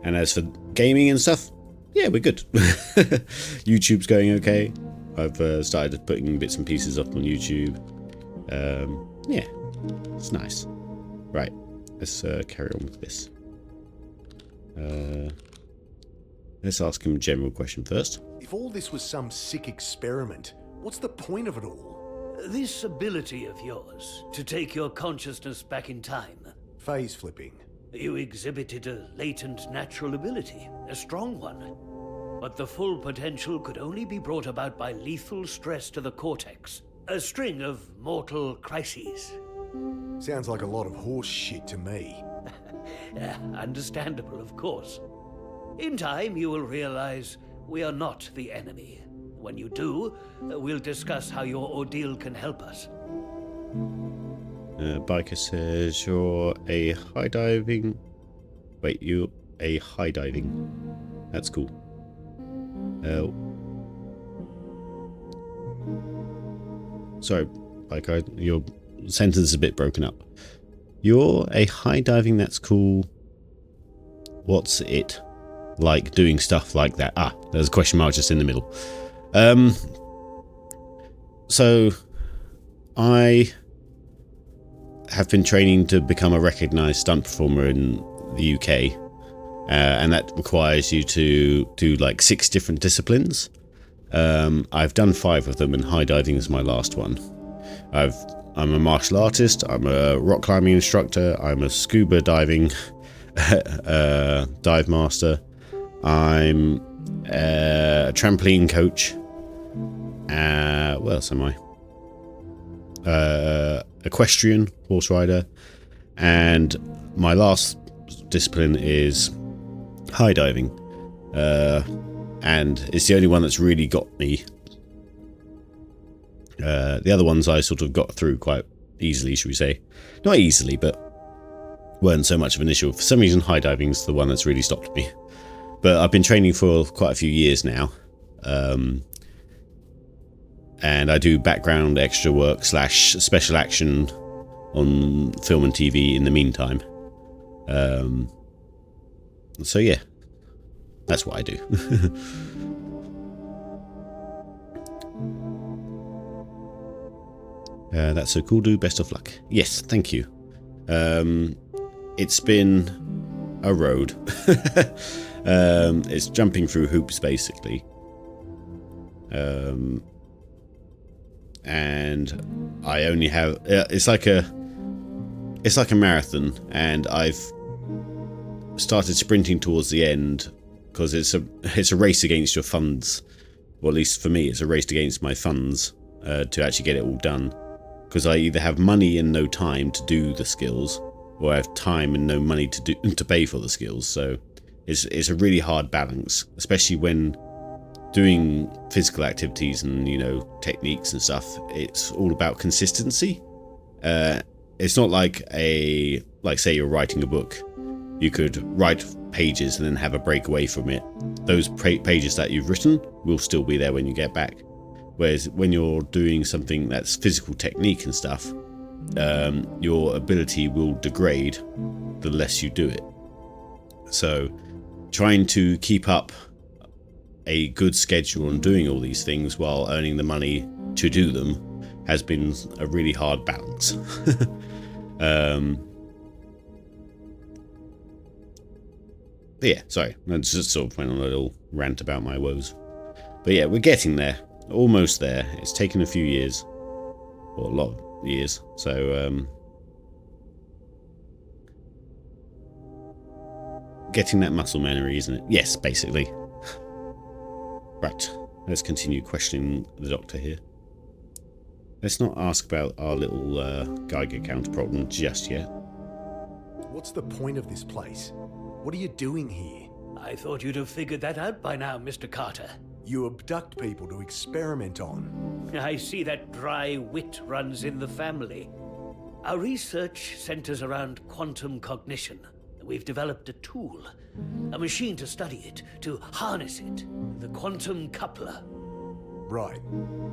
And as for gaming and stuff, yeah, we're good. YouTube's going okay. I've started putting bits and pieces up on YouTube. Yeah, it's nice. Right, let's carry on with this. Let's ask him a general question first. If all this was some sick experiment, what's the point of it all? This ability of yours to take your consciousness back in time. Phase flipping. You exhibited a latent natural ability, a strong one. But the full potential could only be brought about by lethal stress to the cortex. A string of mortal crises. Sounds like a lot of horse shit to me. Yeah, understandable, of course. In time, you will realize we are not the enemy. When you do, we'll discuss how your ordeal can help us. Biker says you're a high diving. Wait, you a high diving? That's cool. Sorry, Biker, your sentence is a bit broken up. You're a high diving. That's cool. What's it like doing stuff like that? Ah, there's a question mark just in the middle. So I have been training to become a recognised stunt performer in the UK, and that requires you to do like 6 different disciplines. I've done 5 of them, and high diving is my last one. I'm a martial artist, I'm a rock climbing instructor, I'm a scuba diving dive master, I'm a trampoline coach. What else am I? Equestrian, horse rider, and my last discipline is high diving, and it's the only one that's really got me. The other ones I sort of got through quite easily, should we say? Not easily, but weren't so much of an issue. For some reason, high diving's the one that's really stopped me. But I've been training for quite a few years now. And I do background extra work / special action on film and TV in the meantime. So yeah, that's what I do. That's so cool, dude. Best of luck. Yes, thank you. It's been a road. It's jumping through hoops, basically. and I only have it's like a marathon, and I've started sprinting towards the end because it's a race against your funds. Well, at least for me, it's a race against my funds to actually get it all done, because I either have money and no time to do the skills, or I have time and no money to pay for the skills. So it's a really hard balance, especially when doing physical activities and, you know, techniques and stuff. It's all about consistency. It's not like say you're writing a book. You could write pages and then have a break away from it. Those pages that you've written will still be there when you get back. Whereas when you're doing something that's physical technique and stuff, your ability will degrade the less you do it. So trying to keep up a good schedule and doing all these things while earning the money to do them has been a really hard balance. But yeah, sorry, I just sort of went on a little rant about my woes. But yeah, we're getting there, almost there. It's taken a few years, or a lot of years. So getting that muscle memory, isn't it? Yes, basically. Right, let's continue questioning the Doctor here. Let's not ask about our little Geiger counter problem just yet. What's the point of this place? What are you doing here? I thought you'd have figured that out by now, Mr. Carter. You abduct people to experiment on. I see that dry wit runs in the family. Our research centers around quantum cognition. We've developed a tool, a machine to study it, to harness it, the quantum coupler. Right.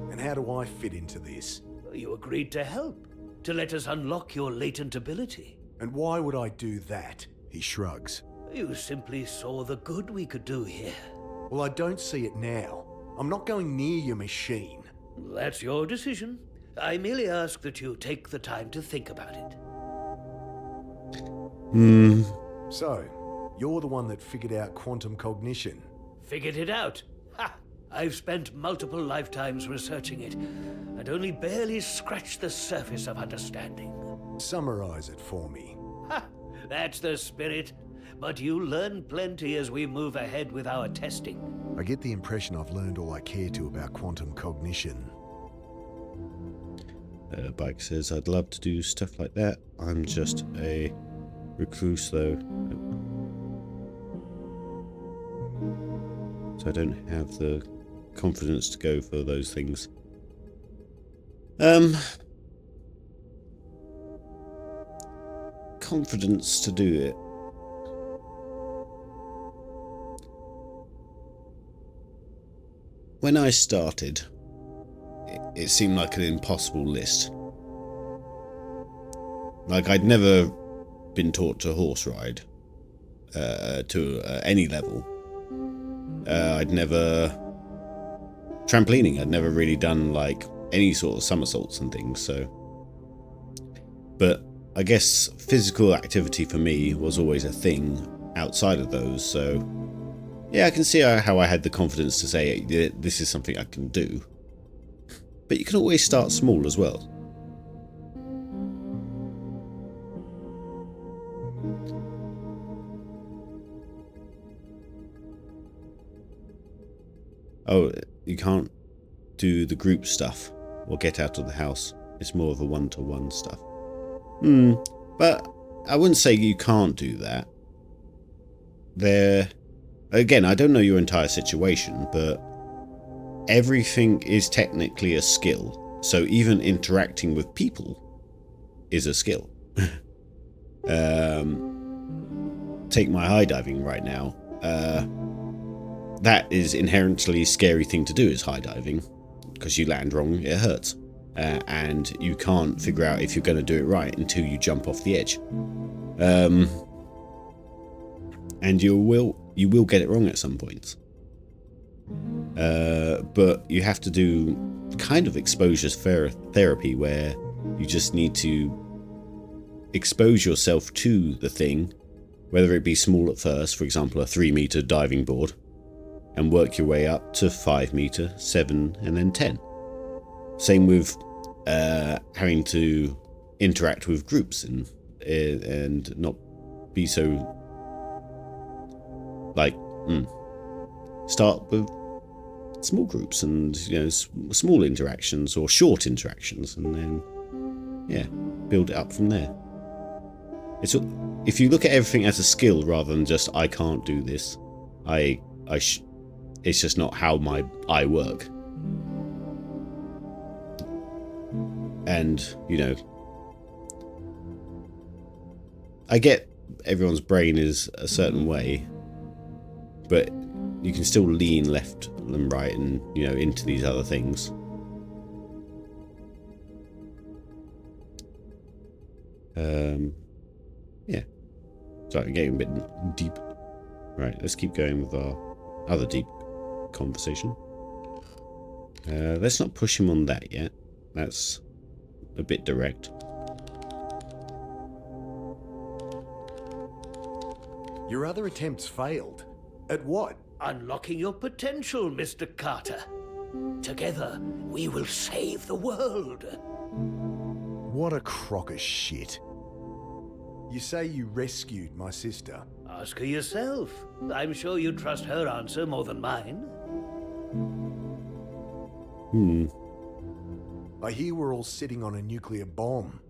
And how do I fit into this? You agreed to help, to let us unlock your latent ability. And why would I do that? He shrugs. You simply saw the good we could do here. Well, I don't see it now. I'm not going near your machine. That's your decision. I merely ask that you take the time to think about it. So, you're the one that figured out quantum cognition. Figured it out? Ha! I've spent multiple lifetimes researching it, and only barely scratched the surface of understanding. Summarize it for me. Ha! That's the spirit. But you'll learn plenty as we move ahead with our testing. I get the impression I've learned all I care to about quantum cognition. Bike says, I'd love to do stuff like that. I'm just a recluse, though. So I don't have the confidence to go for those things. Confidence to do it. When I started, it seemed like an impossible list. Like, I'd never been taught to horse ride to any level. I'd never... Trampolining, I'd never really done, like, any sort of somersaults and things, so... But I guess physical activity for me was always a thing outside of those, so... Yeah, I can see how I had the confidence to say this is something I can do. But you can always start small as well. Oh, you can't do the group stuff or get out of the house. It's more of a one-to-one stuff. But I wouldn't say you can't do that. Again, I don't know your entire situation, but everything is technically a skill. So even interacting with people is a skill. Take my high diving right now. That is inherently a scary thing to do, is high diving, because you land wrong, it hurts. And you can't figure out if you're going to do it right until you jump off the edge. And you will get it wrong at some points. But you have to do kind of exposure therapy, where you just need to expose yourself to the thing, whether it be small at first, for example a 3-meter diving board, and work your way up to 5 meter, 7, and then 10. Same with having to interact with groups and not be so like start with small groups and small interactions or short interactions, and then build it up from there. It's if you look at everything as a skill rather than just I can't do this, it's just not how I work. And I get everyone's brain is a certain way, but you can still lean left and right and into these other things. Sorry, getting a bit deep. Right, let's keep going with our other deep conversation. Let's not push him on that yet. That's a bit direct. Your other attempts failed. At what? Unlocking your potential, Mr. Carter. Together, we will save the world. What a crock of shit. You say you rescued my sister. Ask her yourself. I'm sure you'd trust her answer more than mine. I hear we're all sitting on a nuclear bomb.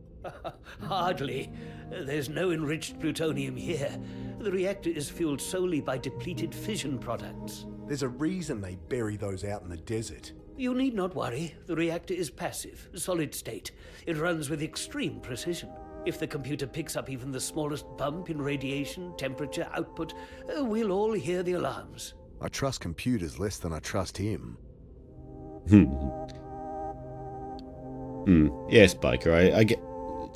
Hardly. There's no enriched plutonium here. The reactor is fueled solely by depleted fission products. There's a reason they bury those out in the desert. You need not worry. The reactor is passive, solid state. It runs with extreme precision. If the computer picks up even the smallest bump in radiation, temperature, output, we'll all hear the alarms. I trust computers less than I trust him. Yes, Biker, I get,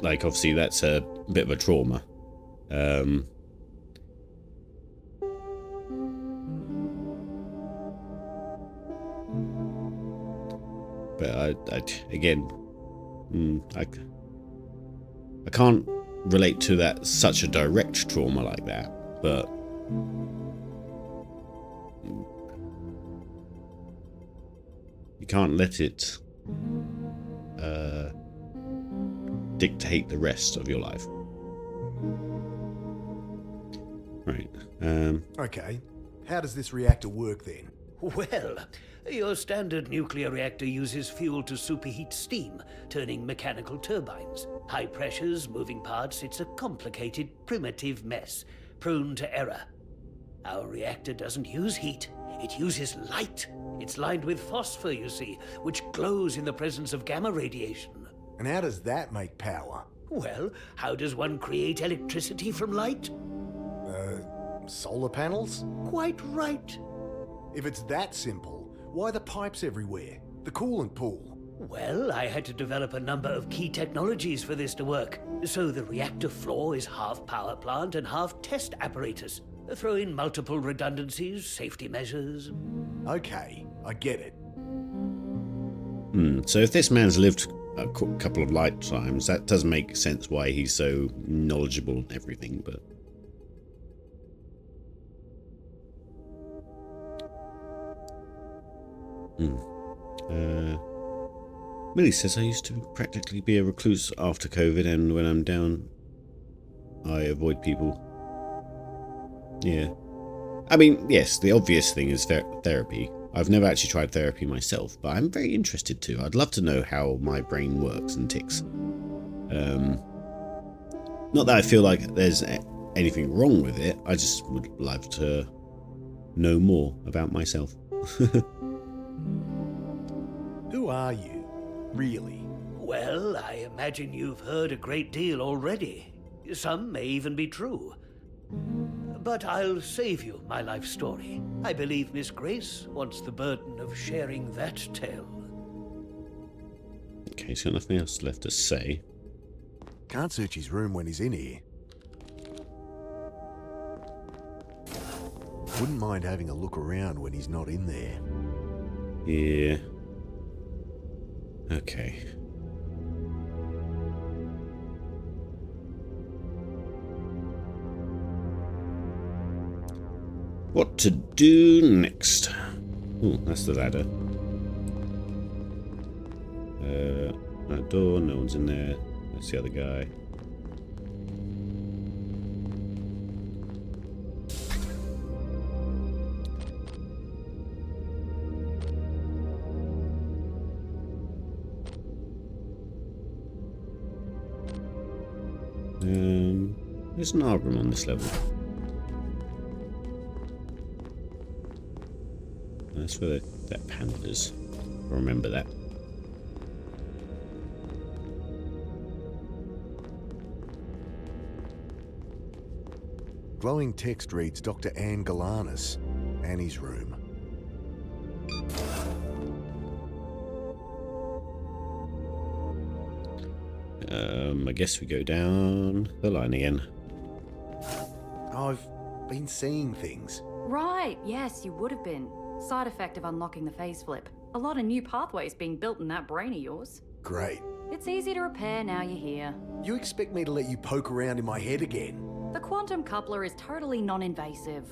like, obviously that's a bit of a trauma. But I can't relate to that, such a direct trauma like that, but you can't let it dictate the rest of your life. Right. Okay. How does this reactor work then? Well, your standard nuclear reactor uses fuel to superheat steam, turning mechanical turbines. High pressures, moving parts, it's a complicated, primitive mess, prone to error. Our reactor doesn't use heat, it uses light. It's lined with phosphor, you see, which glows in the presence of gamma radiation. And how does that make power? Well, how does one create electricity from light? Solar panels? Quite right. If it's that simple, why the pipes everywhere? The coolant pool? Well, I had to develop a number of key technologies for this to work. So the reactor floor is half power plant and half test apparatus. Throw in multiple redundancies, safety measures. Okay, I get it. So if this man's lived a couple of lifetimes, that does make sense why he's so knowledgeable and everything, but... Millie says I used to practically be a recluse after COVID, and when I'm down, I avoid people. Yeah. I mean, yes, the obvious thing is therapy. I've never actually tried therapy myself, but I'm very interested to. I'd love to know how my brain works and ticks. Not that I feel like there's anything wrong with it, I just would love to know more about myself. Who are you, really? Well, I imagine you've heard a great deal already. Some may even be true. But I'll save you my life story. I believe Miss Grace wants the burden of sharing that tale. Okay, he's got nothing else left to say. Can't search his room when he's in here. Wouldn't mind having a look around when he's not in there. Yeah. Okay. What to do next? Ooh, that's the ladder. That door, no one's in there. That's the other guy. There's an arbor on this level. That's where that panel is. I'll remember that. Glowing text reads Dr. Anne Galanis, Annie's room. I guess we go down the line again. I've been seeing things. Right, yes, you would have been. Side effect of unlocking the phase flip. A lot of new pathways being built in that brain of yours. Great. It's easy to repair now you're here. You expect me to let you poke around in my head again? The quantum coupler is totally non-invasive.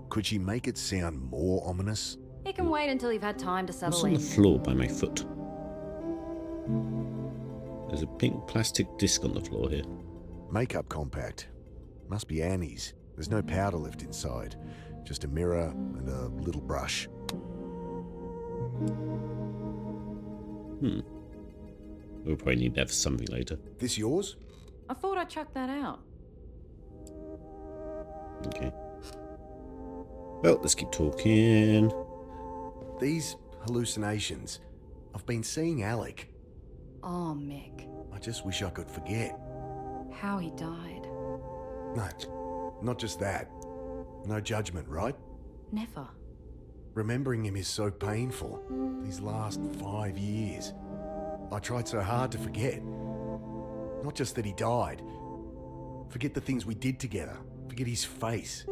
Could she make it sound more ominous? It can wait until you've had time to settle What's on in. the floor by my foot? There's a pink plastic disc on the floor here. Makeup compact. Must be Annie's. There's no powder left inside. Just a mirror and a little brush. We'll probably need that for something later. This yours? I thought I chucked that out. Okay. Well, let's keep talking. These hallucinations. I've been seeing Alec. Oh, Mick. I just wish I could forget. How he died. No, not just that. No judgment, right? Never. Remembering him is so painful. These last 5 years. I tried so hard to forget. Not just that he died. Forget the things we did together. Forget his face.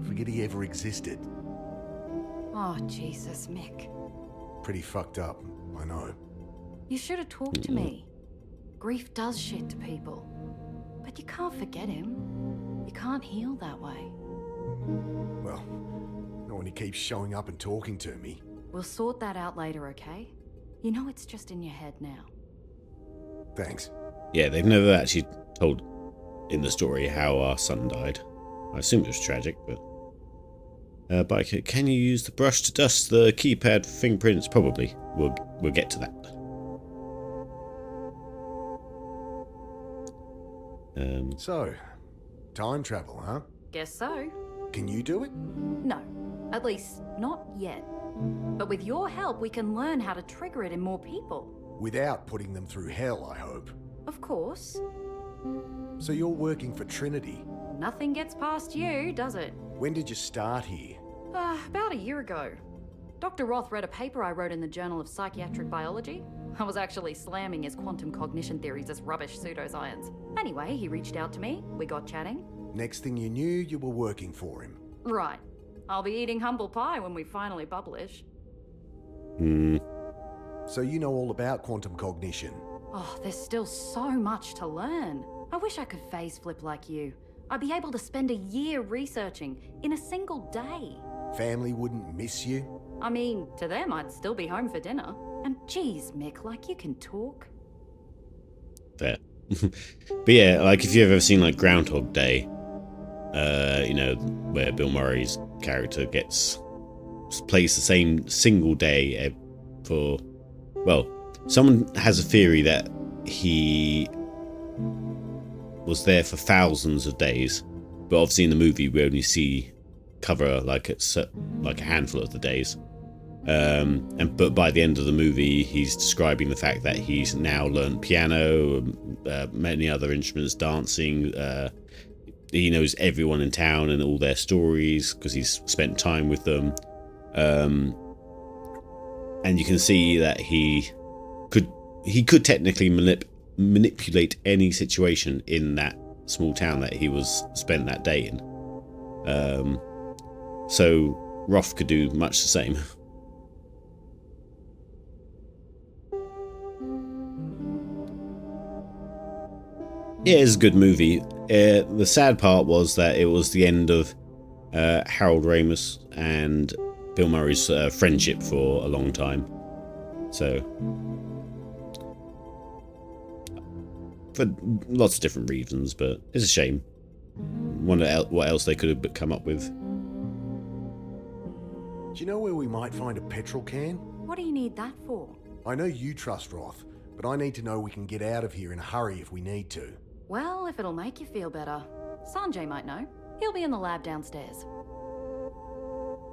Forget he ever existed. Oh, Jesus, Mick. Pretty fucked up, I know. You should have talked to me. Grief does shit to people. But you can't forget him. You can't heal that way. Well, not when he keeps showing up and talking to me. We'll sort that out later, okay? You know it's just in your head now. Thanks. Yeah, they've never actually told in the story how our son died. I assume it was tragic, but... can you use the brush to dust the keypad fingerprints? Probably. We'll get to that. So, time travel, huh? Guess so. Can you do it? No. At least, not yet. But with your help, we can learn how to trigger it in more people. Without putting them through hell, I hope. Of course. So you're working for Trinity? Nothing gets past you, does it? When did you start here? About a year ago. Dr. Roth read a paper I wrote in the Journal of Psychiatric Biology. I was actually slamming his quantum cognition theories as rubbish pseudoscience. Anyway, he reached out to me, we got chatting. Next thing you knew, you were working for him. Right. I'll be eating humble pie when we finally publish. So you know all about quantum cognition? Oh, there's still so much to learn. I wish I could phase flip like you. I'd be able to spend a year researching in a single day. Family wouldn't miss you? I mean, to them, I'd still be home for dinner. And geez, Mick, like you can talk. Fair. But yeah, like if you've ever seen like Groundhog Day, you know, where Bill Murray's character plays the same single day for, well, someone has a theory that he was there for thousands of days, but obviously in the movie we only cover like a handful of the days. But by the end of the movie, he's describing the fact that he's now learned piano, many other instruments, dancing. He knows everyone in town and all their stories because he's spent time with them. And you can see that he could technically manipulate any situation in that small town that he was spent that day in. So Roth could do much the same. Yeah, it's a good movie. The sad part was that it was the end of Harold Ramis and Bill Murray's friendship for a long time. So, for lots of different reasons, but it's a shame. Wonder what else they could have come up with. Do you know where we might find a petrol can? What do you need that for? I know you trust Roth, but I need to know we can get out of here in a hurry if we need to. Well, if it'll make you feel better. Sanjay might know. He'll be in the lab downstairs.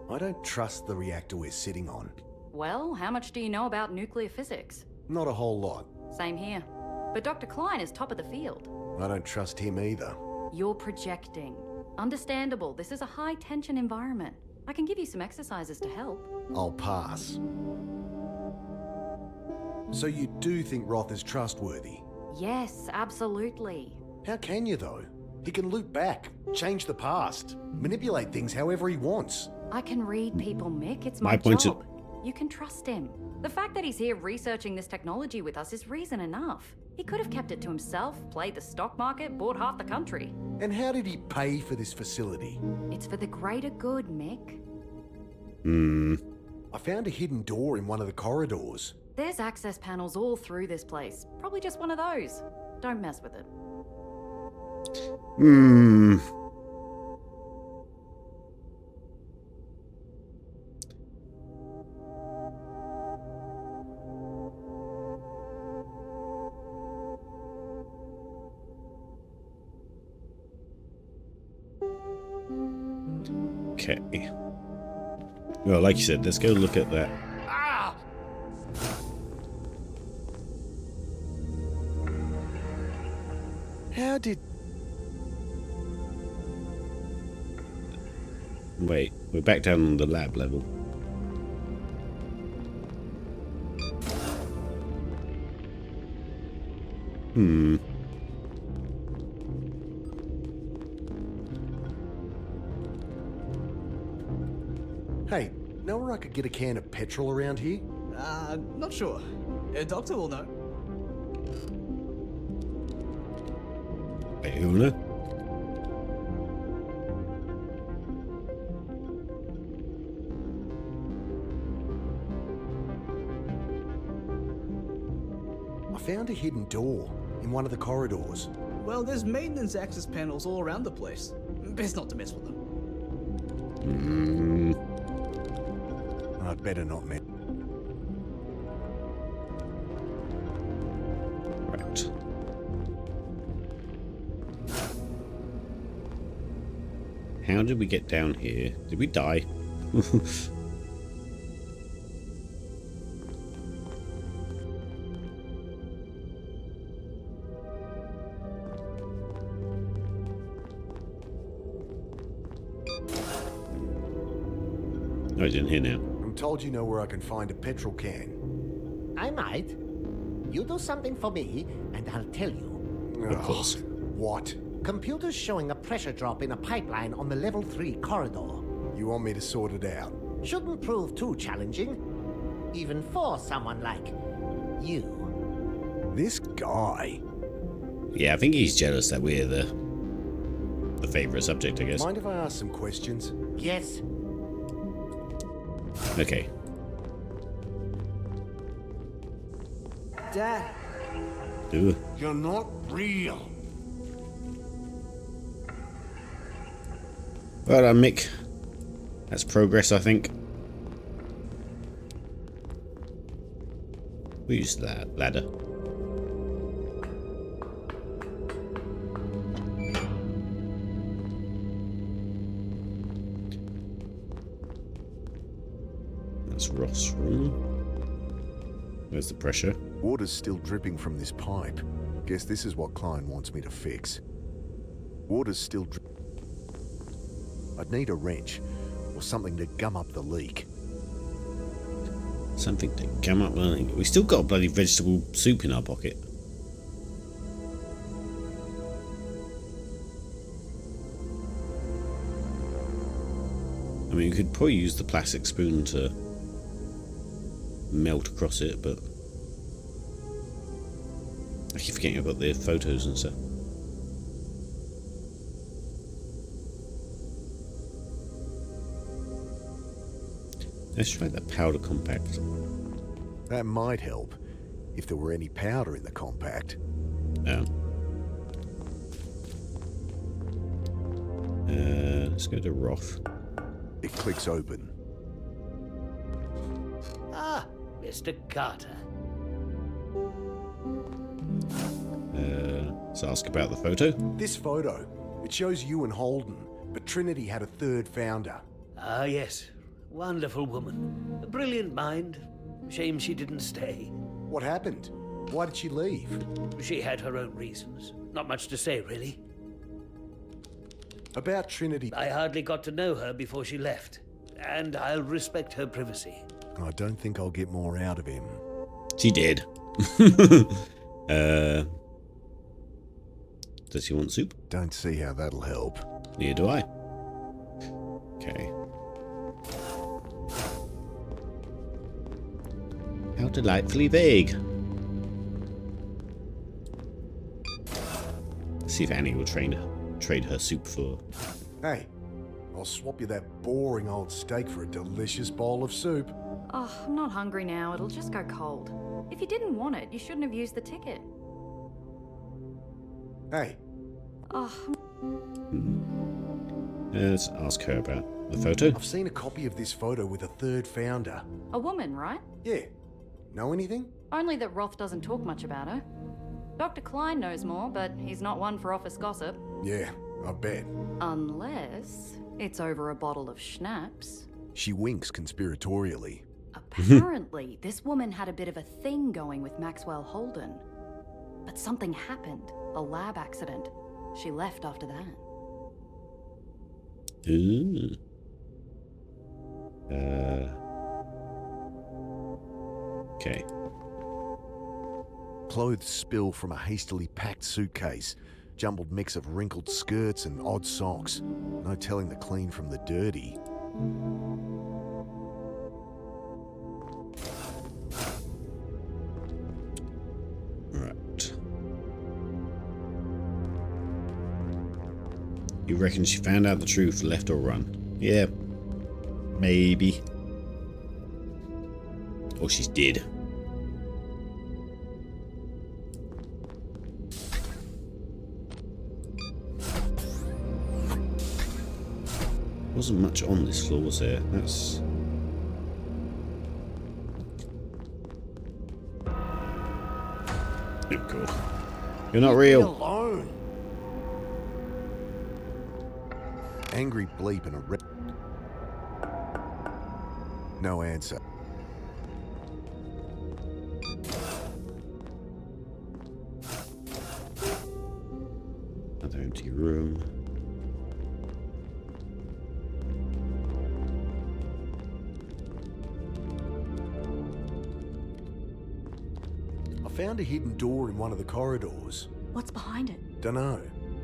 I don't trust the reactor we're sitting on. Well, how much do you know about nuclear physics? Not a whole lot. Same here. But Dr. Klein is top of the field. I don't trust him either. You're projecting. Understandable. This is a high-tension environment. I can give you some exercises to help. I'll pass. So you do think Roth is trustworthy? Yes, absolutely. How can you, though? He can loop back, change the past, manipulate things however he wants. I can read people, Mick. It's my My point job. You can trust him. The fact that he's here researching this technology with us is reason enough. He could have kept it to himself, played the stock market, bought half the country. And how did he pay for this facility? It's for the greater good, Mick. I found a hidden door in one of the corridors. There's access panels all through this place. Probably just one of those. Don't mess with it. Okay. Well, like you said, let's go look at that. How did... Wait, we're back down on the lab level. Hey, know where I could get a can of petrol around here? Not sure. A doctor will know. Hey, who know? I found a hidden door in one of the corridors. Well, there's maintenance access panels all around the place. Best not to mess with them. I'd better not mess. Right. How did we get down here? Did we die? Oh, he's in here now. I'm told you know where I can find a petrol can. I might. You do something for me, and I'll tell you. Of course. What? Computers showing a pressure drop in a pipeline on the level 3 corridor. You want me to sort it out? Shouldn't prove too challenging. Even for someone like you. This guy. Yeah, I think he's jealous that we're the favorite subject, I guess. Mind if I ask some questions? Yes. Okay. Dad. Ooh. You're not real. Well done, Mick. That's progress, I think. We use that ladder. That's Ross' room. Where's the pressure? Water's still dripping from this pipe. Guess this is what Klein wants me to fix. Water's still dripping. I'd need a wrench or something to gum up the leak. Something to come up with. We still got a bloody vegetable soup in our pocket. I mean, you could probably use the plastic spoon to melt across it, but I keep forgetting about the photos and stuff. Let's try that powder compact. That might help, if there were any powder in the compact. Oh. Let's go to Roth. It clicks open. Ah, Mr. Carter. Let's ask about the photo. This photo, it shows you and Holden, but Trinity had a third founder. Ah, yes. Wonderful woman. A brilliant mind. Shame she didn't stay. What happened? Why did she leave? She had her own reasons. Not much to say, really. About Trinity... I hardly got to know her before she left. And I'll respect her privacy. I don't think I'll get more out of him. She did. Does he want soup? Don't see how that'll help. Neither do I. Okay. How delightfully vague. Let's see if Annie will trade her soup for... Hey, I'll swap you that boring old steak for a delicious bowl of soup. Oh, I'm not hungry now. It'll just go cold. If you didn't want it, you shouldn't have used the ticket. Hey. Oh. Let's ask her about the photo. I've seen a copy of this photo with a third founder. A woman, right? Yeah. Know anything? Only that Roth doesn't talk much about her. Dr. Klein knows more, but he's not one for office gossip. Yeah, I bet. Unless it's over a bottle of schnapps. She winks conspiratorially. Apparently, this woman had a bit of a thing going with Maxwell Holden. But something happened. A lab accident. She left after that. Ooh. Okay. Clothes spill from a hastily packed suitcase. Jumbled mix of wrinkled skirts and odd socks. No telling the clean from the dirty. Right. You reckon she found out the truth, left or run? Yeah. Maybe. Or she's dead. Wasn't much on this floor, was there? That's... Oh god. You're not real. Alone. Angry bleep and a no answer. Another empty room. I found a hidden door in one of the corridors. What's behind it? Dunno.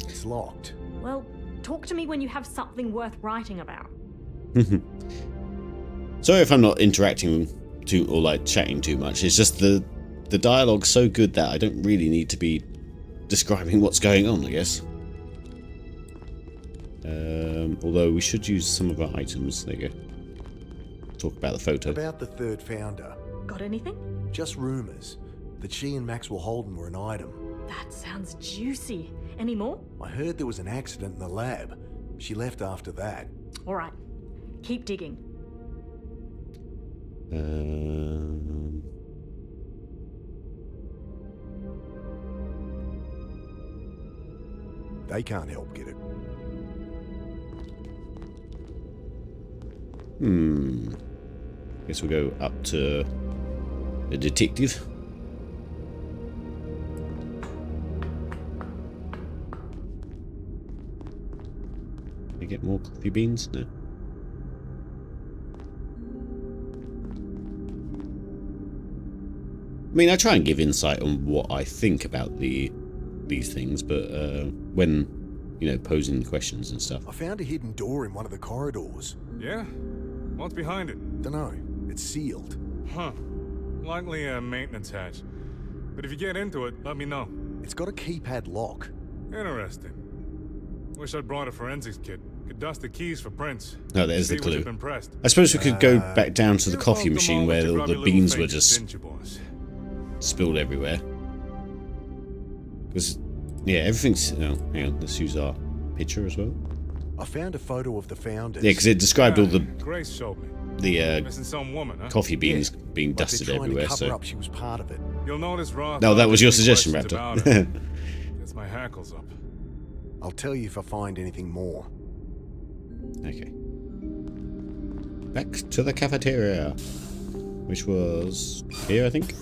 It's locked. Well, talk to me when you have something worth writing about. Sorry if I'm not interacting too or like chatting too much. It's just the dialogue's so good that I don't really need to be describing what's going on, I guess. Although we should use some of our items. There you go. Talk about the photo. About the third founder. Got anything? Just rumours that she and Maxwell Holden were an item. That sounds juicy. Any more? I heard there was an accident in the lab. She left after that. All right. Keep digging. They can't help get it. Guess we'll go up to the detective. Can I get more coffee beans? No. I mean, I try and give insight on what I think about these things, but when, you know, posing questions and stuff. I found a hidden door in one of the corridors. Yeah? What's behind it? Dunno. It's sealed. Huh. Likely a maintenance hatch. But if you get into it, let me know. It's got a keypad lock. Interesting. Wish I'd brought a forensics kit. Could dust the keys for prints. Oh, there's See the which clue. have been pressed. I suppose we could go back down to the You coffee fogged them machine all where with your all the grubby beans little were fingers, just didn't you, boys? spilled everywhere. Because, yeah, everything's... Oh, hang on, let's use our picture as well. I found a photo of the founders. Yeah, because it described all the Grace showed me. the some woman, huh? coffee beans being dusted they're trying everywhere. to cover So up she was part of it. You'll notice Roth. no, that was your asking suggestion, questions Raptor. about her. Gets my hackles up. I'll tell you if I find anything more. Okay. Back to the cafeteria, which was here, I think.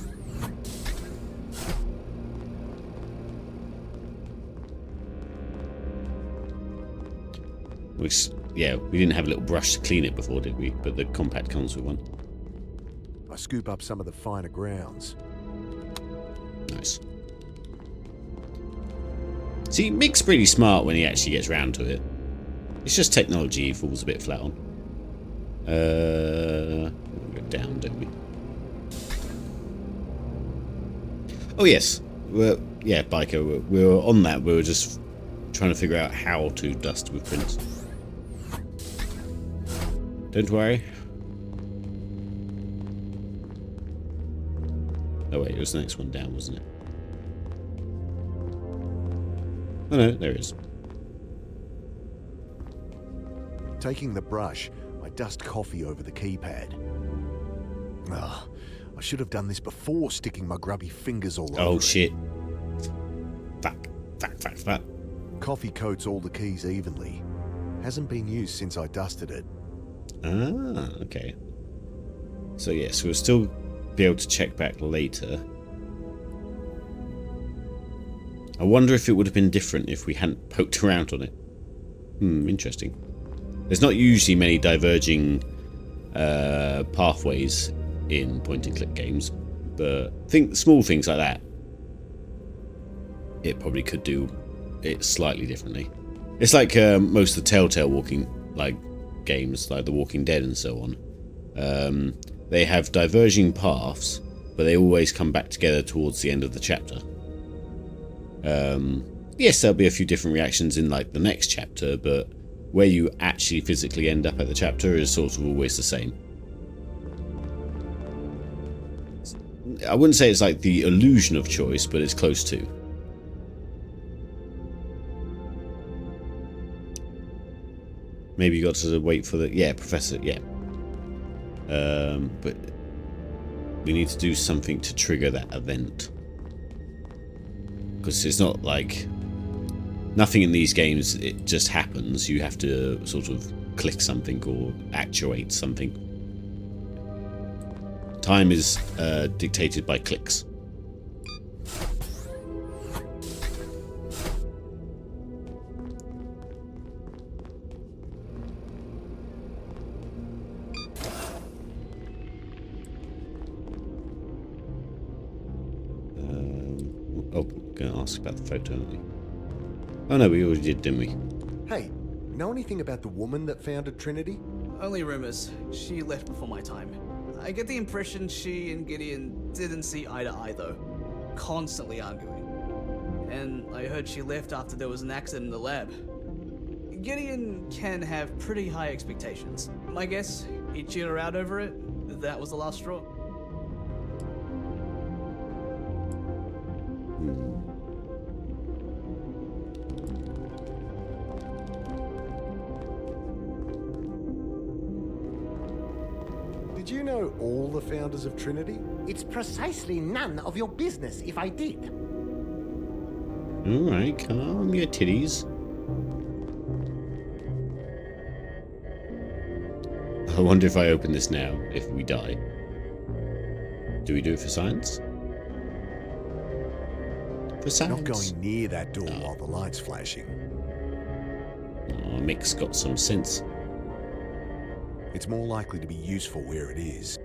Yeah, we didn't have a little brush to clean it before, did we? But the compact comes with one. I scoop up some of the finer grounds. Nice. See, Mick's pretty smart when he actually gets round to it. It's just technology he falls a bit flat on. We go down, don't we? Oh yes, yeah, Biker. We were on that. We were just trying to figure out how to dust with prints. Don't worry. Oh wait, it was the next one down, wasn't it? Oh no, there it is. Taking the brush, I dust coffee over the keypad. Ah, I should have done this before sticking my grubby fingers all over Oh it. shit. Fuck. Coffee coats all the keys evenly. Hasn't been used since I dusted it. Ah, okay. So yes, we'll still be able to check back later. I wonder if it would have been different if we hadn't poked around on it. Interesting. There's not usually many diverging pathways in point-and-click games, but think small things like that, it probably could do it slightly differently. It's like most of the Telltale games, like The Walking Dead and so on. They have diverging paths, but they always come back together towards the end of the chapter. Yes, there'll be a few different reactions in like the next chapter, but where you actually physically end up at the chapter is sort of always the same. I wouldn't say it's like the illusion of choice, but it's close to. Maybe you got to wait for the... Yeah, Professor, yeah. But we need to do something to trigger that event. Because it's not like... Nothing in these games, it just happens. You have to sort of click something or actuate something. Time is dictated by clicks. Oh, we're going to ask about the photo, aren't we? Oh no, we already did, didn't we? Hey, know anything about the woman that founded Trinity? Only rumors. She left before my time. I get the impression she and Gideon didn't see eye to eye, though. Constantly arguing. And I heard she left after there was an accident in the lab. Gideon can have pretty high expectations. My guess, he chewed her out over it. That was the last straw. Did you know all the founders of Trinity? It's precisely none of your business if I did. Alright, calm your titties. I wonder if I open this now, if we die. Do we do it for science? For science? Not going near that door while the light's flashing. Oh, Mick's got some sense. It's more likely to be useful where it is.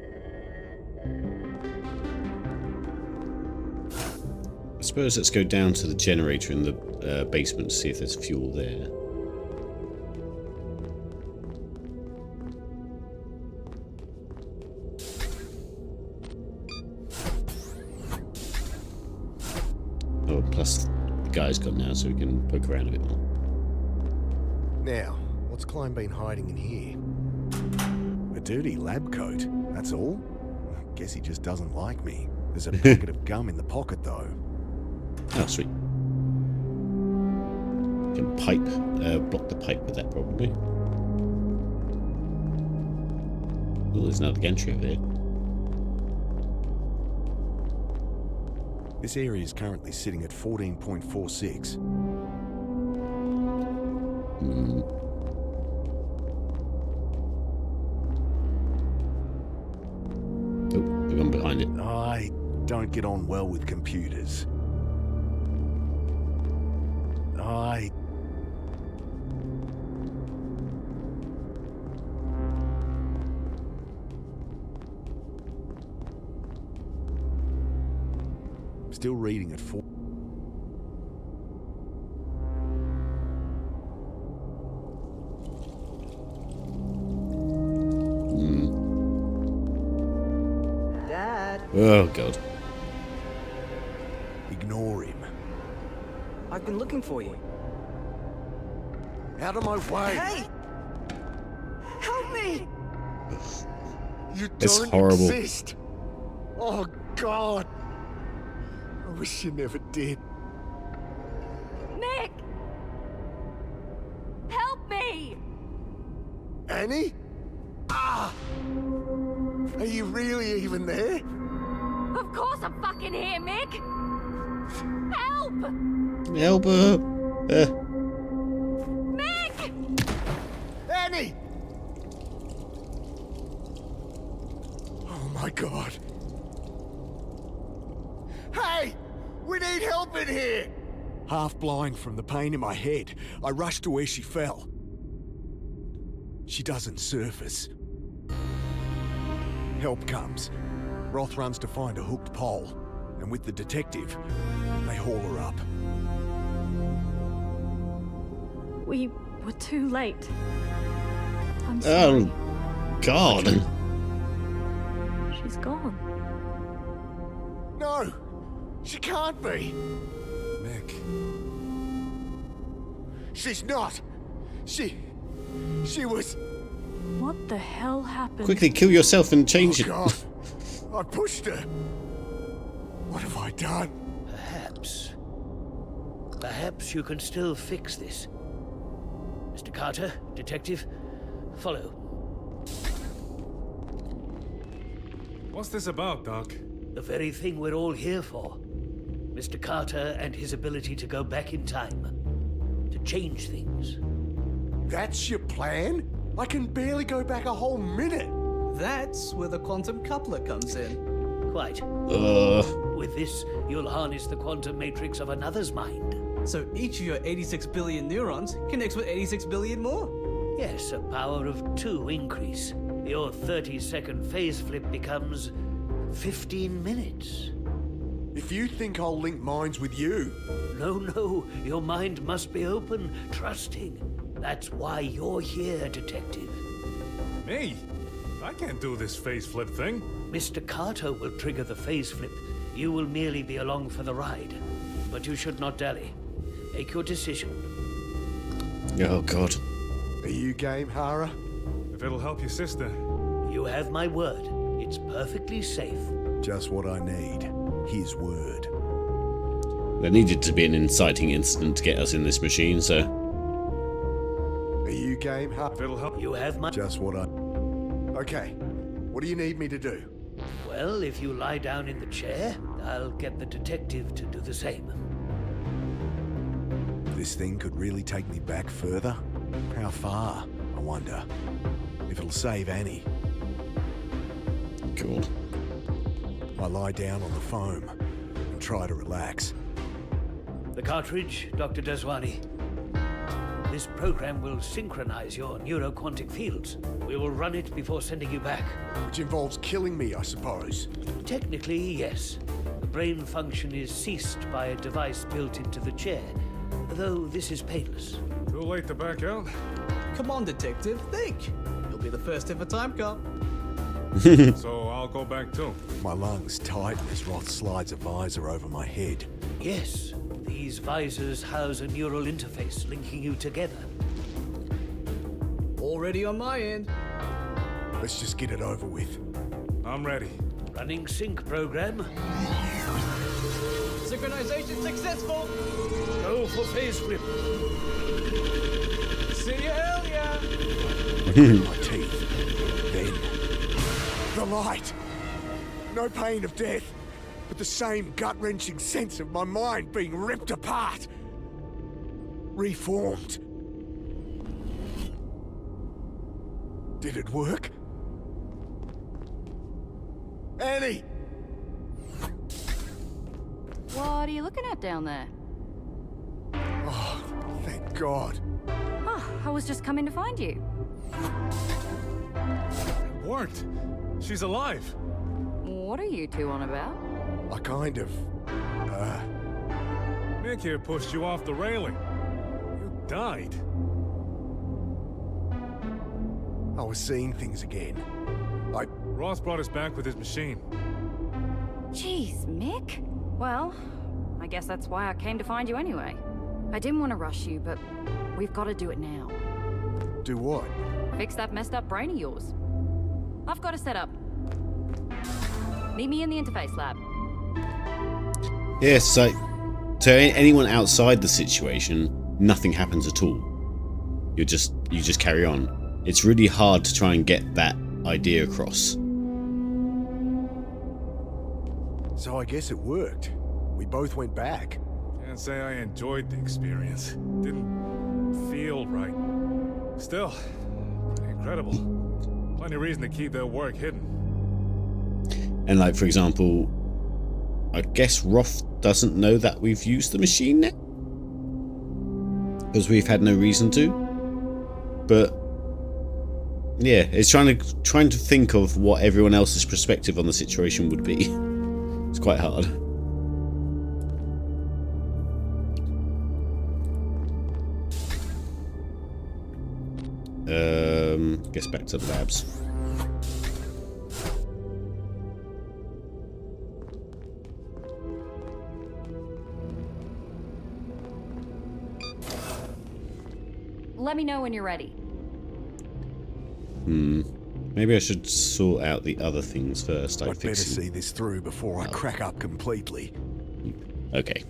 I suppose let's go down to the generator in the basement to see if there's fuel there. Plus the guy's gone now, so we can poke around a bit more. Now, What's Klein been hiding in here? A dirty lab coat, that's all? Guess he just doesn't like me. There's a packet of gum in the pocket, though. Oh, sweet. Can block the pipe with that, probably. Oh, there's another gantry over there. This area is currently sitting at 14.46. Oh, we've gone behind it. I don't get on well with computers. I still reading at 4. Dad, Oh, God. Ignore him. I've been looking for you. Out of my way! Hey! Help me! You It's don't horrible. exist! Oh, God! I wish you never did. Nick! Help me! Annie? Ah! Are you really even there? Of course I'm fucking here, Mick! Help! Help her! Mick! Annie! Oh my God. Hey! We need help in here! Half blind from the pain in my head, I rushed to where she fell. She doesn't surface. Help comes. Roth runs to find a hooked pole, and with the detective, they haul her up. We were too late. I'm sorry. Oh, God. She's gone. No! She can't be! Nick. She's not! She was... What the hell happened? Quickly kill yourself and change it. God! I pushed her! What have I done? Perhaps you can still fix this. Mr. Carter, detective, follow. What's this about, Doc? The very thing we're all here for. Mr. Carter and his ability to go back in time. To change things. That's your plan? I can barely go back a whole minute! That's where the quantum coupler comes in. Quite. With this, you'll harness the quantum matrix of another's mind. So each of your 86 billion neurons connects with 86 billion more. Yes, a power of 2 increase. Your 30-second phase flip becomes 15 minutes. If you think I'll link minds with you... No, your mind must be open, trusting. That's why you're here, detective. Me? I can't do this phase flip thing. Mr. Carter will trigger the phase flip. You will merely be along for the ride. But you should not dally. Make your decision. Oh, God. Are you game, Hara? If it'll help your sister. You have my word. It's perfectly safe. Just what I need. His word. There needed to be an inciting incident to get us in this machine, so... Are you game, Hara? If it'll help. You have my... Just what I... Okay. What do you need me to do? Well, if you lie down in the chair, I'll get the detective to do the same. This thing could really take me back further? How far, I wonder? If it'll save Annie. Cool. I lie down on the foam and try to relax. The cartridge, Dr. Deswani. This program will synchronize your neuroquantic fields. We will run it before sending you back. Which involves killing me, I suppose. Technically, yes. The brain function is ceased by a device built into the chair, though this is painless. Too late to back out? Come on, detective, think. You'll be the first ever time cop. So I'll go back too. My lungs tighten as Roth slides a visor over my head. Yes, these visors house a neural interface linking you together. Already on my end. Let's just get it over with. I'm ready. Running sync program. Synchronization successful. Go for phase flip. See ya, hell yeah. My teeth. Then, the light. No pain of death, but the same gut-wrenching sense of my mind being ripped apart. Reformed. Did it work? Annie! What are you looking at down there? Oh, thank God. Oh, I was just coming to find you. It worked. She's alive. What are you two on about? I kind of... Nick here pushed you off the railing. You died. I was seeing things again. Roth brought us back with his machine. Jeez, Mick. Well, I guess that's why I came to find you anyway. I didn't want to rush you, but we've got to do it now. Do what? Fix that messed up brain of yours. I've got a setup. Meet me in the interface lab. Yeah, so to anyone outside the situation, nothing happens at all. You just carry on. It's really hard to try and get that idea across. So I guess it worked. We both went back. Can't say I enjoyed the experience. Didn't feel right. Still, pretty incredible. Plenty of reason to keep their work hidden. And like, for example, I guess Roth doesn't know that we've used the machine now, because we've had no reason to. But yeah, it's trying to think of what everyone else's perspective on the situation would be. It's quite hard. Guess back to the labs. Let me know when you're ready. Maybe I should sort out the other things first. I'd better see this through before I crack up completely. Okay.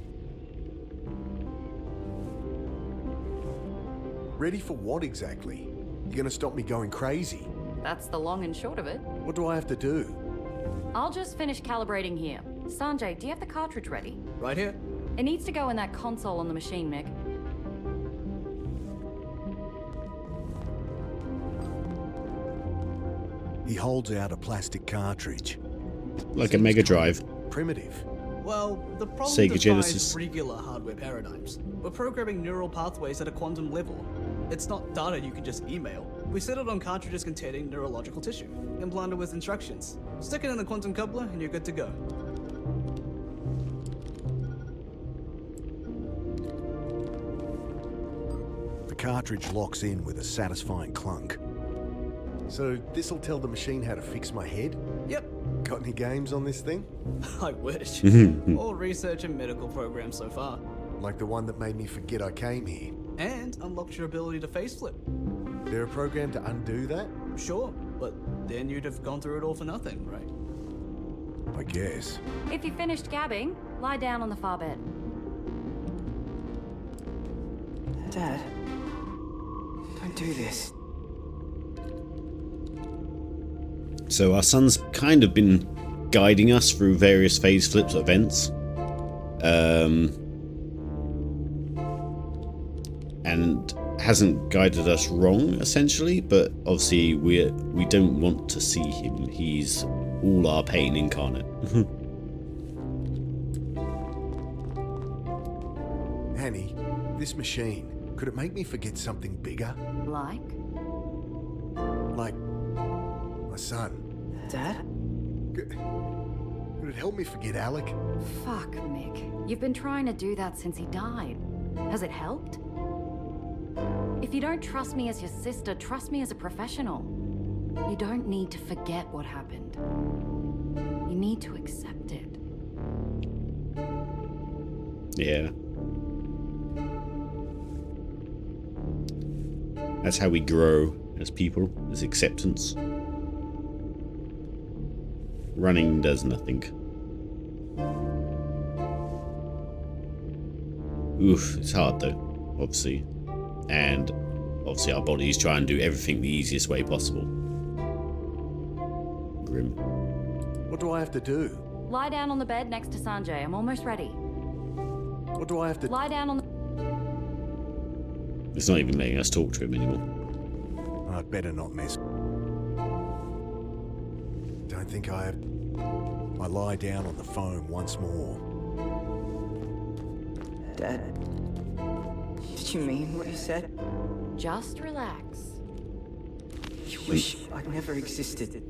Ready for what exactly? You gonna stop me going crazy? That's the long and short of it. What do I have to do? I'll just finish calibrating here. Sanjay, do you have the cartridge ready? Right here. It needs to go in that console on the machine, Mick. He holds out a plastic cartridge. Like a Mega Drive. Primitive. Well, the problem Sega defies Genesis. regular hardware paradigms. We're programming neural pathways at a quantum level. It's not data you can just email. We set it on cartridges containing neurological tissue, implanted with instructions. Stick it in the quantum coupler and you're good to go. The cartridge locks in with a satisfying clunk. So this'll tell the machine how to fix my head? Yep. Got any games on this thing? I wish. All research and medical programs so far. Like the one that made me forget I came here. And unlocked your ability to face flip. There a program to undo that? Sure, but then you'd have gone through it all for nothing, right? I guess. If you finished gabbing, lie down on the far bed. Dad, don't do this. So our son's kind of been guiding us through various phase flips events. And hasn't guided us wrong, essentially, but obviously we don't want to see him. He's all our pain incarnate. Annie, this machine, could it make me forget something bigger? Like? Like my son. Dad? Could it help me forget Alec? Fuck, Mick. You've been trying to do that since he died. Has it helped? If you don't trust me as your sister, trust me as a professional. You don't need to forget what happened. You need to accept it. Yeah. That's how we grow as people, as acceptance. Running does nothing. Oof, it's hard though, obviously. And obviously our bodies try and do everything the easiest way possible. Grim. What do I have to do? Lie down on the bed next to Sanjay. I'm almost ready. What do I have to... Lie down on the... It's not even letting us talk to him anymore. I'd better not miss. Don't think I have... I lie down on the foam once more. Dad, did you mean what you said? Just relax. You wish I'd never existed,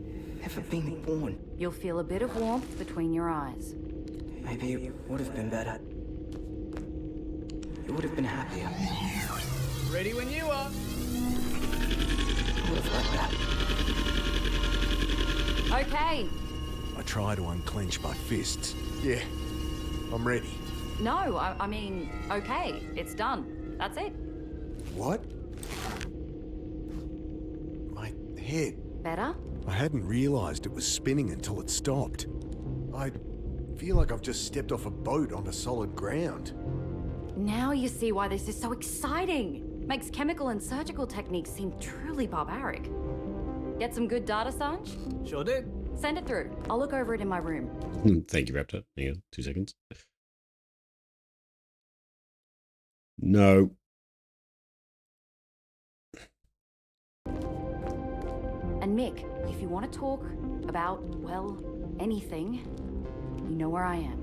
never been born. You'll feel a bit of warmth between your eyes. Maybe it would have been better. You would have been happier. Ready when you are. I would have liked that. Okay. I try to unclench my fists. Yeah, I'm ready. No, I mean, okay. It's done. That's it. What? My head. Better? I hadn't realised it was spinning until it stopped. I feel like I've just stepped off a boat onto solid ground. Now you see why this is so exciting. Makes chemical and surgical techniques seem truly barbaric. Get some good data, Sanj? Sure did. Send it through. I'll look over it in my room. Thank you, Raptor. Hang on, 2 seconds. No. And Mick, if you want to talk about, well, anything, you know where I am.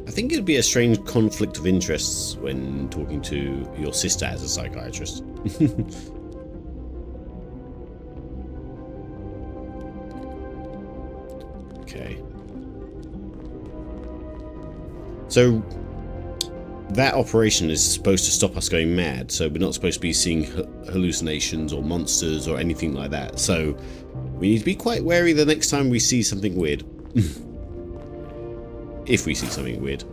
I think it'd be a strange conflict of interests when talking to your sister as a psychiatrist. Okay. So that operation is supposed to stop us going mad, so we're not supposed to be seeing hallucinations or monsters or anything like that. So we need to be quite wary the next time we see something weird. If we see something weird.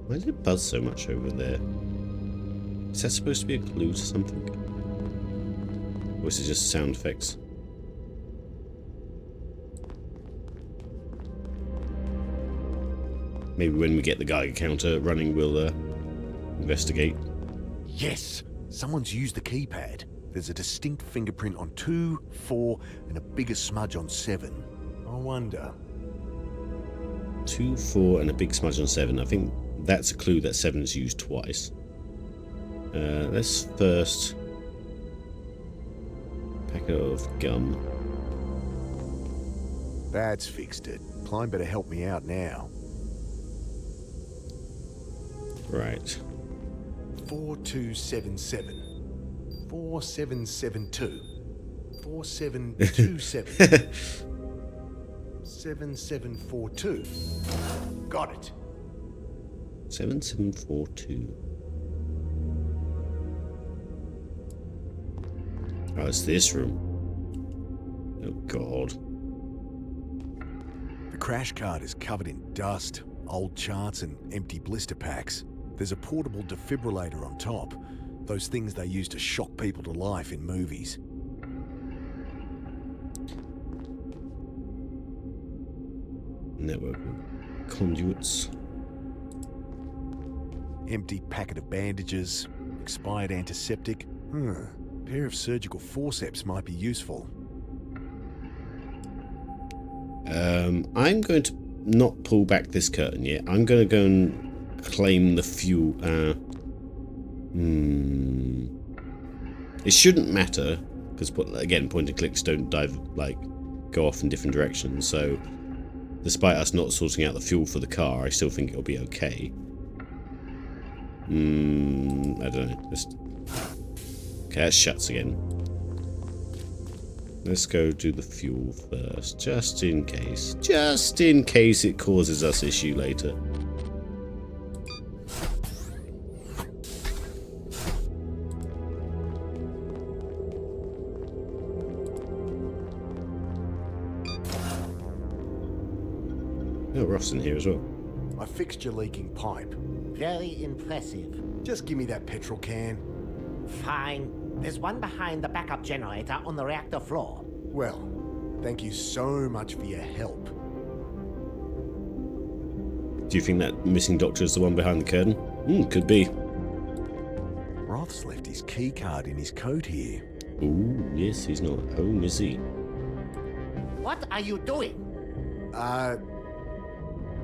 Why did it buzz so much over there? Is that supposed to be a clue to something? Or is it just sound effects? Maybe when we get the Geiger counter running, we'll investigate. Yes! Someone's used the keypad. There's a distinct fingerprint on 2, 4, and a bigger smudge on 7. I wonder... 2, 4, and a big smudge on 7. I think that's a clue that 7 is used twice. Let's first... packet of gum. That's fixed it. Klein better help me out now. Right. 4277. 4772. 4727. 7742. Got it. 7742. Oh, it's this room. Oh, God. The crash cart is covered in dust, old charts, and empty blister packs. There's a portable defibrillator on top. Those things they use to shock people to life in movies. Network conduits. Empty packet of bandages. Expired antiseptic. Pair of surgical forceps might be useful. I'm going to not pull back this curtain yet. I'm going to go and claim the fuel. It shouldn't matter because, again, point and clicks don't go off in different directions. So, despite us not sorting out the fuel for the car, I still think it'll be okay. I don't know. Okay, that shuts again. Let's go do the fuel first, just in case. Just in case it causes us issue later. Oh, Roth's in here as well. I fixed your leaking pipe. Very impressive. Just give me that petrol can. Fine. There's one behind the backup generator on the reactor floor. Well, thank you so much for your help. Do you think that missing doctor is the one behind the curtain? Could be. Roth's left his key card in his coat here. Ooh, yes, he's not at home, is he? What are you doing?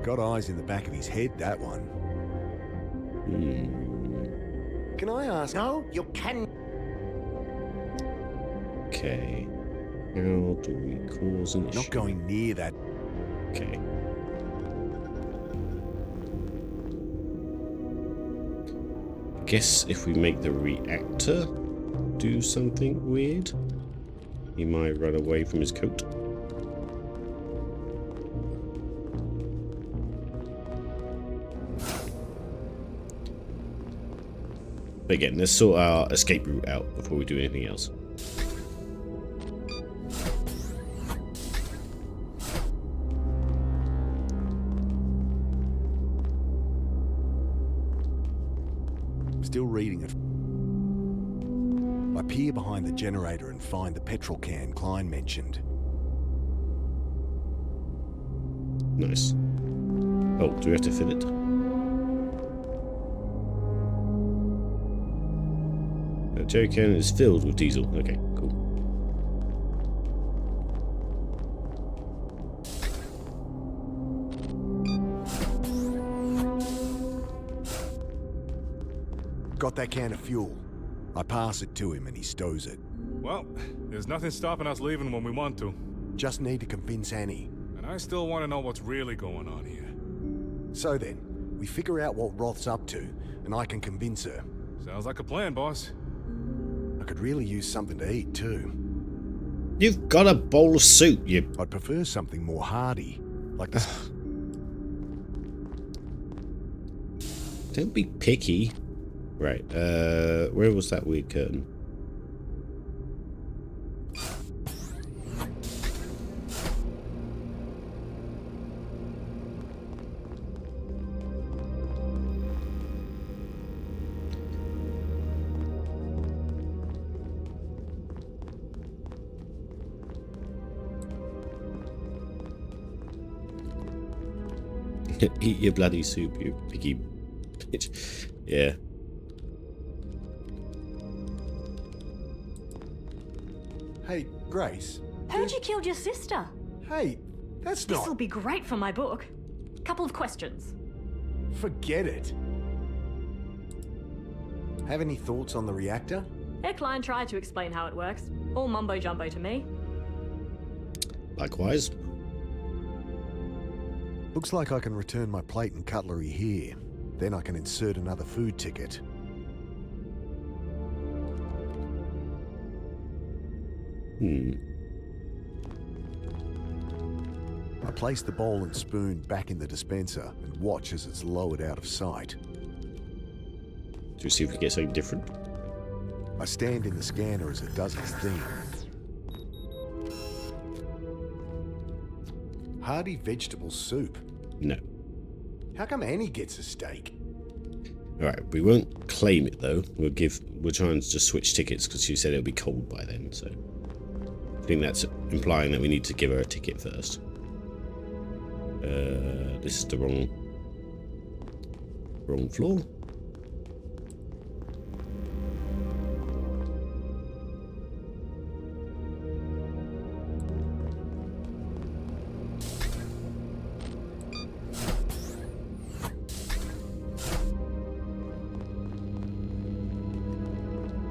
Got eyes in the back of his head, that one. Can I ask? No, you can. Okay. How do we cause an issue? Not going near that. Okay. I guess if we make the reactor do something weird, he might run away from his coat. But again, let's sort our escape route out before we do anything else. Still reading it. I peer behind the generator and find the petrol can Klein mentioned. Nice. Oh, do we have to fill it? The jerry can is filled with diesel. Okay, cool. Got that can of fuel. I pass it to him and he stows it. Well, there's nothing stopping us leaving when we want to. Just need to convince Annie. And I still want to know what's really going on here. So then, we figure out what Roth's up to, and I can convince her. Sounds like a plan, boss. I could really use something to eat too. You've got a bowl of soup, you... I'd prefer something more hearty, like this. Don't be picky. Right, where was that weird curtain? Eat your bloody soup, you picky bitch. Yeah. Hey, Grace. Heard you killed your sister. Hey, that's not... This'll be great for my book. Couple of questions. Forget it. Have any thoughts on the reactor? Klein tried to explain how it works. All mumbo-jumbo to me. Likewise. Looks like I can return my plate and cutlery here. Then I can insert another food ticket. I place the bowl and spoon back in the dispenser and watch as it's lowered out of sight. Do we see if we get something different? I stand in the scanner as it does its thing. Hearty vegetable soup. No. How come Annie gets a steak? Alright, we won't claim it though. We'll try and just switch tickets because she said it'll be cold by then, so I think that's implying that we need to give her a ticket first. This is the wrong floor.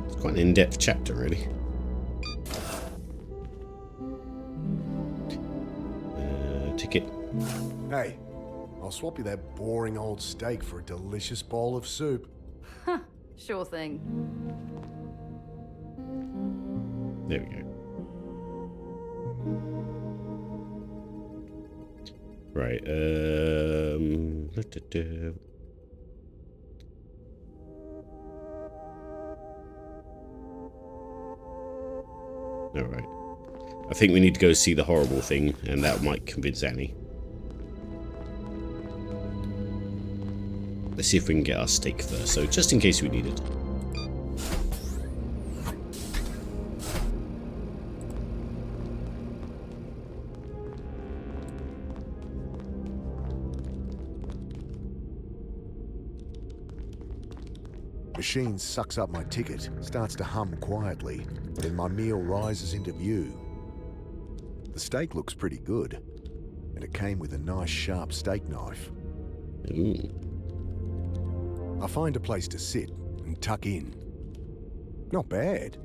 It's quite an in-depth chapter, really. Ticket. Hey, I'll swap you that boring old steak for a delicious bowl of soup. Sure thing. There we go. Right, Alright. I think we need to go see the horrible thing, and that might convince Annie. let's see if we can get our steak first. So just in case we need it. Machine sucks up my ticket, starts to hum quietly, then my meal rises into view. The steak looks pretty good, and it came with a nice sharp steak knife. Ooh. I find a place to sit and tuck in. Not bad.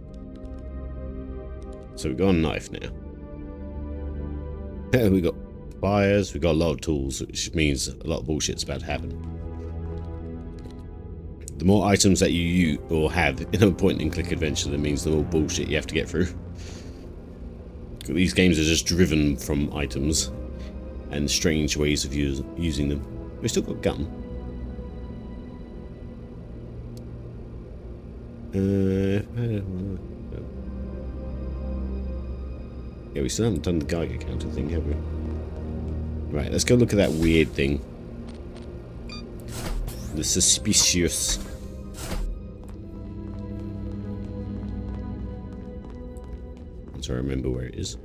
So we got a knife now. We got pliers, we got a lot of tools, which means a lot of bullshit's about to happen. The more items that you use or have in a point-and-click adventure, that means the more bullshit you have to get through. These games are just driven from items and strange ways of using them. We still got gum. Yeah, we still haven't done the Geiger counter thing, have we? Right, let's go look at that weird thing. The suspicious. Once I remember where it is.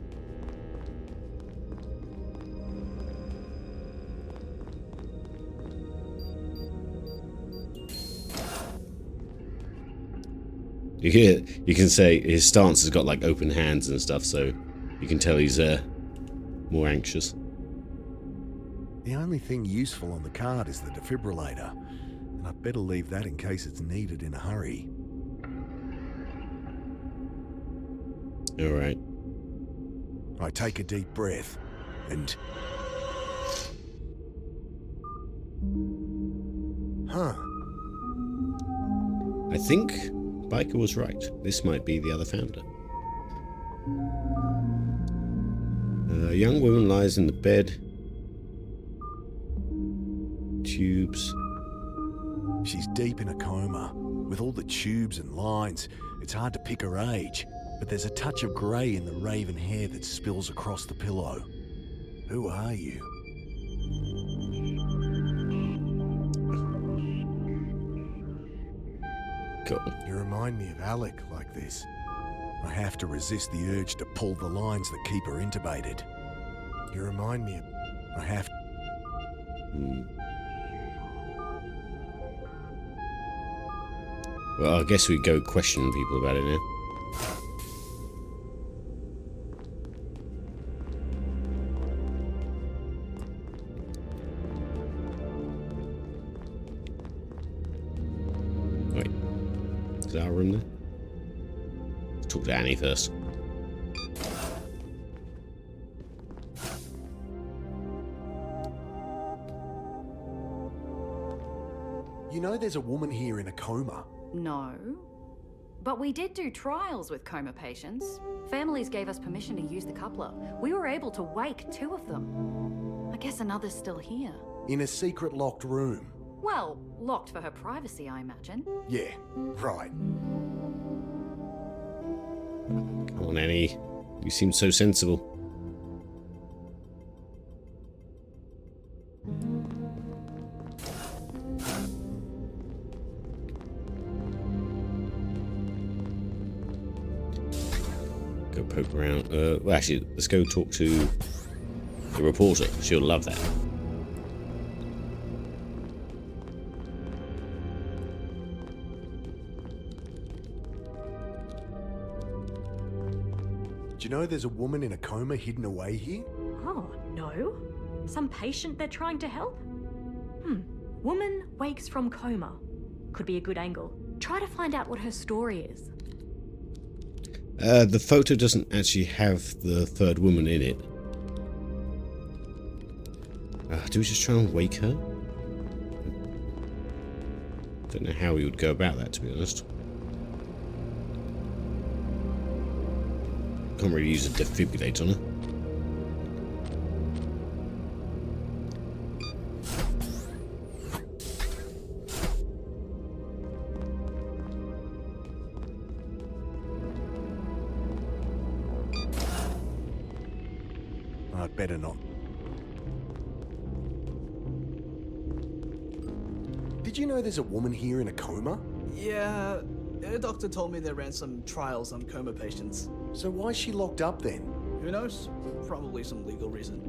You can say his stance has got like open hands and stuff, so you can tell he's more anxious. The only thing useful on the card is the defibrillator, and I'd better leave that in case it's needed in a hurry. Alright. I take a deep breath, and... Huh. I think Biker was right. This might be the other founder. A young woman lies in the bed. Tubes. She's deep in a coma. With all the tubes and lines, it's hard to pick her age. But there's a touch of grey in the raven hair that spills across the pillow. Who are you? Cool. You remind me of Alec like this. I have to resist the urge to pull the lines that keep her intubated. You remind me of... I have to... Well, I guess we go question people about it now. Wait. Is that our room there? Let's talk to Annie first. You know there's a woman here in a coma. No. But we did do trials with coma patients. Families gave us permission to use the coupler. We were able to wake 2 of them. I guess another's still here. In a secret locked room. Well, locked for her privacy, I imagine. Yeah, right. Come on, Annie. You seem so sensible. Go poke around. Well, actually, let's go talk to the reporter. She'll love that. Do you know there's a woman in a coma hidden away here? Oh, no? Some patient they're trying to help? Woman wakes from coma. Could be a good angle. Try to find out what her story is. The photo doesn't actually have the third woman in it. Do we just try and wake her? Don't know how we would go about that, to be honest. Can't really use a defibrillator on her. I'd better not. Did you know there's a woman here in a coma? Yeah, a doctor told me they ran some trials on coma patients. So why's she locked up then? Who knows? Probably some legal reason.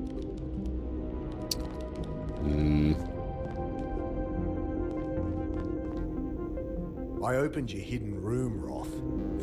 I opened your hidden room, Roth.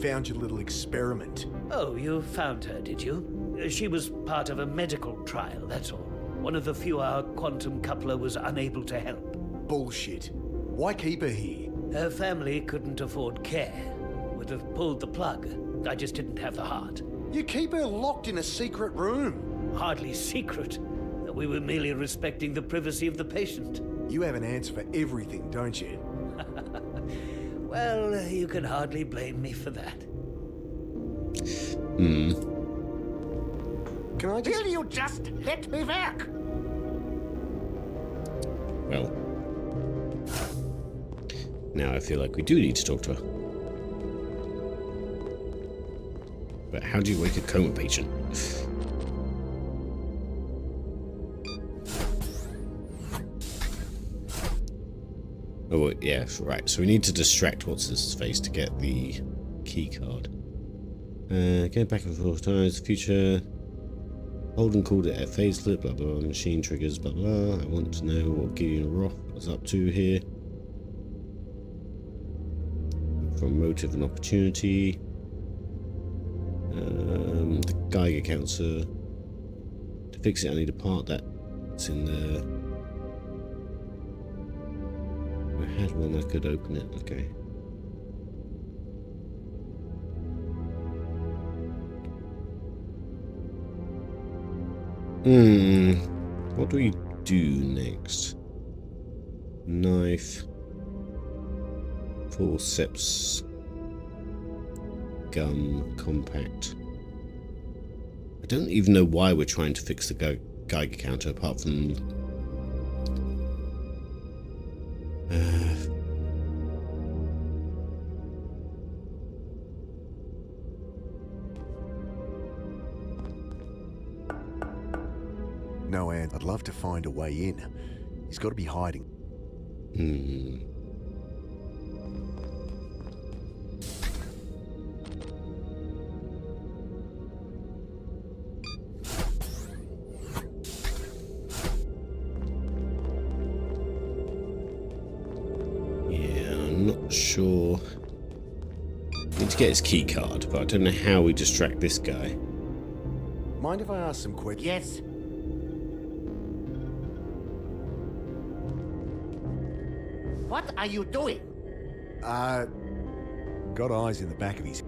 Found your little experiment. Oh, you found her, did you? She was part of a medical trial, that's all. One of the few our quantum coupler was unable to help. Bullshit. Why keep her here? Her family couldn't afford care. Would have pulled the plug. I just didn't have the heart. You keep her locked in a secret room. Hardly secret. We were merely respecting the privacy of the patient. You have an answer for everything, don't you? Well, you can hardly blame me for that. Can I just... Will you just let me work? Well, now I feel like we do need to talk to her. But how do you wake a coma patient? Oh, yeah, right. So we need to distract What's-His-Face to get the key card. Go back and forth times, future. Holden called it a phase flip, blah, blah, blah. Machine triggers, blah, blah. I want to know what Gideon Roth was up to here. From motive and opportunity. The Geiger counter. To fix it, I need a part that's in there. I had one that could open it. Okay. What do we do next? Knife. Forceps. Gun. Compact. I don't even know why we're trying to fix the Geiger counter apart from... No, Anne. I'd love to find a way in. He's got to be hiding. Yeah, I'm not sure. Need to get his key card, but I don't know how we distract this guy. Mind if I ask some questions? Yes. What are you doing? Got eyes in the back of his...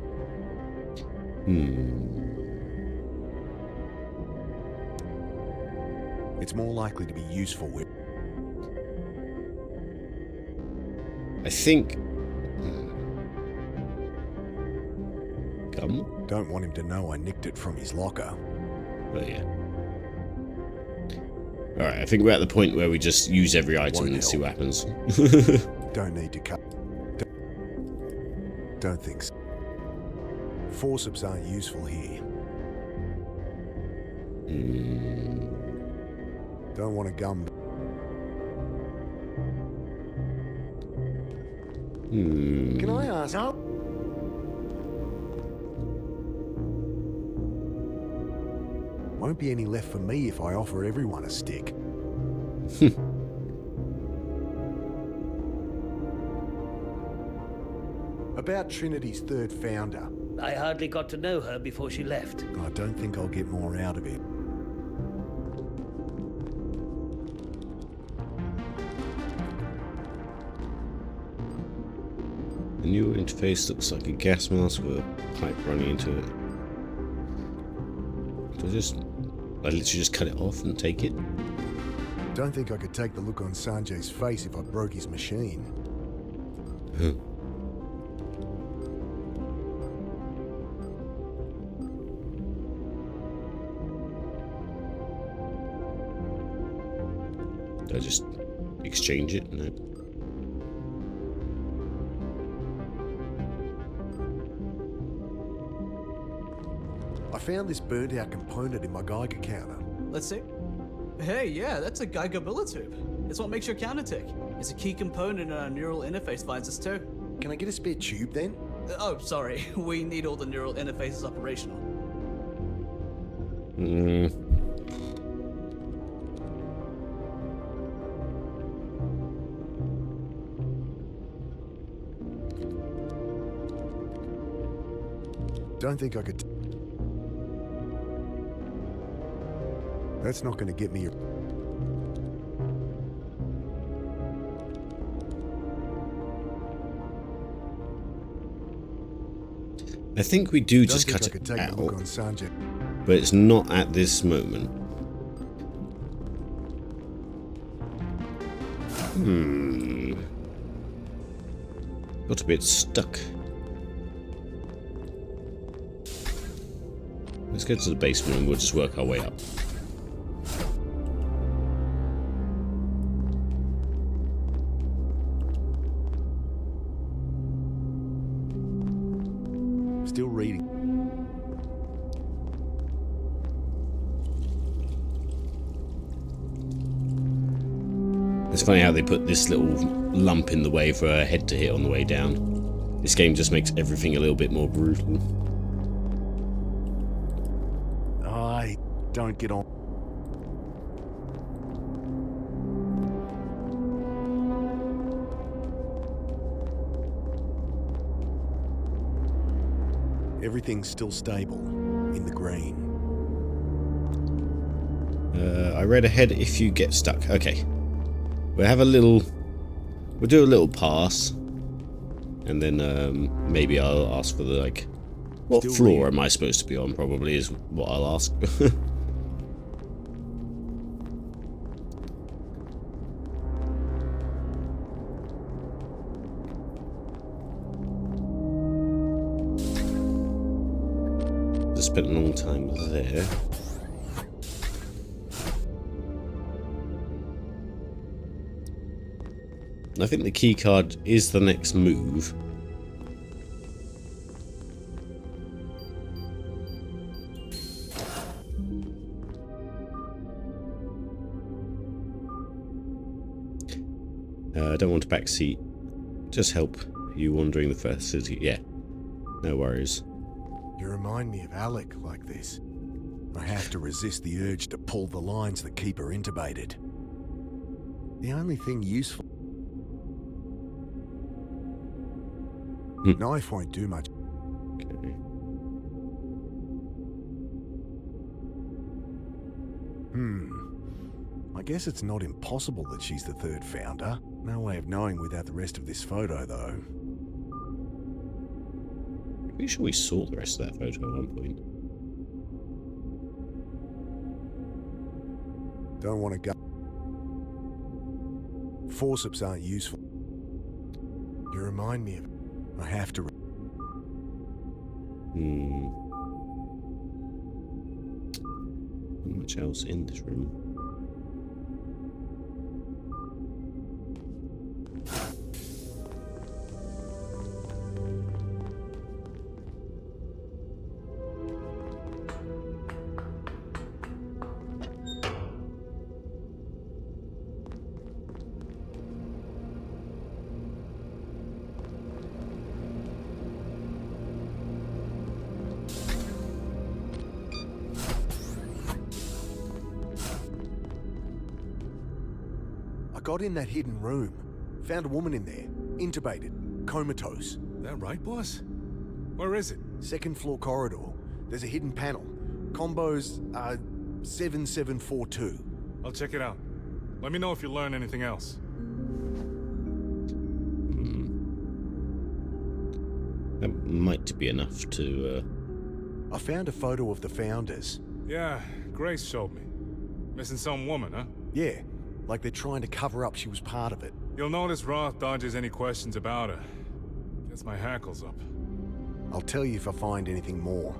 It's more likely to be useful with... I think... Gum? Don't want him to know I nicked it from his locker. But yeah. Alright, I think we're at the point where we just use every item and see what happens. Don't need to cut. Don't think so. Forceps aren't useful here. Don't want a gum. Can I ask? No. Won't be any left for me if I offer everyone a stick. About Trinity's third founder. I hardly got to know her before she left. I don't think I'll get more out of it. The new interface looks like a gas mask with a pipe running into it. Do I literally just cut it off and take it? Don't think I could take the look on Sanjay's face if I broke his machine. Huh. Do I just exchange it? No. I found this burnt out component in my Geiger counter. Let's see. Hey, yeah, that's a Geiger bullet tube. It's what makes your counter tick. It's a key component in our neural interface finds us too. Can I get a spare tube then? Oh, sorry. We need all the neural interfaces operational. Don't think I could. That's not going to get me. I think we do Don't just think cut I could it take a out, look on Sanjay. but it's not at this moment. Got a bit stuck. Let's go to the basement and we'll just work our way up. Still reading. It's funny how they put this little lump in the way for her head to hit on the way down. This game just makes everything a little bit more brutal. I don't get on. Everything's still stable in the green. I read ahead if you get stuck. Okay. We'll do a little pass. And then maybe I'll ask for the, like, what Still floor am I supposed to be on, probably, is what I'll ask. Just spent a long time there. I think the key card is the next move. I don't want a back seat. Just help you wandering the facility. Yeah, no worries. You remind me of Alec like this. I have to resist the urge to pull the lines that keep her intubated. The only thing useful... Knife won't do much. Okay. I guess it's not impossible that she's the third founder. No way of knowing without the rest of this photo, though. Pretty sure we saw the rest of that photo at one point. Don't want to go. Forceps aren't useful. You remind me of... I have to... Not much else in this room. Got in that hidden room. Found a woman in there. Intubated. Comatose. That right, boss? Where is it? Second floor corridor. There's a hidden panel. Combos 7742. I'll check it out. Let me know if you learn anything else. That might be enough to... I found a photo of the founders. Yeah, Grace showed me. Missing some woman, huh? Yeah. Like they're trying to cover up she was part of it. You'll notice Roth dodges any questions about her. Gets my hackles up. I'll tell you if I find anything more.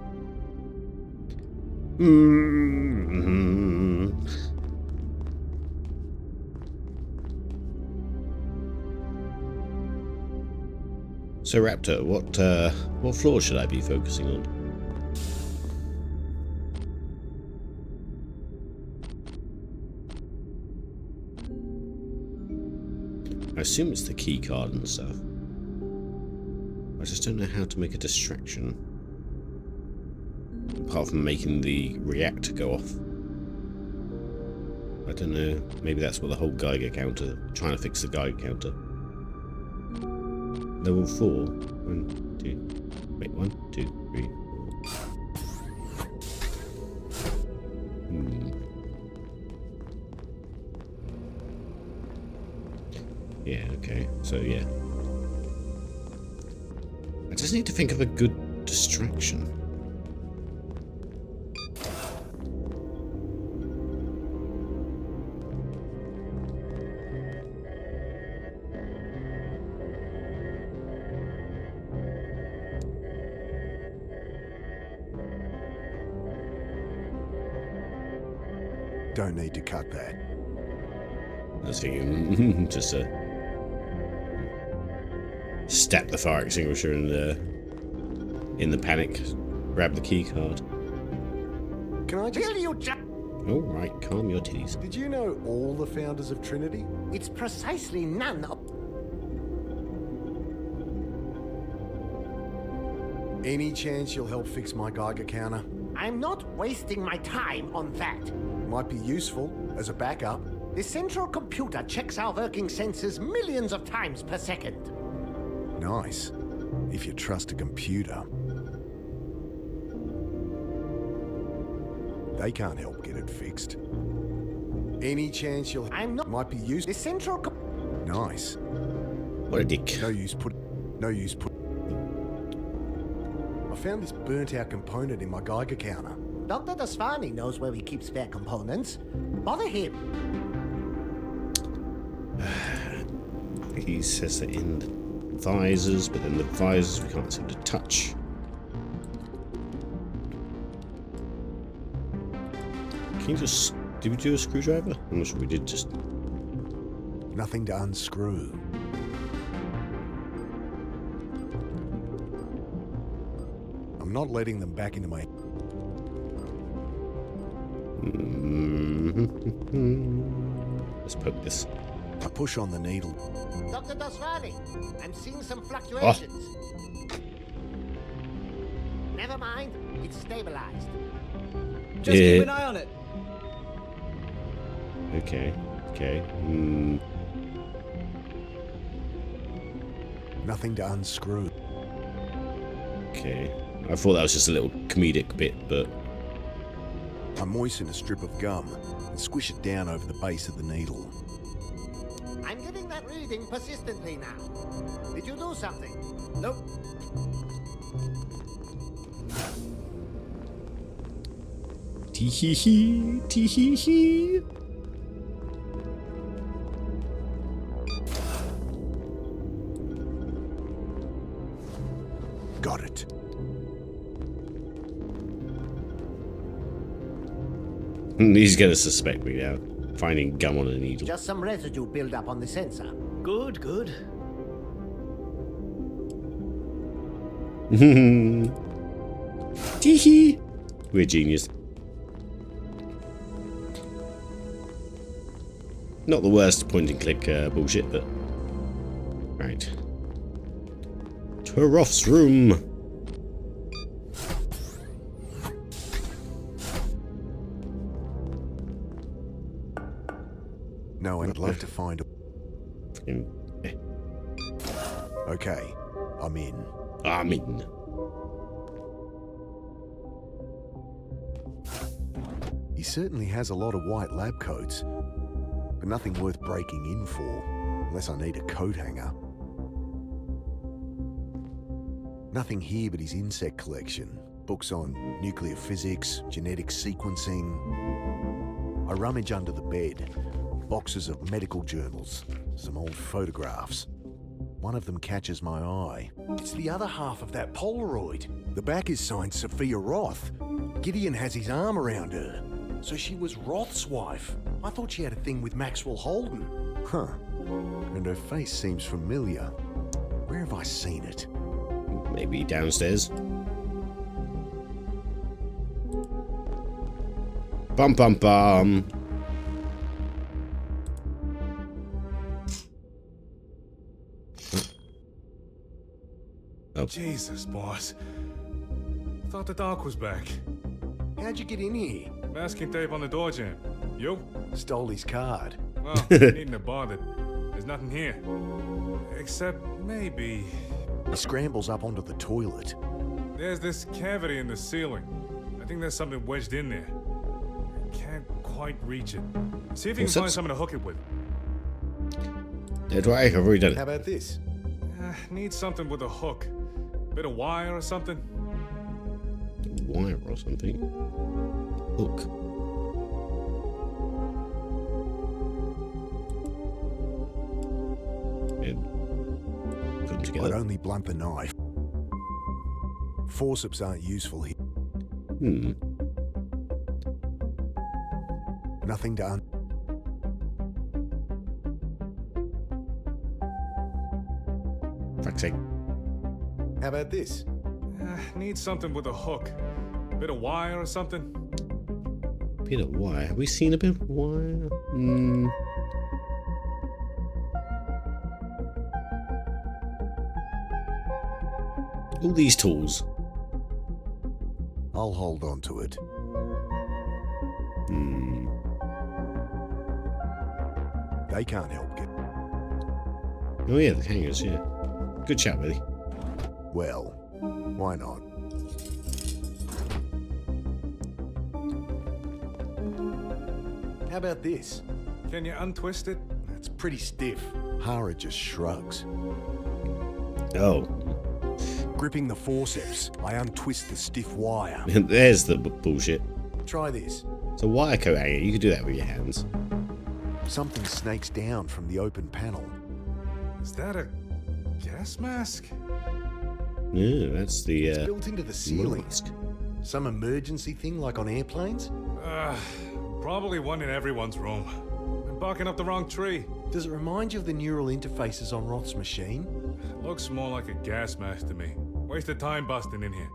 So Raptor, what floor should I be focusing on? I assume it's the key card and stuff. I just don't know how to make a distraction. Apart from making the reactor go off. I don't know. Maybe that's what the whole Geiger counter... Trying to fix the Geiger counter. Level 4. 1, 2... Wait, 1, 2, 3, 4. Yeah, okay. So, yeah. I just need to think of a good distraction. Don't need to cut that. I was thinking just step the fire extinguisher and in the panic grab the key card. Can I just... Oh right, calm your titties. Did you know all the founders of Trinity? It's precisely none of... Any chance you'll help fix my Geiger counter? I'm not wasting my time on that. Might be useful as a backup. The central computer checks our working sensors millions of times per second. Nice. If you trust a computer. They can't help get it fixed. Any chance you'll... I'm not... Might be useful. The central... Nice. What a dick. No use put... I found this burnt-out component in my Geiger counter. Dr. Dasvani knows where he keeps spare components. Bother him. He says they're in the visors, but then the visors we can't seem to touch. Can you just... Did we do a screwdriver? I'm not sure we did just... Nothing to unscrew. I'm not letting them back into my... Let's poke this. I push on the needle. Dr. Dasvani, I'm seeing some fluctuations. Never mind, it's stabilized. Just keep an eye on it. Okay, okay. Nothing to unscrew. Okay. I thought that was just a little comedic bit, but... I moisten a strip of gum and squish it down over the base of the needle. I'm getting that reading persistently now. Did you do something? Nope. Tee-hee-hee, tee-hee-hee. Got it. He's gonna suspect me now. Finding gum on a needle. Just some residue build up on the sensor. Good, good. Tee-hee. We're genius. Not the worst point and click bullshit, but... Right. Turoth's room. No, I'd love to find a... Okay, I'm in. I'm in. He certainly has a lot of white lab coats, but nothing worth breaking in for, unless I need a coat hanger. Nothing here but his insect collection. Books on nuclear physics, genetic sequencing. I rummage under the bed. Boxes of medical journals, some old photographs. One of them catches my eye. It's the other half of that Polaroid. The back is signed Sophia Roth. Gideon has his arm around her. So she was Roth's wife. I thought she had a thing with Maxwell Holden. Huh. And her face seems familiar. Where have I seen it? Maybe downstairs. Bum bum bum. Oh. Jesus, boss. Thought the doc was back. How'd you get in here? Masking tape on the door jamb. You? Stole his card. Well, needn't have bothered. There's nothing here. Except maybe... He scrambles up onto the toilet. There's this cavity in the ceiling. I think there's something wedged in there. Can't quite reach it. See if you can find something to hook it with. That's right, I've already done How it. about this? Need something with a hook. Bit of wire or something? Wire or something. Hook. And put them I'd together. only blunt the knife. Forceps aren't useful here. Nothing done. Fuck's sake. How about this? Need something with a hook. Bit of wire or something? Bit of wire. Have we seen a bit of wire? All these tools. I'll hold on to it. They can't help get. Oh yeah, the hangers, yeah. Good chat, buddy. Well, why not? How about this? Can you untwist it? It's pretty stiff. Hara just shrugs. Oh. Gripping the forceps, I untwist the stiff wire. There's the bullshit. Try this. It's a wire coat hanger. You could do that with your hands. Something snakes down from the open panel. Is that a gas mask? Yeah, that's the It's built into the ceiling. mask. Some emergency thing like on airplanes? Probably one in everyone's room. I'm barking up the wrong tree. Does it remind you of the neural interfaces on Roth's machine? Looks more like a gas mask to me. Wasted time busting in here.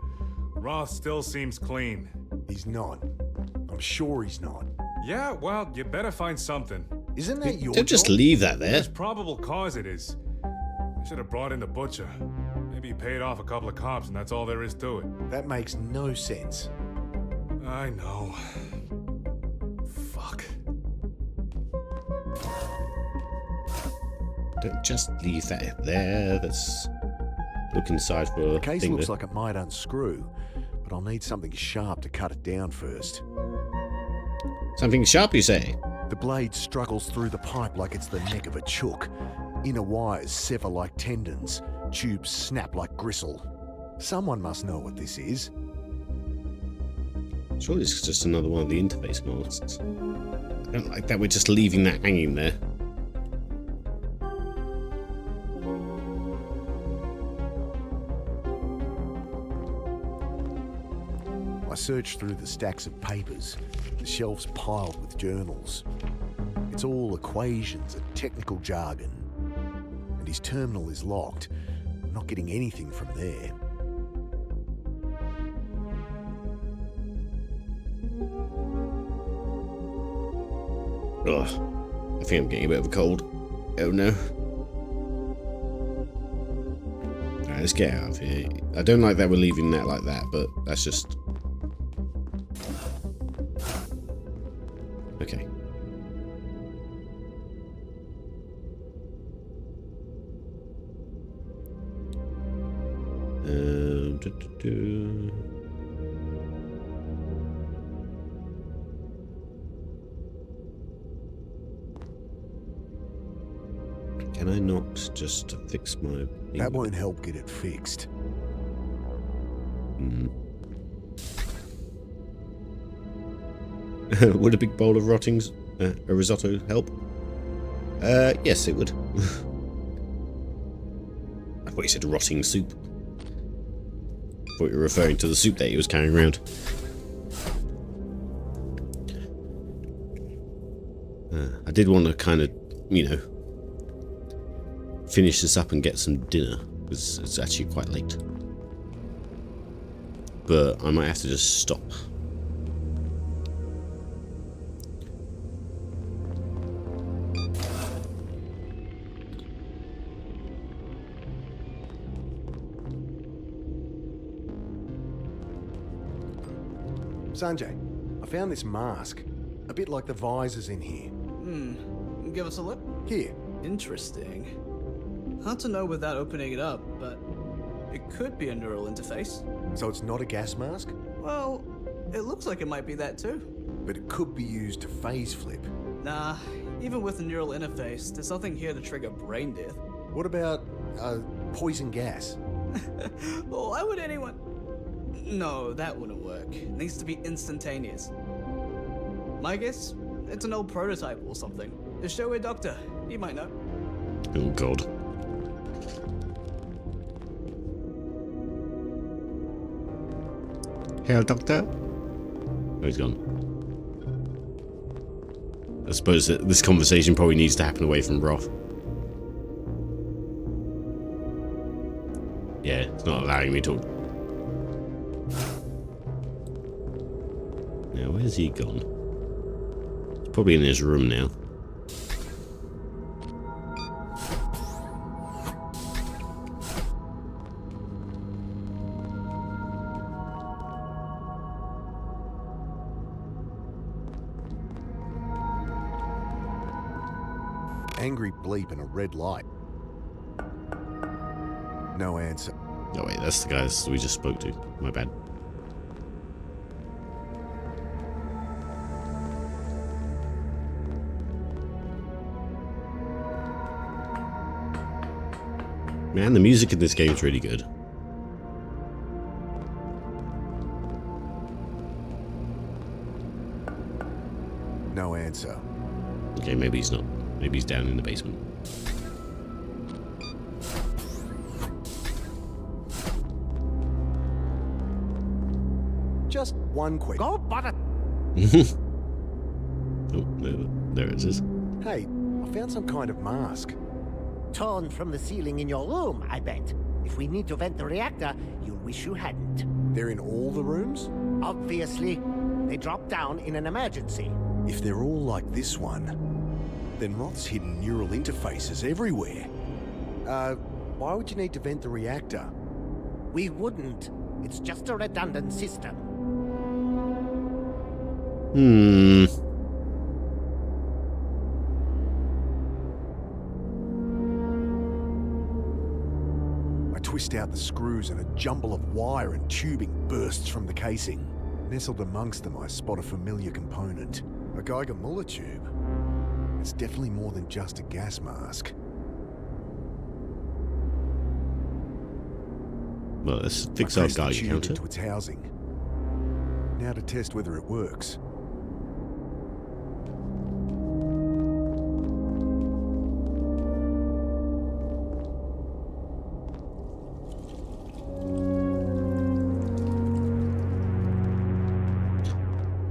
Roth still seems clean. He's not. I'm sure he's not. Yeah, well, you better find something. Isn't that your Don't just job? leave that there. There's probable cause it is. I should have brought in the butcher. Maybe he paid off a couple of cops and that's all there is to it. That makes no sense. I know. Fuck. Don't just leave that there. Let's look inside for The a case thing looks there. like it might unscrew, but I'll need something sharp to cut it down first. Something sharp, you say? The blade struggles through the pipe like it's the neck of a chook. Inner wires sever like tendons. Tubes snap like gristle. Someone must know what this is. Surely it's just another one of the interface masks. I don't like that we're just leaving that hanging there. I search through the stacks of papers, the shelves piled with journals. It's all equations and technical jargon. And his terminal is locked. I'm not getting anything from there. Ugh. I think I'm getting a bit of a cold. Oh no. Alright, let's get out of here. I don't like that we're leaving that like that, but that's just... Okay. Do. Can I not just fix my... That won't help get it fixed. Would a big bowl of rottings, a risotto, help? Yes, it would. I thought you said rotting soup. I thought you were referring to the soup that he was carrying around. I did want to kind of, you know, finish this up and get some dinner, because it's actually quite late. But I might have to just stop. Sanjay, I found this mask. A bit like the visors in here. Give us a look. Here. Interesting. Hard to know without opening it up, but it could be a neural interface. So it's not a gas mask? Well, it looks like it might be that too. But it could be used to phase flip. Nah, even with the neural interface, there's nothing here to trigger brain death. What about, poison gas? Well, why would anyone... No, that wouldn't work. It needs to be instantaneous. My guess? It's an old prototype or something. Just show a doctor. He might know. Oh, God. Hello, Doctor? Oh, he's gone. I suppose that this conversation probably needs to happen away from Roth. Yeah, it's not allowing me to. Now, where's he gone? He's probably in his room now. Angry bleep and a red light. No answer. Oh wait, that's the guys we just spoke to. My bad. Man, the music in this game is really good. No answer. Okay, maybe he's not. Maybe he's down in the basement. Just one quick. Go bother. Oh, there it is. Hey, I found some kind of mask. Torn from the ceiling in your room, I bet. If we need to vent the reactor, you'll wish you hadn't. They're in all the rooms? Obviously. They dropped down in an emergency. If they're all like this one, then Roth's hidden neural interfaces everywhere. Why would you need to vent the reactor? We wouldn't. It's just a redundant system. I twist out the screws and a jumble of wire and tubing bursts from the casing. Nestled amongst them, I spot a familiar component. A Geiger-Müller tube. It's definitely more than just a gas mask. Well, let's fix our Geiger counter. Into its housing. Now to test whether it works.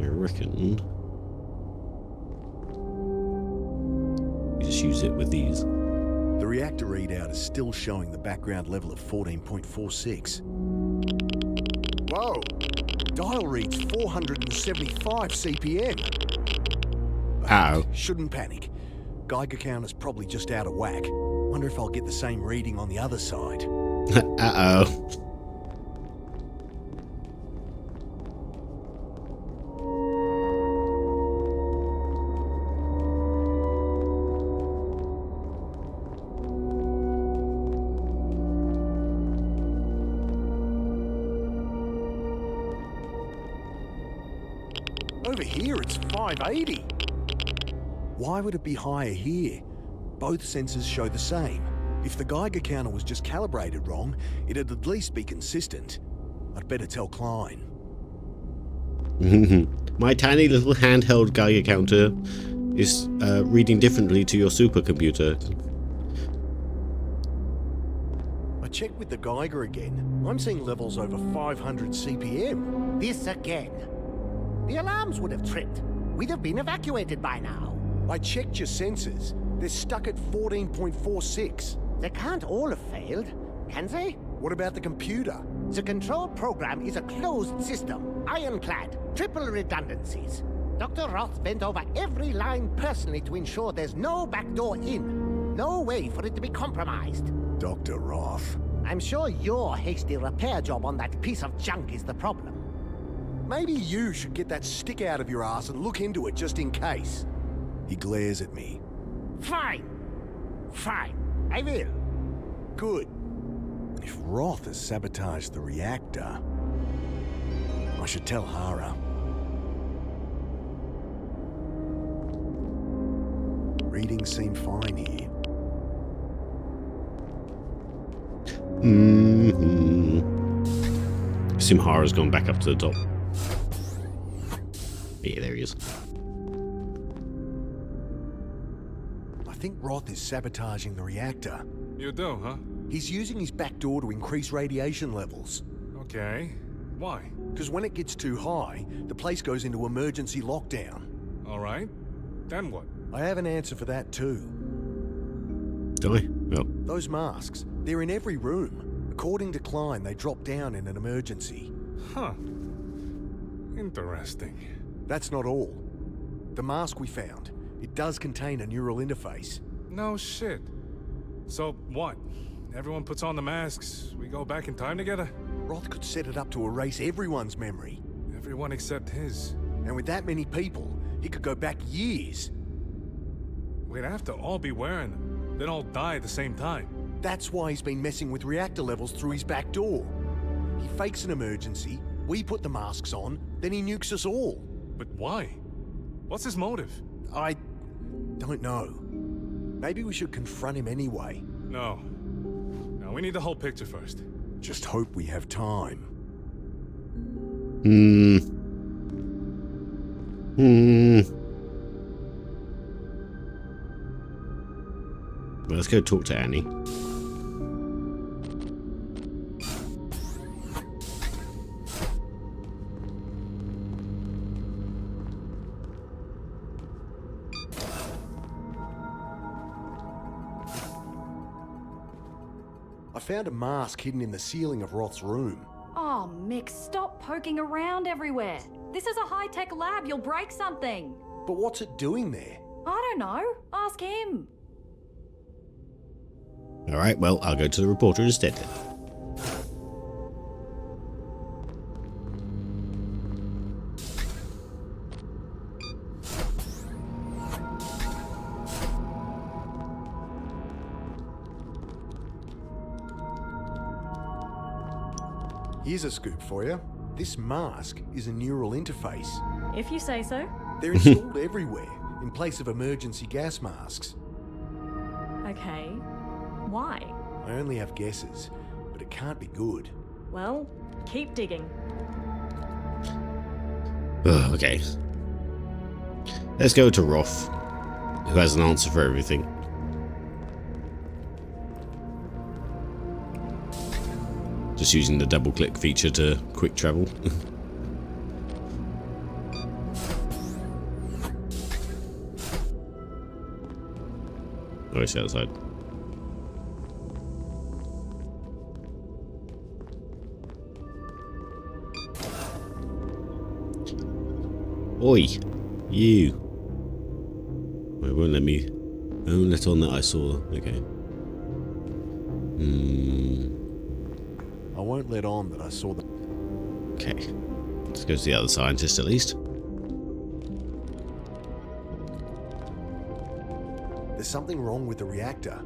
I reckon we just use it with these. The reactor readout is still showing the background level of 14.46. Whoa! Dial reads 475 CPM. Ow. Shouldn't panic. Geiger counter's probably just out of whack. Wonder if I'll get the same reading on the other side. Uh-oh. Over here, it's 580. Why would it be higher here? Both sensors show the same. If the Geiger counter was just calibrated wrong, it'd at least be consistent. I'd better tell Klein. My tiny little handheld Geiger counter is reading differently to your supercomputer. I checked with the Geiger again. I'm seeing levels over 500 CPM. This again. The alarms would have tripped. We'd have been evacuated by now. I checked your sensors. They're stuck at 14.46. They can't all have failed, can they? What about the computer? The control program is a closed system, ironclad, triple redundancies. Dr. Roth bent over every line personally to ensure there's no backdoor in. No way for it to be compromised. Dr. Roth. I'm sure your hasty repair job on that piece of junk is the problem. Maybe you should get that stick out of your ass and look into it just in case. He glares at me. Fine. Fine. I will. Good. If Roth has sabotaged the reactor, I should tell Hara. Readings seem fine here. Assume Hara's gone back up to the top. Yeah, there he is. I think Roth is sabotaging the reactor. You do, huh? He's using his back door to increase radiation levels. Okay. Why? Because when it gets too high, the place goes into emergency lockdown. All right. Then what? I have an answer for that too. Do I? Well. Those masks, they're in every room. According to Klein, they drop down in an emergency. Huh. Interesting. That's not all. The mask we found, it does contain a neural interface. No shit. So what? Everyone puts on the masks, we go back in time together? Roth could set it up to erase everyone's memory. Everyone except his. And with that many people, he could go back years. We'd have to all be wearing them, then all die at the same time. That's why he's been messing with reactor levels through his back door. He fakes an emergency, we put the masks on, then he nukes us all. But why? What's his motive? I don't know. Maybe we should confront him anyway. No. No, we need the whole picture first. Just hope we have time. Well, let's go talk to Annie. I found a mask hidden in the ceiling of Roth's room. Oh, Mick, stop poking around everywhere. This is a high-tech lab. You'll break something. But what's it doing there? I don't know. Ask him. Alright, well, I'll go to the reporter instead then. Here's a scoop for you. This mask is a neural interface. If you say so. They're installed everywhere, in place of emergency gas masks. Okay. Why? I only have guesses, but it can't be good. Well, keep digging. Okay. Let's go to Roth, who has an answer for everything. Just using the double click feature to quick travel. Oh, it's outside. Oi, you. It won't let me. I won't let on that I saw. Okay. I won't let on that I saw the... Okay. Let's go to the other scientist at least. There's something wrong with the reactor.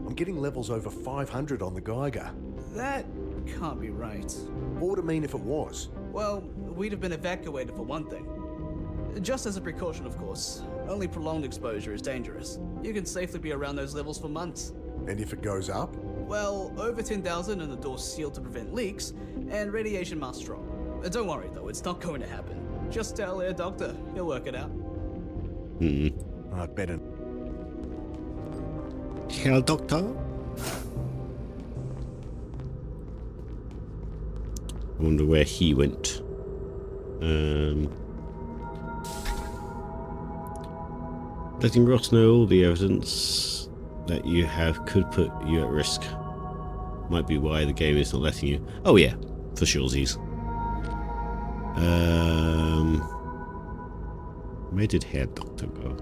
I'm getting levels over 500 on the Geiger. That can't be right. What would it mean if it was? Well, we'd have been evacuated for one thing. Just as a precaution, of course. Only prolonged exposure is dangerous. You can safely be around those levels for months. And if it goes up? Well, over 10,000 and the door's sealed to prevent leaks, and radiation must drop. Don't worry though, it's not going to happen. Just tell Air Doctor, he'll work it out. I'd better. Herr Doctor? I wonder where he went. Letting Ross know all the evidence that you have could put you at risk. Might be why the game is not letting you. Oh yeah, for suresies. Where did Herr Doctor go?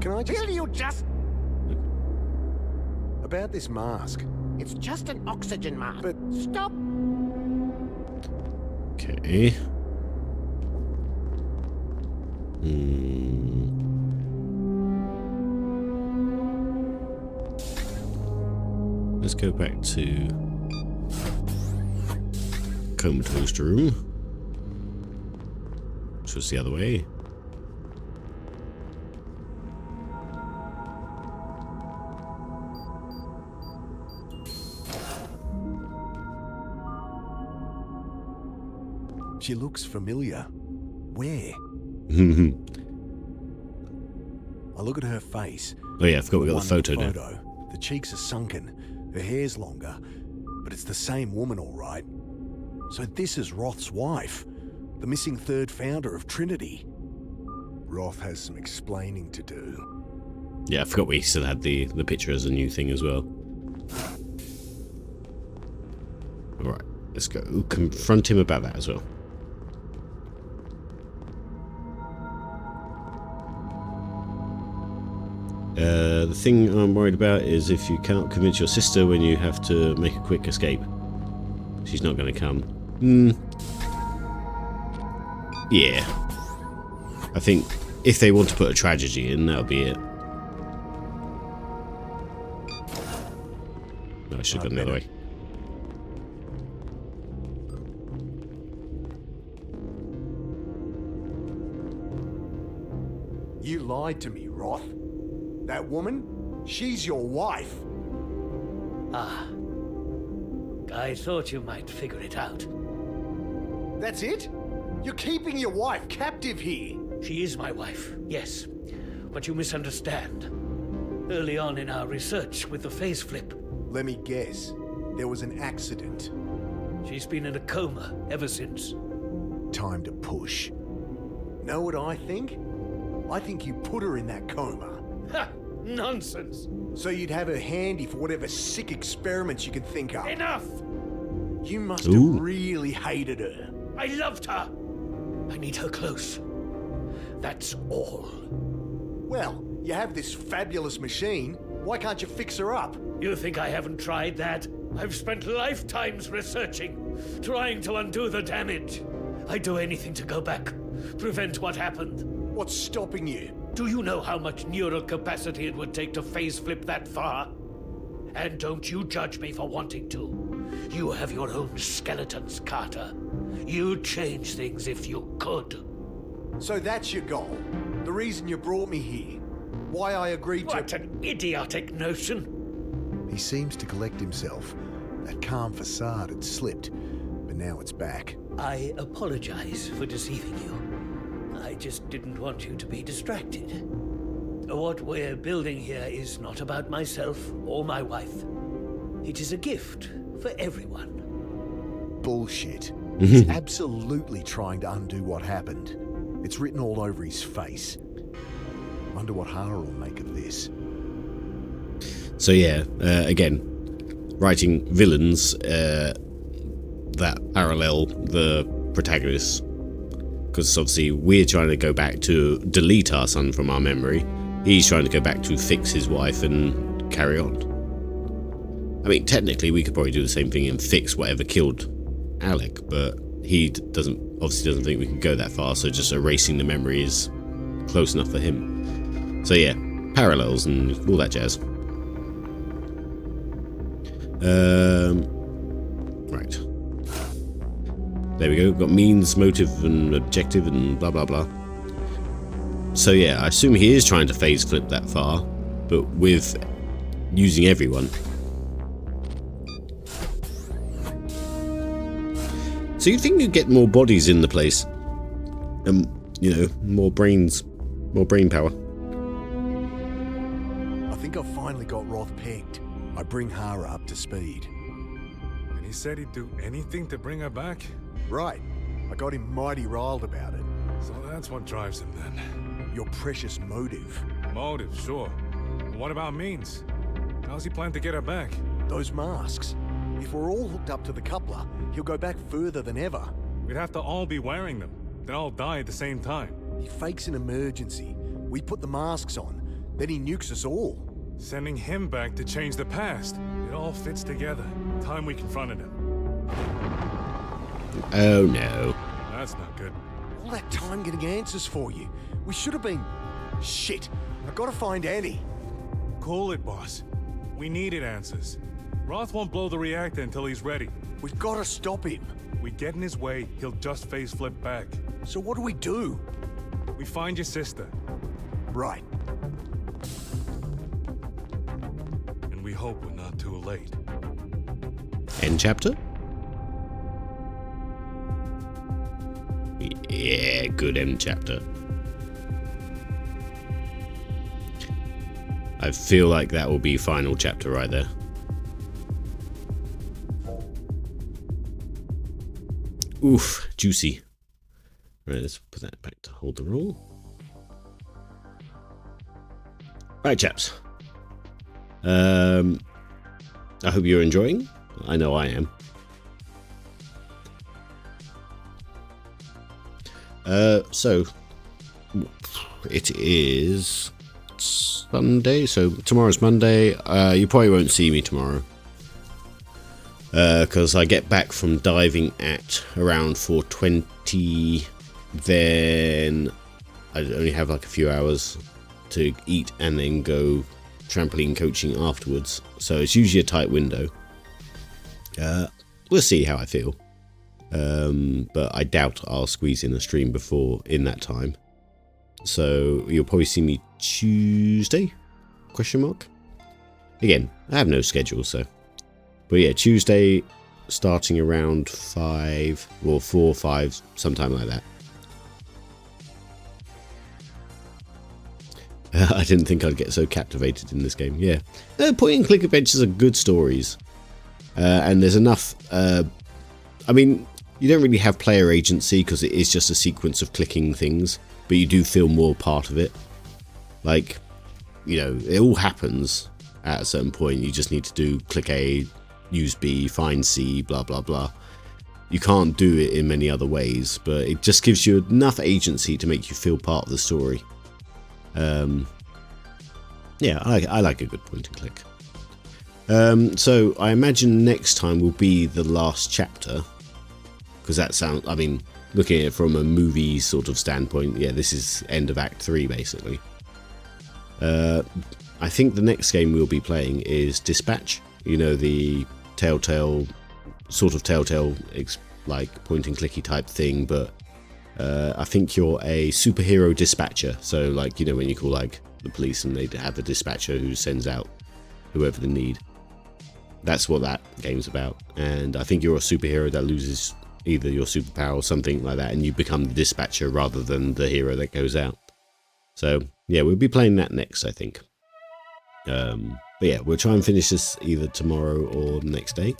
Can I just... Will you just... About this mask. It's just an oxygen mask. But stop! Okay. Let's go back to comatose room, which was the other way. She looks familiar. Where? I look at her face. Oh yeah, I forgot we got the photo now. The cheeks are sunken, her hair's longer, but it's the same woman, all right. So this is Roth's wife, the missing third founder of Trinity. Roth has some explaining to do. Yeah, I forgot we still had the picture as a new thing as well. Alright, let's go confront him about that as well. The thing I'm worried about is if you cannot convince your sister when you have to make a quick escape. She's not going to come. Yeah. I think if they want to put a tragedy in, that'll be it. No, I should have gone the other way. You lied to me, Roth. That woman, she's your wife. Ah. I thought you might figure it out. That's it? You're keeping your wife captive here. She is my wife, yes. But you misunderstand. Early on in our research with the phase flip. Let me guess. There was an accident. She's been in a coma ever since. Time to push. Know what I think? I think you put her in that coma. Ha! Nonsense! So you'd have her handy for whatever sick experiments you could think of. Enough! You must have really hated her. I loved her! I need her close. That's all. Well, you have this fabulous machine. Why can't you fix her up? You think I haven't tried that? I've spent lifetimes researching, trying to undo the damage. I'd do anything to go back, prevent what happened. What's stopping you? Do you know how much neural capacity it would take to phase flip that far? And don't you judge me for wanting to. You have your own skeletons, Carter. You'd change things if you could. So that's your goal? The reason you brought me here? Why I agreed to— What an idiotic notion! He seems to collect himself. That calm facade had slipped, but now it's back. I apologize for deceiving you. I just didn't want you to be distracted. What we're building here is not about myself or my wife. It is a gift for everyone. Bullshit. He's absolutely trying to undo what happened. It's written all over his face. Wonder what Hara will make of this. So yeah, again, writing villains that parallel the protagonists. Because obviously we're trying to go back to delete our son from our memory. He's trying to go back to fix his wife and carry on. I mean, technically we could probably do the same thing and fix whatever killed Alec, but he obviously doesn't think we can go that far, so just erasing the memory is close enough for him. So yeah, parallels and all that jazz. Right. There we go, got means, motive and objective and blah blah blah. So yeah, I assume he is trying to phase flip that far, but with using everyone. So you think you'd get more bodies in the place? You know, more brain power. I think I've finally got Roth pegged. I bring Hara up to speed. And he said he'd do anything to bring her back? Right. I got him mighty riled about it. So that's what drives him then. Your precious motive. Motive, sure. But what about means? How's he plan to get her back? Those masks. If we're all hooked up to the coupler, he'll go back further than ever. We'd have to all be wearing them. Then all die at the same time. He fakes an emergency. We put the masks on. Then he nukes us all. Sending him back to change the past. It all fits together. Time we confronted him. Oh no. That's not good. All that time getting answers for you. We should have been... Shit. I gotta find Annie. Cool it, boss. We needed answers. Roth won't blow the reactor until he's ready. We've gotta stop him. We get in his way, he'll just face flip back. So what do we do? We find your sister. Right. And we hope we're not too late. End chapter? Yeah, good end chapter. I feel like that will be final chapter right there. Oof, juicy. Right, let's put that back to hold the roll. Right, chaps. I hope you're enjoying. I know I am. So it is Sunday, so tomorrow's Monday. You probably won't see me tomorrow because I get back from diving at around 4:20. Then I only have like a few hours to eat and then go trampoline coaching afterwards, so it's usually a tight window. We'll see how I feel, but I doubt I'll squeeze in a stream before in that time, so you'll probably see me Tuesday, ? Again, I have no schedule, so, but yeah, Tuesday starting around 5 or 4 or 5, sometime like that. I didn't think I'd get so captivated in this game. Yeah, point and click adventures are good stories, and there's enough. I mean, you don't really have player agency because it is just a sequence of clicking things, but you do feel more part of it. Like, you know, it all happens at a certain point. You just need to do click A, use B, find C, blah blah blah. You can't do it in many other ways, but it just gives you enough agency to make you feel part of the story. Yeah, I like a good point and click. So I imagine next time will be the last chapter, because that sounds, I mean, looking at it from a movie sort of standpoint, yeah, this is end of Act 3 basically. I think the next game we'll be playing is Dispatch, you know, the Telltale, like point and clicky type thing, but I think you're a superhero dispatcher, so like, you know, when you call like the police and they have a dispatcher who sends out whoever they need. That's what that game's about, and I think you're a superhero that loses either your superpower or something like that, and you become the dispatcher rather than the hero that goes out. So yeah, we'll be playing that next, I think. But yeah, we'll try and finish this either tomorrow or the next day,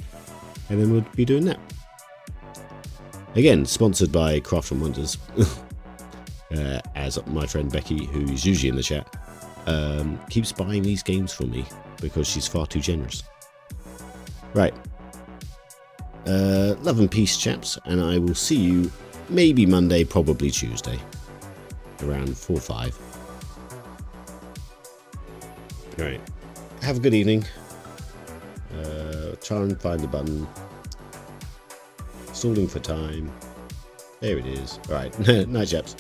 and then we'll be doing that. Again, sponsored by Craft and Wonders, as my friend Becky, who's usually in the chat, keeps buying these games for me because she's far too generous. Right. Love and peace, chaps, and I will see you maybe Monday, probably Tuesday, around 4 or 5. Alright. Have a good evening. Try and find the button. Stalling for time. There it is. Alright. Night, chaps.